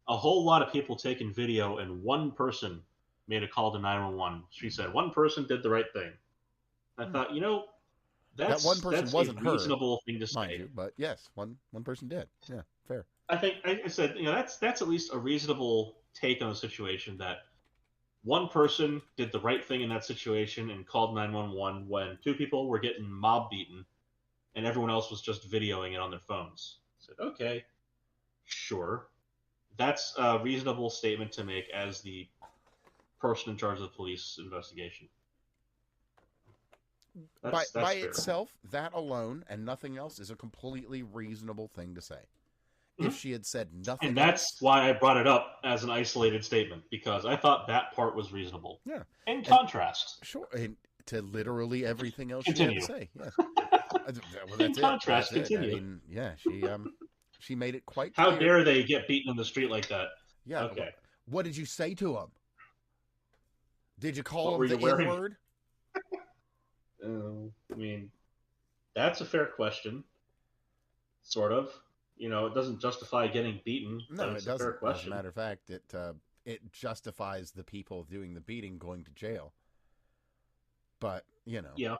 a whole lot of people taking video and one person made a call to 911. She said one person did the right thing. I thought, that one person wasn't a reasonable thing to say. Mind you, but yes, one person did. Yeah, fair. I think I said, that's at least a reasonable take on the situation, that one person did the right thing in that situation and called 911 when two people were getting mob beaten and everyone else was just videoing it on their phones. I said, okay, sure. That's a reasonable statement to make as the person in charge of the police investigation. That's by fair. itself, that alone and nothing else is a completely reasonable thing to say. Mm-hmm. If she had said nothing and that's why I brought it up as an isolated statement, because I thought that part was reasonable. Yeah. In contrast. Sure. And to literally everything else continue. She had to say. Yes. Well, that's in contrast, that's continue. I mean, yeah, she made it quite How clear. dare they get beaten in the street like that? Yeah. Okay. What did you say to him? Did you call him the N-word? I mean, that's a fair question. Sort of. It doesn't justify getting beaten. No, it doesn't. Fair question. As a matter of fact, it justifies the people doing the beating going to jail. But, Yeah.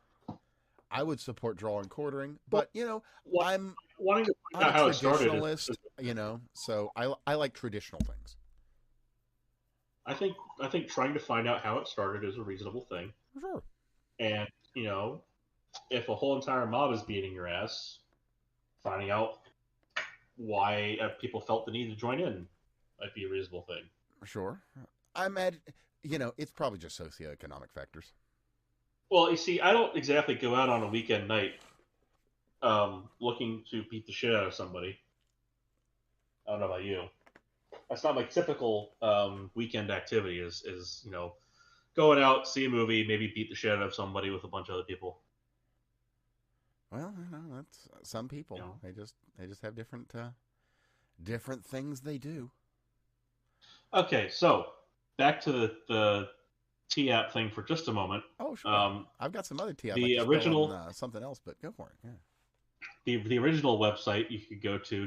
I would support draw and quartering, but I'm wanting to I'm a how it started. Traditionalist, so I like traditional things. I think trying to find out how it started is a reasonable thing. Sure. And if a whole entire mob is beating your ass, finding out why people felt the need to join in might be a reasonable thing. Sure. I'm at, it's probably just socioeconomic factors. Well, you see, I don't exactly go out on a weekend night looking to beat the shit out of somebody. I don't know about you. That's not my typical weekend activity. Is going out, see a movie, maybe beat the shit out of somebody with a bunch of other people. Well, that's some people. You know? They just have different things they do. Okay, so back to the T app thing for just a moment. Oh, sure. I've got some other T app. The I original on, something else, but go for it. Yeah. The original website you could go to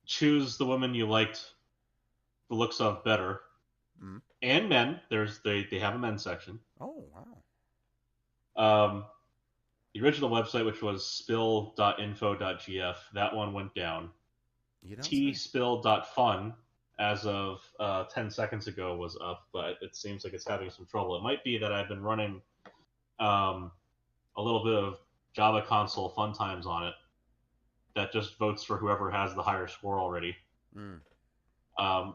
choose the woman you liked the looks of better, and men. They have a men's section. Oh wow. The original website, which was spill.info.gf, that one went down. tspill.fun, as of 10 seconds ago, was up, but it seems like it's having some trouble. It might be that I've been running a little bit of Java console fun times on it that just votes for whoever has the higher score already.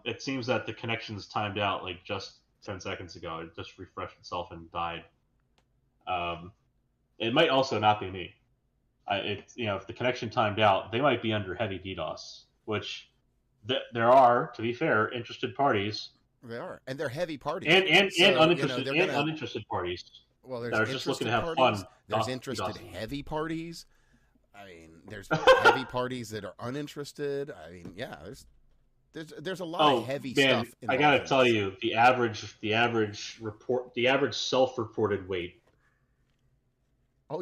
It seems that the connection's timed out like just 10 seconds ago. It just refreshed itself and died. It might also not be me. If the connection timed out, they might be under heavy DDoS, which there are, to be fair, interested parties. They are, and they're heavy parties, and uninterested parties. Well, there's that are just looking to have parties, fun. There's interested heavy parties. I mean, there's heavy parties that are uninterested. I mean, yeah, there's a lot of heavy stuff. I gotta tell you, the average self-reported weight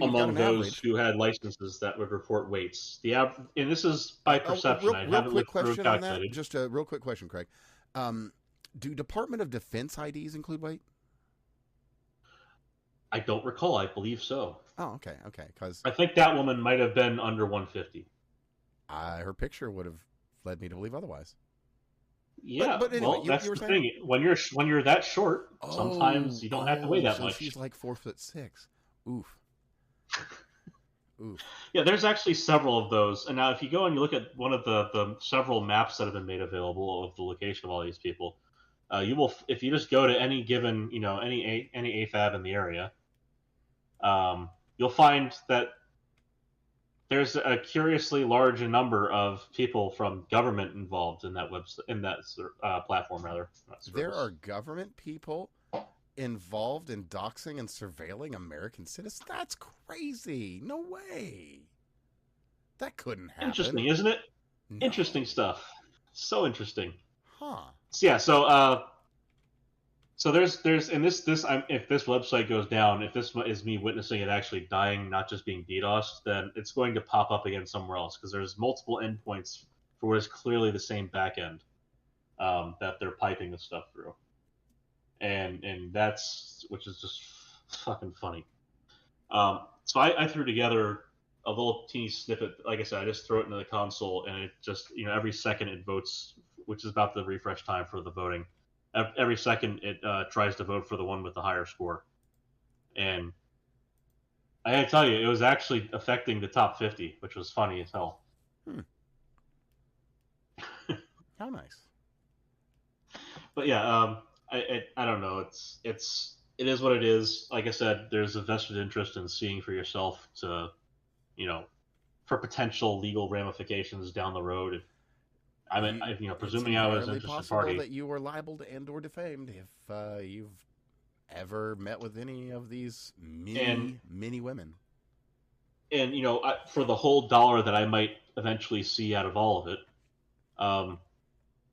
among those who had licenses that would report weights. And this is by perception. I haven't looked through and calculated. Just a real quick question, Craig. Do Department of Defense IDs include weight? I don't recall. I believe so. Oh, okay. Because I think that woman might have been under 150. Her picture would have led me to believe otherwise. Yeah, but anyway, well, that's the thing. When you're that short, sometimes you don't have to weigh that much. She's like 4'6". Oof. Yeah, there's actually several of those. And now, if you go and you look at one of the several maps that have been made available of the location of all these people, you will, if you just go to any given, any AFAB in the area, you'll find that there's a curiously large number of people from government involved in that platform. Rather, there are government people involved in doxing and surveilling American citizens. That's crazy. No way. That couldn't happen. Interesting, isn't it? No. Interesting stuff. So interesting. Huh. So, yeah. So there's in this if this website goes down, if this is me witnessing it actually dying, not just being DDoS, then it's going to pop up again somewhere else because there's multiple endpoints for what is clearly the same backend that they're piping this stuff through, and that's which is just fucking funny. So I threw together a little teeny snippet. Like I said, I just throw it into the console, and it just every second it votes, which is about the refresh time for the voting. Every second it tries to vote for the one with the higher score, and I gotta tell you, it was actually affecting the top 50, which was funny as hell. How nice. But yeah, I don't know. It is what it is. Like I said, there's a vested interest in seeing for yourself to, for potential legal ramifications down the road. I mean, presuming I was an interested party. That you were libeled and/or defamed if you've ever met with any of these many women. And for the whole dollar that I might eventually see out of all of it,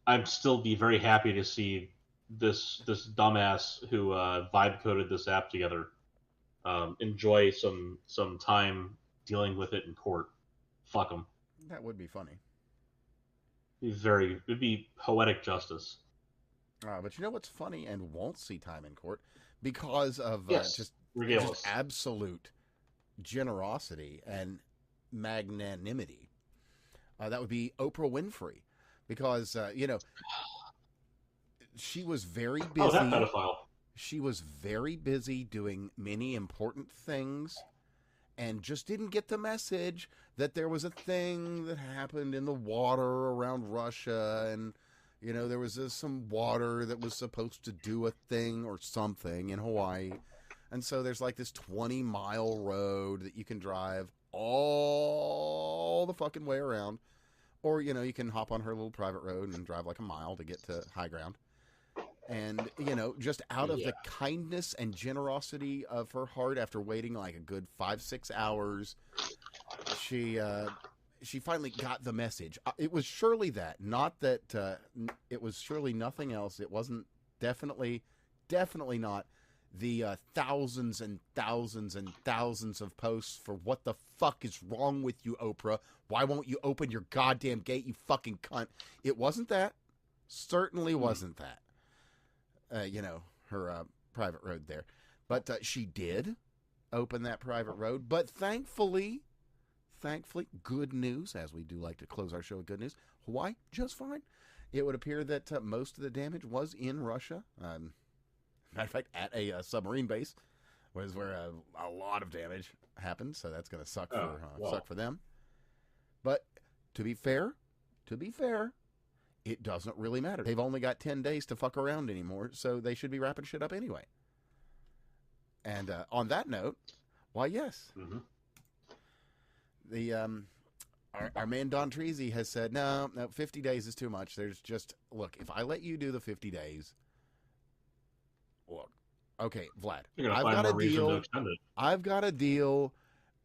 I'd still be very happy to see this dumbass who vibe coded this app together enjoy some time dealing with it in court. Fuck him. That would be funny. It'd be poetic justice. But you know what's funny and won't see time in court because of just absolute generosity and magnanimity. That would be Oprah Winfrey, because she was very busy. Oh, that pedophile. She was very busy doing many important things, and just didn't get the message that there was a thing that happened in the water around Russia, and You know, there was some water that was supposed to do a thing or something in Hawaii. And so there's like this 20-mile road that you can drive all the fucking way around. Or, you know, you can hop on her little private road and drive like a mile to get to high ground. And, you know, just out of the kindness and generosity of her heart, after waiting like a good 5-6 hours, she finally got the message. It was surely that, not that it was surely nothing else. It wasn't definitely not the thousands and thousands and thousands of posts for what the fuck is wrong with you, Oprah? Why won't you open your goddamn gate, you fucking cunt? It wasn't that. Certainly wasn't that. You know, her private road there. But she did open that private road. But thankfully, good news, as we do like to close our show with good news, Hawaii, just fine. It would appear that most of the damage was in Russia. Matter of fact, at a submarine base was where a lot of damage happened. So that's going to suck for them. But to be fair, it doesn't really matter. They've only got 10 days to fuck around anymore, so they should be wrapping shit up anyway. And on that note, why, yes. Mm-hmm. The our man Don Treasy has said, no, 50 days is too much. There's just, look, if I let you do the 50 days, look, okay, Vlad, I've got a deal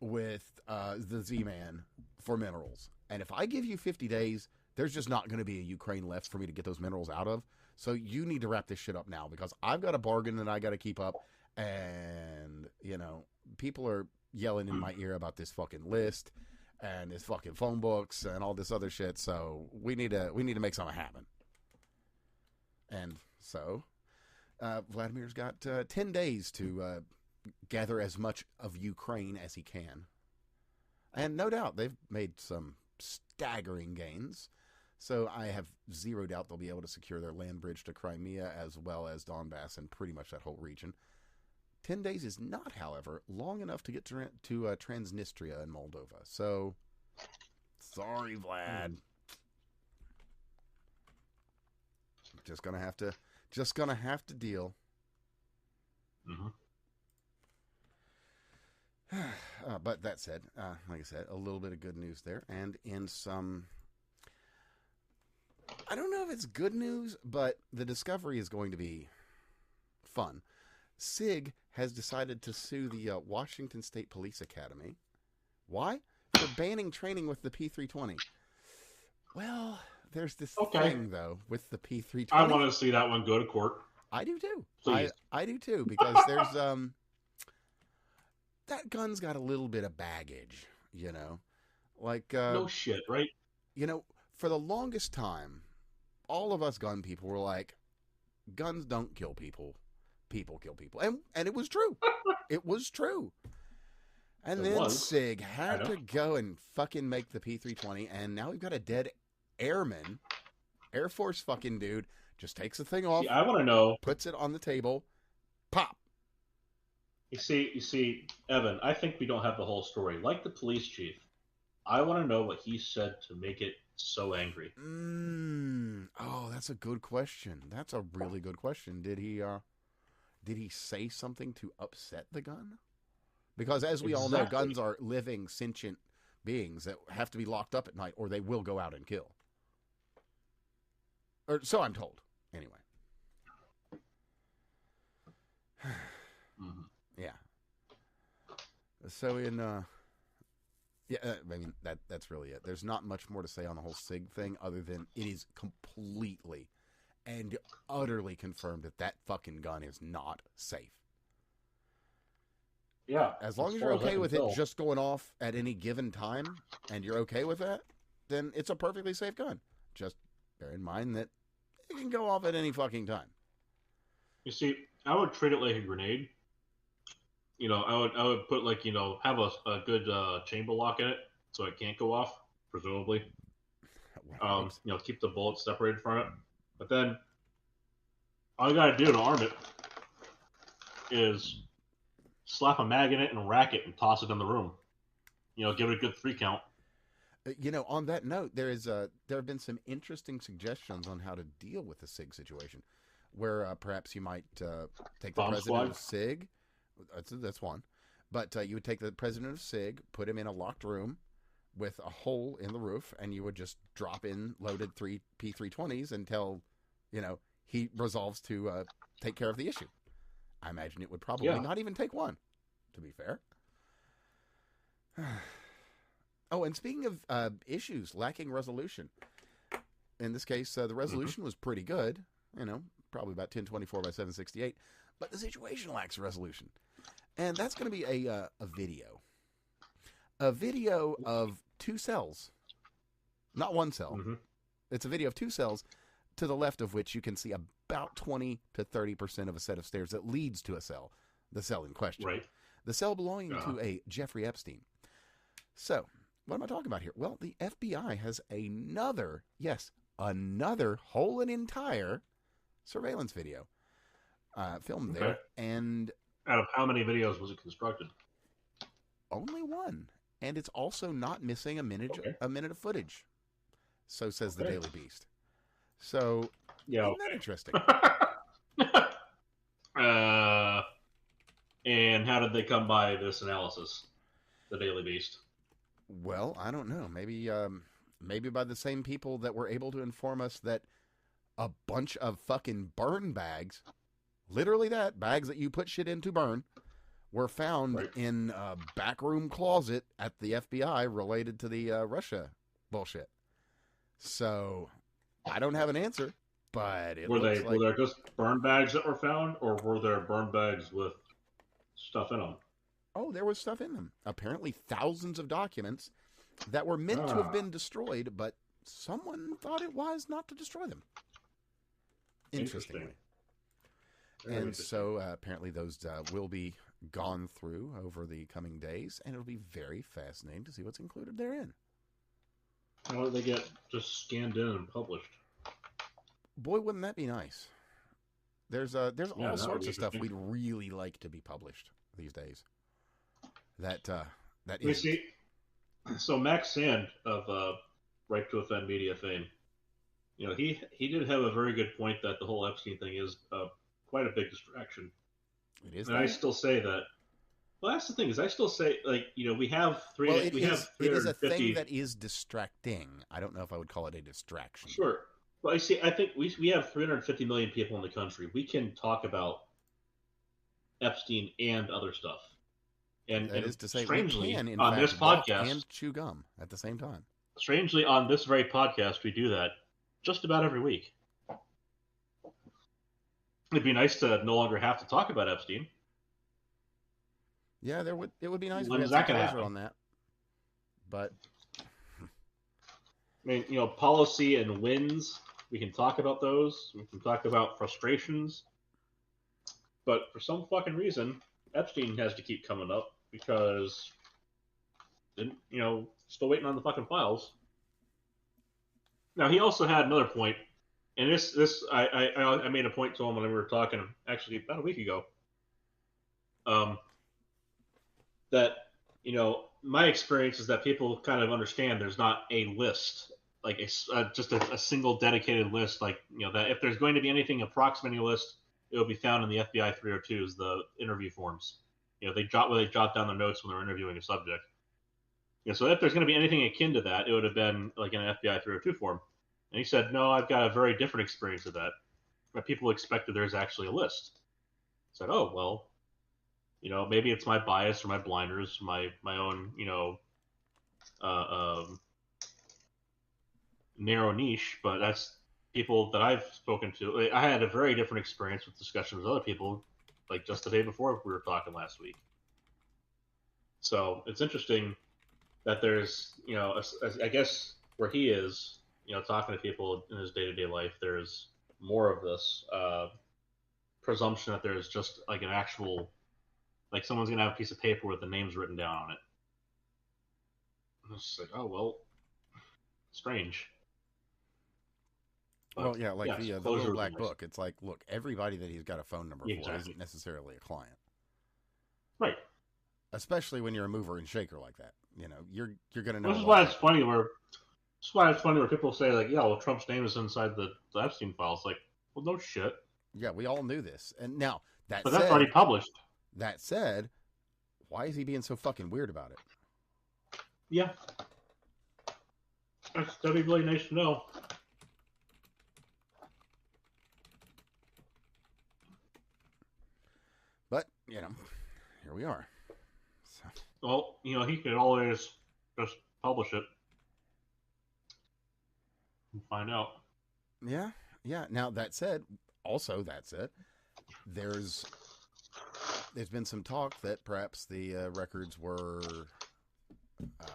with the Z-Man for minerals. And if I give you 50 days, there's just not going to be a Ukraine left for me to get those minerals out of. So you need to wrap this shit up now, because I've got a bargain that I got to keep up. And, you know, people are yelling in my ear about this fucking list and this fucking phone books and all this other shit. So we need to make something happen. And so Vladimir's got 10 days to gather as much of Ukraine as he can. And no doubt they've made some staggering gains. So I have zero doubt they'll be able to secure their land bridge to Crimea as well as Donbass and pretty much that whole region. 10 days is not, however, long enough to get to Transnistria and Moldova. So, sorry, Vlad. Just gonna have to deal. Mm-hmm. But that said, like I said, a little bit of good news there, and in some, I don't know if it's good news, but the discovery is going to be fun. SIG has decided to sue the Washington State Police Academy. Why? For banning training with the P320. Well, there's this thing, though, with the P320. I want to see that one go to court. I do, too. Please. I do, too, because there's, that gun's got a little bit of baggage, you know? Like, no shit, right? You know, for the longest time, all of us gun people were like, guns don't kill people. People kill people. And it was true. It was true. And then SIG had to go and fucking make the P320, and now we've got a dead airman, Air Force fucking dude, just takes the thing off. I want to know. Puts it on the table. Pop. You see, Evan, I think we don't have the whole story. Like the police chief, I want to know what he said to make it so angry. Oh, that's a good question. That's a really good question. Did he say something to upset the gun? Because as we all know, guns are living, sentient beings that have to be locked up at night or they will go out and kill. Or so I'm told. Anyway. Mm-hmm. Yeah. So I mean, that's really it. There's not much more to say on the whole SIG thing other than it is completely and utterly confirmed that fucking gun is not safe. Yeah. As long as you're okay with it just going off at any given time and you're okay with that, then it's a perfectly safe gun. Just bear in mind that it can go off at any fucking time. You see, I would treat it like a grenade. You know, I would put like, you know, have a good chamber lock in it so it can't go off, presumably. You know, keep the bullets separated from it. But then all you gotta do to arm it is slap a mag in it and rack it and toss it in the room. You know, give it a good 3 count. On that note, there have been some interesting suggestions on how to deal with the SIG situation, where perhaps you might take the Bomb president squad? of SIG. That's one, but you would take the president of SIG, put him in a locked room with a hole in the roof, and you would just drop in loaded three P320s until, he resolves to take care of the issue. I imagine it would probably not even take one, to be fair. Oh, and speaking of issues lacking resolution, in this case, the resolution was pretty good, probably about 1024 by 768, but the situation lacks resolution. And that's going to be a video. A video of two cells, not one cell. Mm-hmm. It's a video of two cells, to the left of which you can see about 20 to 30% of a set of stairs that leads to a cell, the cell in question. Right. The cell belonging to a Jeffrey Epstein. So, what am I talking about here? Well, the FBI has another whole and entire surveillance video filmed there. And out of how many videos was it constructed? Only one. And it's also not missing a minute of footage. So says the Daily Beast. So, isn't that interesting? And how did they come by this analysis, the Daily Beast? Well, I don't know. Maybe by the same people that were able to inform us that a bunch of fucking burn bags, literally bags that you put shit in to burn, were found in a backroom closet at the FBI related to the Russia bullshit. So, I don't have an answer, but were there just burn bags that were found, or were there burn bags with stuff in them? Oh, there was stuff in them. Apparently thousands of documents that were meant to have been destroyed, but someone thought it wise not to destroy them. Interestingly. And so apparently those will be gone through over the coming days, and it'll be very fascinating to see what's included therein. How do they get just scanned in and published? Boy, wouldn't that be nice? There's all sorts of stuff we'd really like to be published these days. That is. See, so Max Sand of Right to Offend Media fame, he did have a very good point that the whole Epstein thing is quite a big distraction. It is, and I still say that. Well, that's the thing is, I still say we have three. Well, it is a thing that is distracting. I don't know if I would call it a distraction. Sure. Well, I think we have 350 million people in the country. We can talk about Epstein and other stuff. And that is to say, strangely, we can, in on fact, this podcast, and chew gum at the same time. Strangely, on this very podcast, we do that just about every week. It'd be nice to no longer have to talk about Epstein. Yeah, it would be nice if when we is had that some going to closure happen? on that. But I mean, policy and wins. We can talk about those. We can talk about frustrations. But for some fucking reason, Epstein has to keep coming up because, still waiting on the fucking files. Now, he also had another point, and I made a point to him when we were talking, actually, about a week ago, that, my experience is that people kind of understand there's not a list, like just a single dedicated list, like, that if there's going to be anything approximating a list, it will be found in the FBI 302s, the interview forms. They jot down the notes when they're interviewing a subject. So if there's going to be anything akin to that, it would have been like an FBI 302 form. And he said, no, I've got a very different experience of that. But people expect that there's actually a list. I said, oh, well, maybe it's my bias or my blinders, my own, narrow niche, but that's people that I've spoken to. I had a very different experience with discussions with other people, like just the day before we were talking last week. So it's interesting that there's, I guess where he is, talking to people in his day-to-day life, there's more of this presumption that there's just like an actual, like someone's going to have a piece of paper with the names written down on it. And it's like, oh, well, strange. But, well, yeah, like yes, the little black book. It's like, look, everybody that he's got a phone number for isn't necessarily a client. Right. especially when you're a mover and shaker like that. You know, you're going to know. This is why it's funny where people say like, yeah, well, Trump's name is inside the Epstein files. Like, well, no shit. Yeah, we all knew this, and now but that's already published. That said, why is he being so fucking weird about it? Yeah, that'd be really nice to know. But you know, here we are. So. Well, you know, he could always just publish it and find out. Yeah. Now that said, there's been some talk that perhaps the records were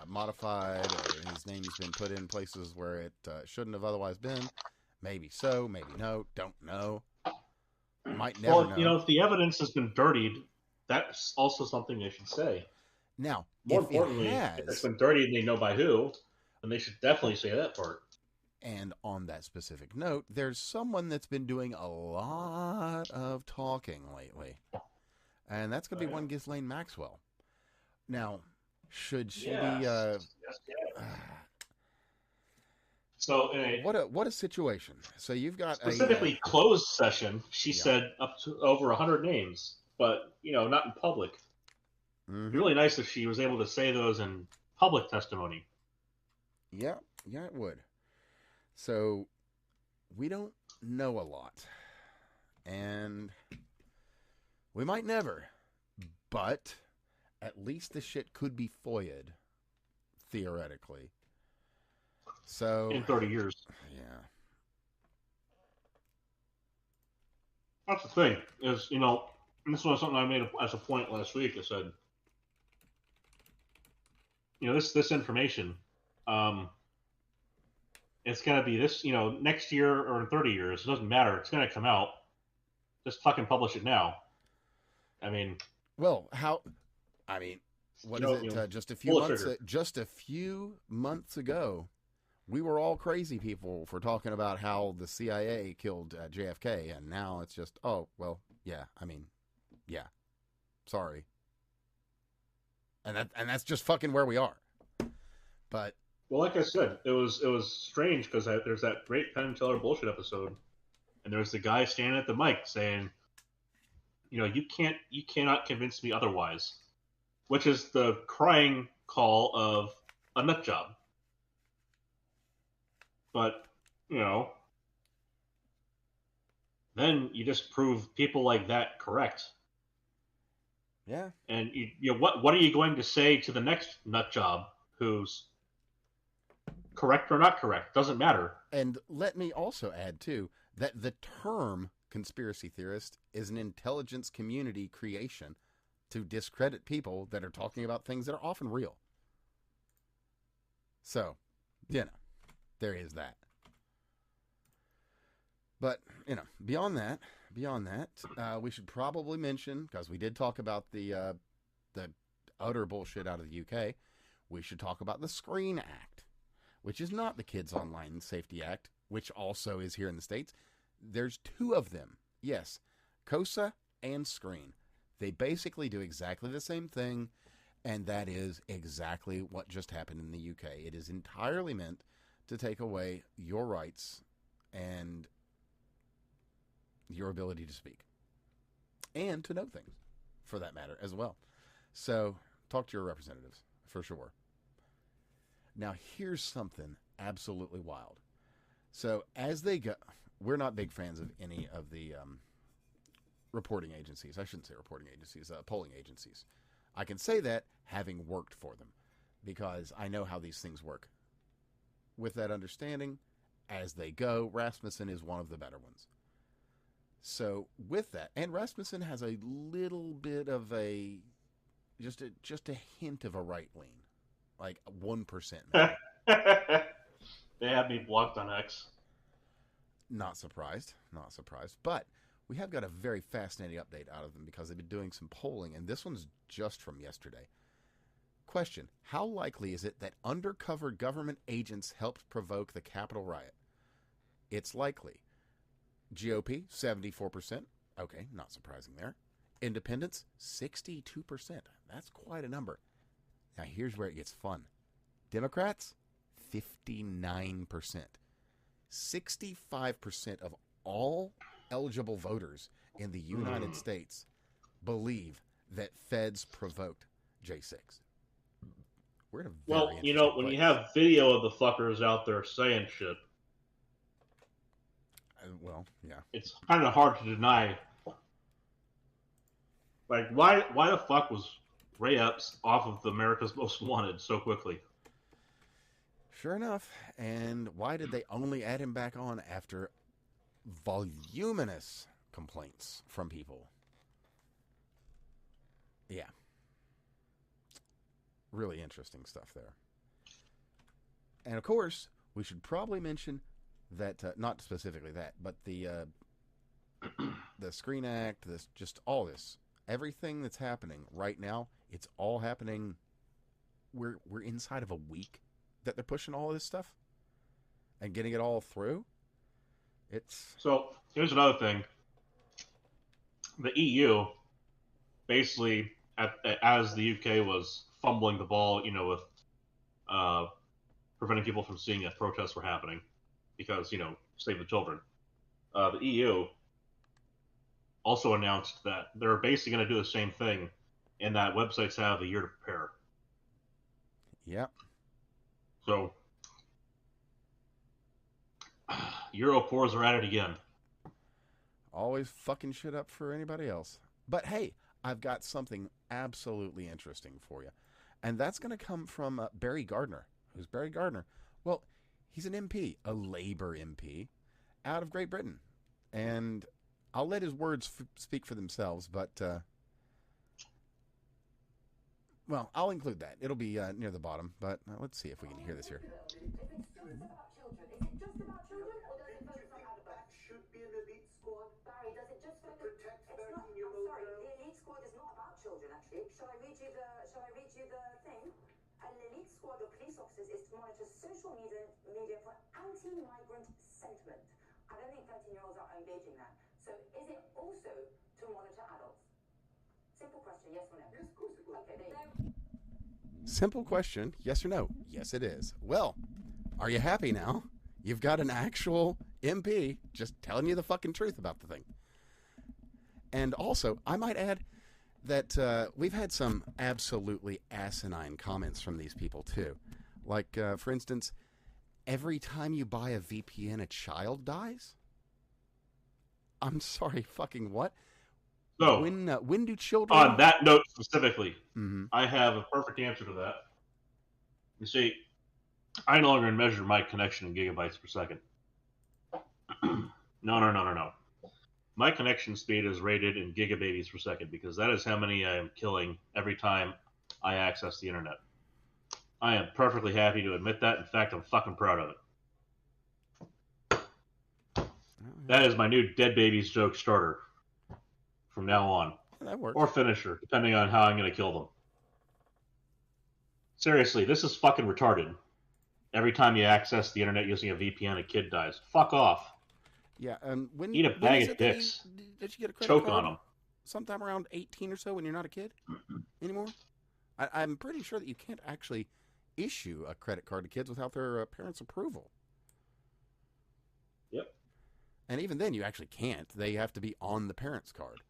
modified, or his name's been put in places where it shouldn't have otherwise been. Maybe so, maybe no. Don't know. Might never know. You know, if the evidence has been dirtied, that's also something they should say. Now, more importantly, if it's been dirtied and they know by who, then they should definitely say that part. And on that specific note, there's someone that's been doing a lot of talking lately. And that's going to be one Ghislaine Maxwell. Now, should she be... So, what a situation. So you've got specifically closed session, she said up to over 100 names, but, you know, not in public. Mm-hmm. It'd be really nice if she was able to say those in public testimony. Yeah, it would. So, we don't know a lot. And we might never. But at least the shit could be FOIA'd, theoretically. So in 30 years. Yeah. That's the thing, is, you know, and this was something I made as a point last week. I said, you know, this information, it's going to be this, you know, next year or in 30 years, it doesn't matter. It's going to come out. Just fucking publish it now. I mean, well, what is it? Just a few months ago, we were all crazy people for talking about how the CIA killed JFK, and now it's just, sorry. And that's just fucking where we are. But well, like I said, it was strange because there's that great Penn and Teller bullshit episode, and there's the guy standing at the mic saying, you know, you cannot convince me otherwise, which is the crying call of a nut job. But, you know, then you just prove people like that correct. Yeah. And you know, what are you going to say to the next nut job who's correct or not correct? Doesn't matter. And let me also add, too, that the term conspiracy theorist is an intelligence community creation to discredit people that are talking about things that are often real. So, you know, there is that. But, you know, beyond that, we should probably mention, because we did talk about the utter bullshit out of the UK, we should talk about the Screen Act, which is not the Kids Online Safety Act, which also is here in the States. There's two of them. Yes, COSA and Screen. They basically do exactly the same thing, and that is exactly what just happened in the UK. It is entirely meant to take away your rights and your ability to speak. And to know things, for that matter, as well. So, talk to your representatives, for sure. Now, here's something absolutely wild. So, as they go... We're not big fans of any of the reporting agencies. I shouldn't say reporting agencies, polling agencies. I can say that having worked for them, because I know how these things work. With that understanding, as they go, Rasmussen is one of the better ones. So with that, and Rasmussen has a little bit of just a hint of a right lean, like 1%. They have me blocked on X. Not surprised. But we have got a very fascinating update out of them because they've been doing some polling, and this one's just from yesterday. Question: how likely is it that undercover government agents helped provoke the Capitol riot? It's likely. GOP, 74%. Okay, not surprising there. Independents, 62%. That's quite a number. Now, here's where it gets fun. Democrats, 59%. 65% of all eligible voters in the United States believe that feds provoked J6. We're in a very interesting when place. you have video of the fuckers out there saying shit, well, yeah, it's kind of hard to deny. Like, why the fuck was Ray Epps off of the America's Most Wanted so quickly? Sure enough. And why did they only add him back on after voluminous complaints from people? Yeah. Really interesting stuff there. And of course, we should probably mention that, not specifically that, but the Screen Act, all this, everything that's happening right now, it's all happening. We're inside of a week that they're pushing all of this stuff and getting it all through. So here's another thing. The EU, basically, as the UK was fumbling the ball, with preventing people from seeing that protests were happening, because save the children. The EU also announced that they're basically going to do the same thing, and that websites have a year to prepare. Yep. So, Europores are at it again. Always fucking shit up for anybody else. But hey, I've got something absolutely interesting for you. And that's going to come from Barry Gardner. Who's Barry Gardner? Well, he's an MP, a Labour MP, out of Great Britain. And I'll let his words speak for themselves, but, well, I'll include that. It'll be near the bottom, but let's see if we can hear this here. Shall I read you the thing? An elite squad of police officers is to monitor social media for anti-migrant sentiment. I don't think 13-year-olds are engaging that. So is it also to monitor adults? Simple question, yes or no? Yes, of course it will. Okay, there you go. Simple question, yes or no? Yes, it is. Well, are you happy now? You've got an actual MP just telling you the fucking truth about the thing. And also, I might add that we've had some absolutely asinine comments from these people, too. Like, for instance, every time you buy a VPN, a child dies? I'm sorry, fucking what? So, when do children... On that note specifically, mm-hmm. I have a perfect answer to that. You see, I no longer measure my connection in gigabytes per second. No. My connection speed is rated in gigababies per second because that is how many I am killing every time I access the internet. I am perfectly happy to admit that. In fact, I'm fucking proud of it. That is my new dead babies joke starter from now on. That works. Or finisher, depending on how I'm going to kill them. Seriously, this is fucking retarded. Every time you access the internet using a VPN, a kid dies. Fuck off. Yeah, and when eat a bag of dicks. Did you get a credit choke card on them? Sometime around 18 or so when you're not a kid anymore? I'm pretty sure that you can't actually issue a credit card to kids without their parents' approval. Yep. And even then, you actually can't. They have to be on the parents' card.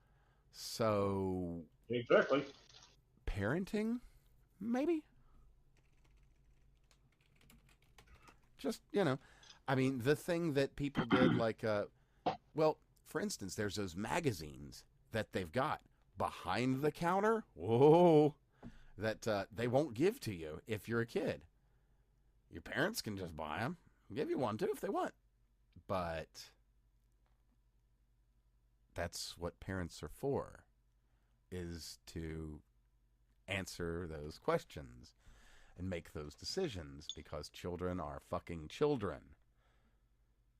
So... Exactly. Parenting? Maybe? Just, I mean, the thing that people did, like, well, for instance, there's those magazines that they've got behind the counter. Whoa. That they won't give to you if you're a kid. Your parents can just buy them. Give you one, too, if they want. But that's what parents are for, is to answer those questions and make those decisions, because children are fucking children.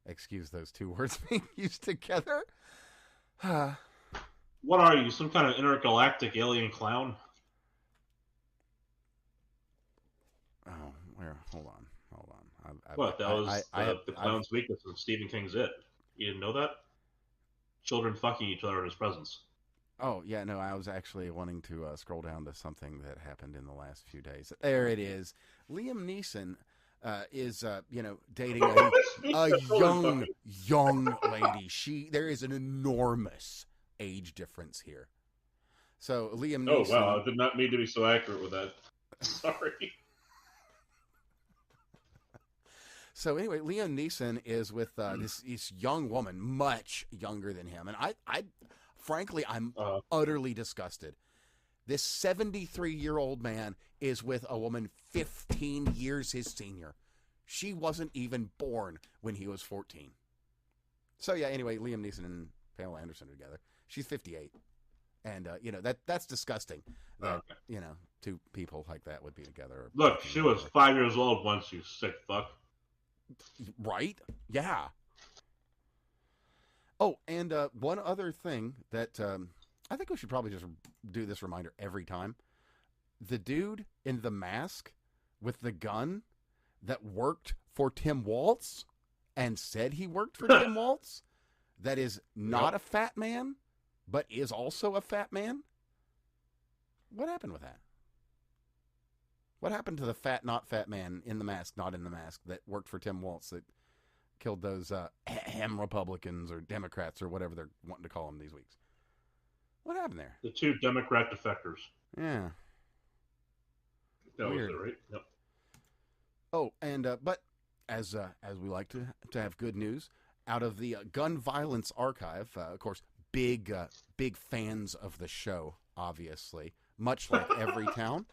Excuse those two words being used together. What are you, some kind of intergalactic alien clown? Oh, where? Hold on. What? That was the clown's weakness of Stephen King's It. You didn't know that? Children fucking each other in his presence. Oh, yeah, no, I was actually wanting to scroll down to something that happened in the last few days. There it is. Liam Neeson is, dating a young lady. There is an enormous age difference here. So Liam Neeson. Oh, wow, I did not mean to be so accurate with that. Sorry. So anyway, Liam Neeson is with this young woman, much younger than him, and frankly, I'm utterly disgusted. This 73-year-old man is with a woman 15 years his senior. She wasn't even born when he was 14. So yeah, anyway, Liam Neeson and Pamela Anderson are together. She's 58, and that's disgusting. That two people like that would be together. Look, she was 5 years old once, you sick fuck. Right? Yeah. Oh, and one other thing that I think we should probably just do this reminder every time. The dude in the mask with the gun that worked for Tim Waltz and said he worked for Tim Waltz, that is not a fat man, but is also a fat man. What happened with that? What happened to the fat, not fat man in the mask, not in the mask, that worked for Tim Waltz, that killed those ham Republicans or Democrats or whatever they're wanting to call them these weeks? What happened there? The two Democrat defectors. Yeah. That Weird. was it, right? Yep. Oh, and but as we like to have good news out of the gun violence archive, of course, big fans of the show, obviously, much like every town.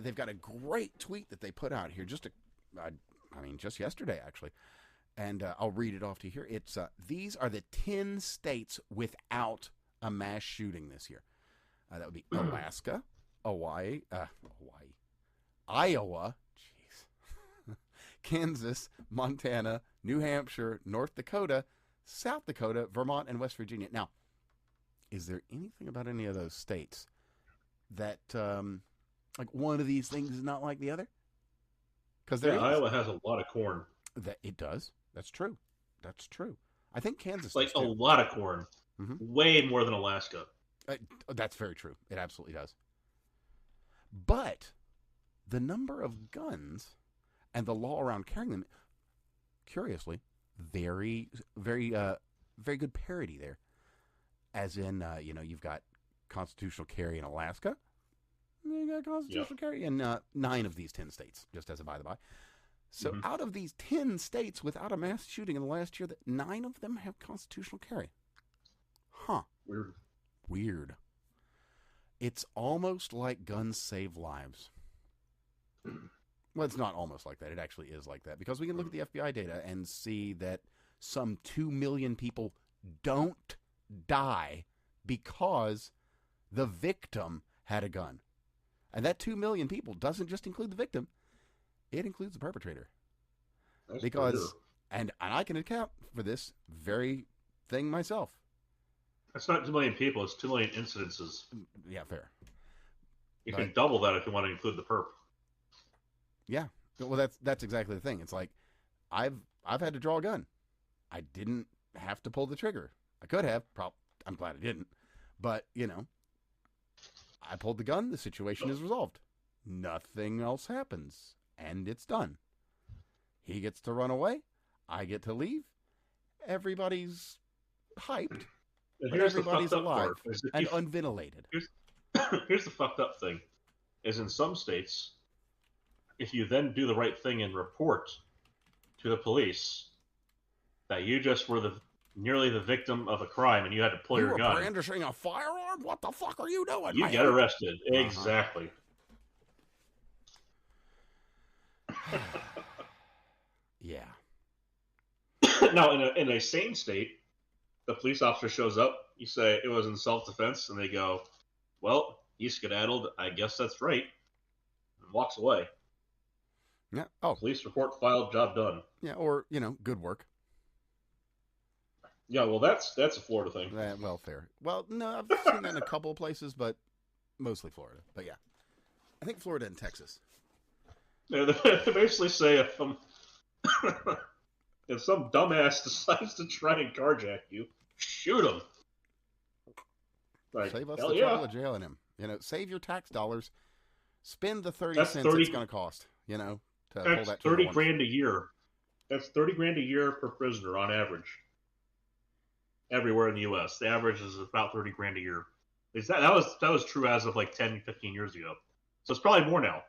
They've got a great tweet that they put out here just yesterday, actually. And I'll read it off to you here. It's these are the 10 states without a mass shooting this year. That would be Alaska, Hawaii, Iowa, Kansas, Montana, New Hampshire, North Dakota, South Dakota, Vermont, and West Virginia. Now, is there anything about any of those states that like one of these things is not like the other? Because Iowa has a lot of corn. That it does. That's true. That's true. I think Kansas like does a too. lot of corn, way more than Alaska. That's very true. It absolutely does. But the number of guns and the law around carrying them, curiously, very, very, very good parity there. As in, you've got constitutional carry in Alaska. You got constitutional carry in 9 of these 10 states, just as a by the by. So out of these 10 states without a mass shooting in the last year, 9 of them have constitutional carry. Huh. Weird. It's almost like guns save lives. Well, it's not almost like that. It actually is like that. Because we can look at the FBI data and see that some 2 million people don't die because the victim had a gun. And that 2 million people doesn't just include the victim. It includes the perpetrator. That's because, and I can account for this very thing myself. That's not 2 million people. It's 2 million incidences. Yeah, fair. You can double that if you want to include the perp. Yeah. Well, that's exactly the thing. It's like, I've had to draw a gun. I didn't have to pull the trigger. I could have. I'm glad I didn't. But, I pulled the gun. The situation is resolved. Nothing else happens. And it's done. He gets to run away. I get to leave. Everybody's hyped. But everybody's alive and unventilated. Here's the fucked up thing. Is in some states, if you then do the right thing and report to the police that you just were nearly the victim of a crime and you had to pull your gun. You were brandishing a firearm? What the fuck are you doing? You get arrested. Exactly. Yeah. Now, in a sane state, the police officer shows up. You say it was in self-defense, and they go, "Well, he skedaddled. I guess that's right," and walks away. Yeah. Oh. Police report filed. Job done. Yeah. Or good work. Yeah. Well, that's a Florida thing. Well, fair. Well, no, I've seen that in a couple of places, but mostly Florida. But yeah, I think Florida and Texas. Yeah, they basically say if some dumbass decides to try and carjack you, shoot him. Like, save us hell the yeah. trouble of jailing him. Save your tax dollars. Spend the 30 That's cents 30 it's going to cost, to pull That's that 30 trigger once. grand a year. That's 30 grand a year per prisoner on average. Everywhere in the U.S., the average is about 30 grand a year. That was true as of like 10, 15 years ago. So it's probably more now.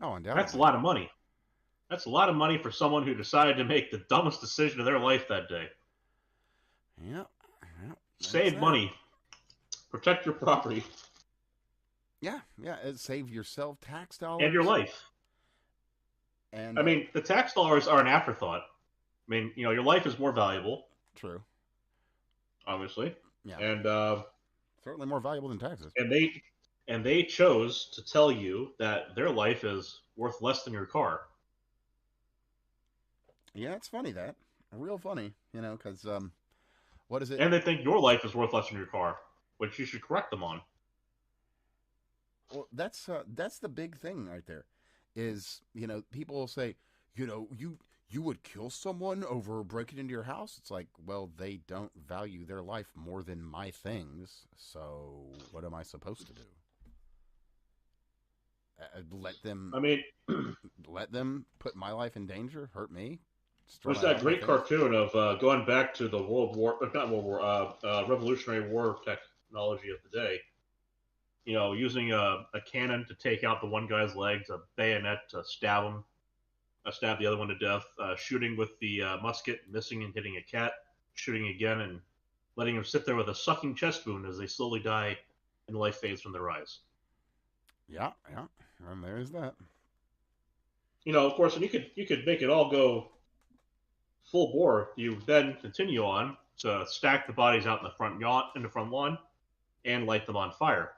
Oh, undoubtedly. That's a lot of money. That's a lot of money for someone who decided to make the dumbest decision of their life that day. Yeah. Save money. Protect your property. Yeah. Save yourself tax dollars. And your life. And I mean, the tax dollars are an afterthought. I mean, your life is more valuable. True. Obviously. Yeah. And certainly more valuable than taxes. And they chose to tell you that their life is worth less than your car. Yeah, it's funny that. Real funny, because what is it? And they think your life is worth less than your car, which you should correct them on. Well, that's the big thing right there. Is people will say, you would kill someone over breaking into your house. It's like, well, they don't value their life more than my things. So what am I supposed to do? Let them. I mean, let them put my life in danger, hurt me. There's that great cartoon of going back to the Revolutionary War technology of the day. Using a cannon to take out the one guy's legs, a bayonet to stab the other one to death, shooting with the musket, missing and hitting a cat, shooting again, and letting him sit there with a sucking chest wound as they slowly die and life fades from their eyes. Yeah, and there's that. Of course, and you could make it all go full bore. You then continue on to stack the bodies out in the front lawn, and light them on fire.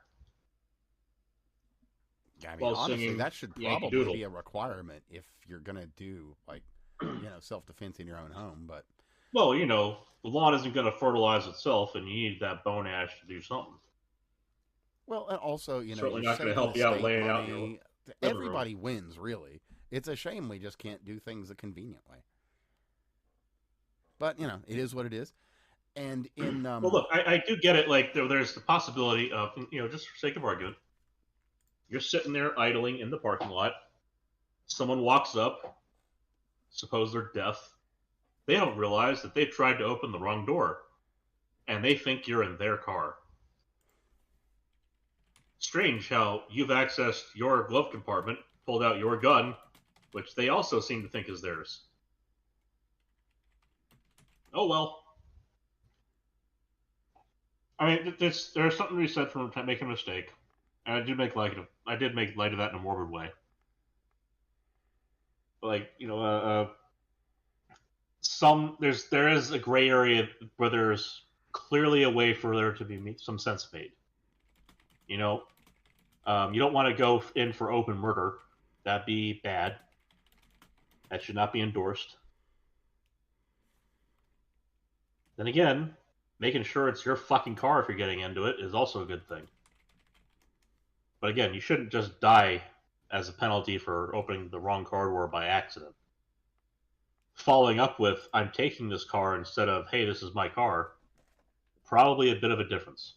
I mean, honestly, that should probably be a requirement if you're gonna do self-defense in your own home. But the lawn isn't gonna fertilize itself, and you need that bone ash to do something. Well, and also, certainly not going to help you out laying out your everybody wins, really. It's a shame we just can't do things a convenient way. But it is what it is. And in well, look, I do get it. Like there's the possibility of just for sake of argument, you're sitting there idling in the parking lot. Someone walks up. Suppose they're deaf. They don't realize that they've tried to open the wrong door, and they think you're in their car. Strange how you've accessed your glove compartment, pulled out your gun, which they also seem to think is theirs. Oh well. I mean, there's something to be said for making a mistake, and I did make light of that in a morbid way. Like there is a gray area where there's clearly a way for there to be some sense made. You don't want to go in for open murder. That'd be bad. That should not be endorsed. Then again, making sure it's your fucking car if you're getting into it is also a good thing. But again, you shouldn't just die as a penalty for opening the wrong car door by accident. Following up with, I'm taking this car instead of, hey, this is my car, probably a bit of a difference.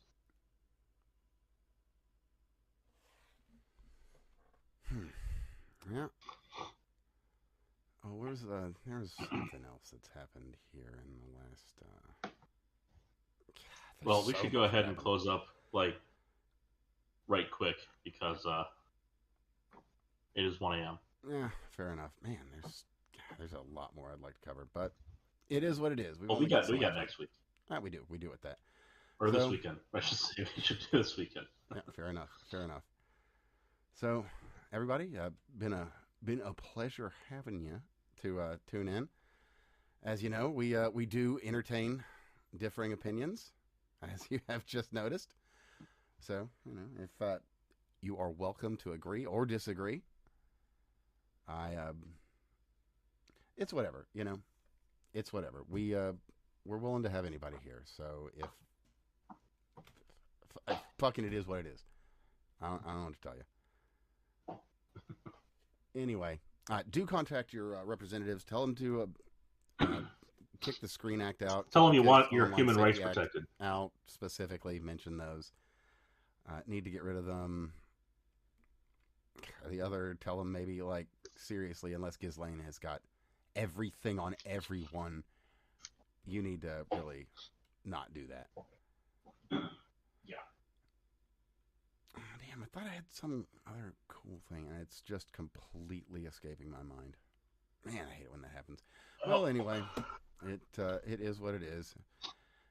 Yeah. Oh, there's something else that's happened here in the last. Well, we should go ahead and close up right quick because it is 1 a.m. Yeah, fair enough. Man, there's a lot more I'd like to cover, but it is what it is. We got next week. We do with that. Or this weekend. I should say we should do this weekend. Yeah, fair enough. So, everybody, been a pleasure having you to tune in. As you know, we do entertain differing opinions, as you have just noticed. So, if you are welcome to agree or disagree. It's whatever, It's whatever. We're willing to have anybody here. So if fucking it is what it is. I don't know what to tell you. Anyway, do contact your representatives. Tell them to kick the Screen Act out. Tell them kick you the want Kids your Online human rights Safety Act protected. out specifically. Mention those. Need to get rid of them. The other, tell them maybe, like, seriously, unless Ghislaine has got everything on everyone, you need to really not do that. Yeah. Oh, damn, I thought I had some other cool thing, and it's just completely escaping my mind. Man, I hate it when that happens. Well, anyway, it is what it is.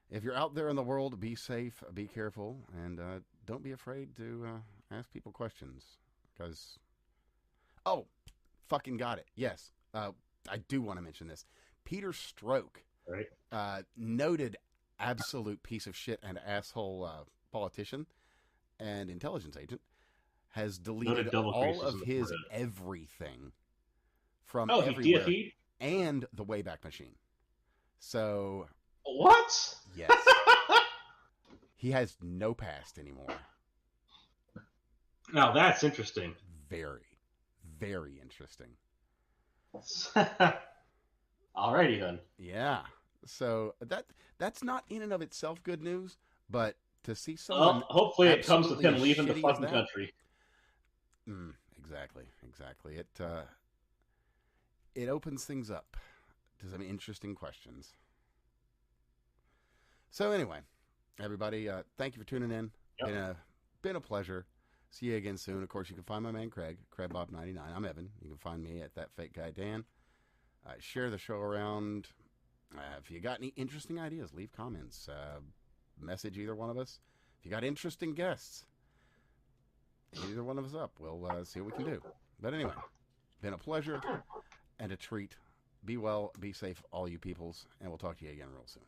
If you're out there in the world, be safe, be careful, and don't be afraid to ask people questions. Because, oh, fucking got it. Yes, I do want to mention this. Peter Strzok, Right. Noted absolute piece of shit and asshole politician and intelligence agent, has deleted all of his everything from everywhere DFE? and the Wayback Machine. So, What? yes, he has no past anymore. Now that's interesting. Very, very interesting. Alrighty then. Yeah. So that's not in and of itself good news, but to see someone, Well, hopefully it comes with him leaving the shitty as fucking that- country. Exactly. It opens things up to some interesting questions. So anyway, everybody, thank you for tuning in. Yep. Been a pleasure. See you again soon. Of course, you can find my man Craig, CraigBob99. I'm Evan. You can find me at That Fake Guy Dan. Share the show around. If you got any interesting ideas, leave comments. Message either one of us. If you got interesting guests, hit either one of us up. We'll see what we can do. But anyway, been a pleasure and a treat. Be well, be safe, all you peoples, and we'll talk to you again real soon.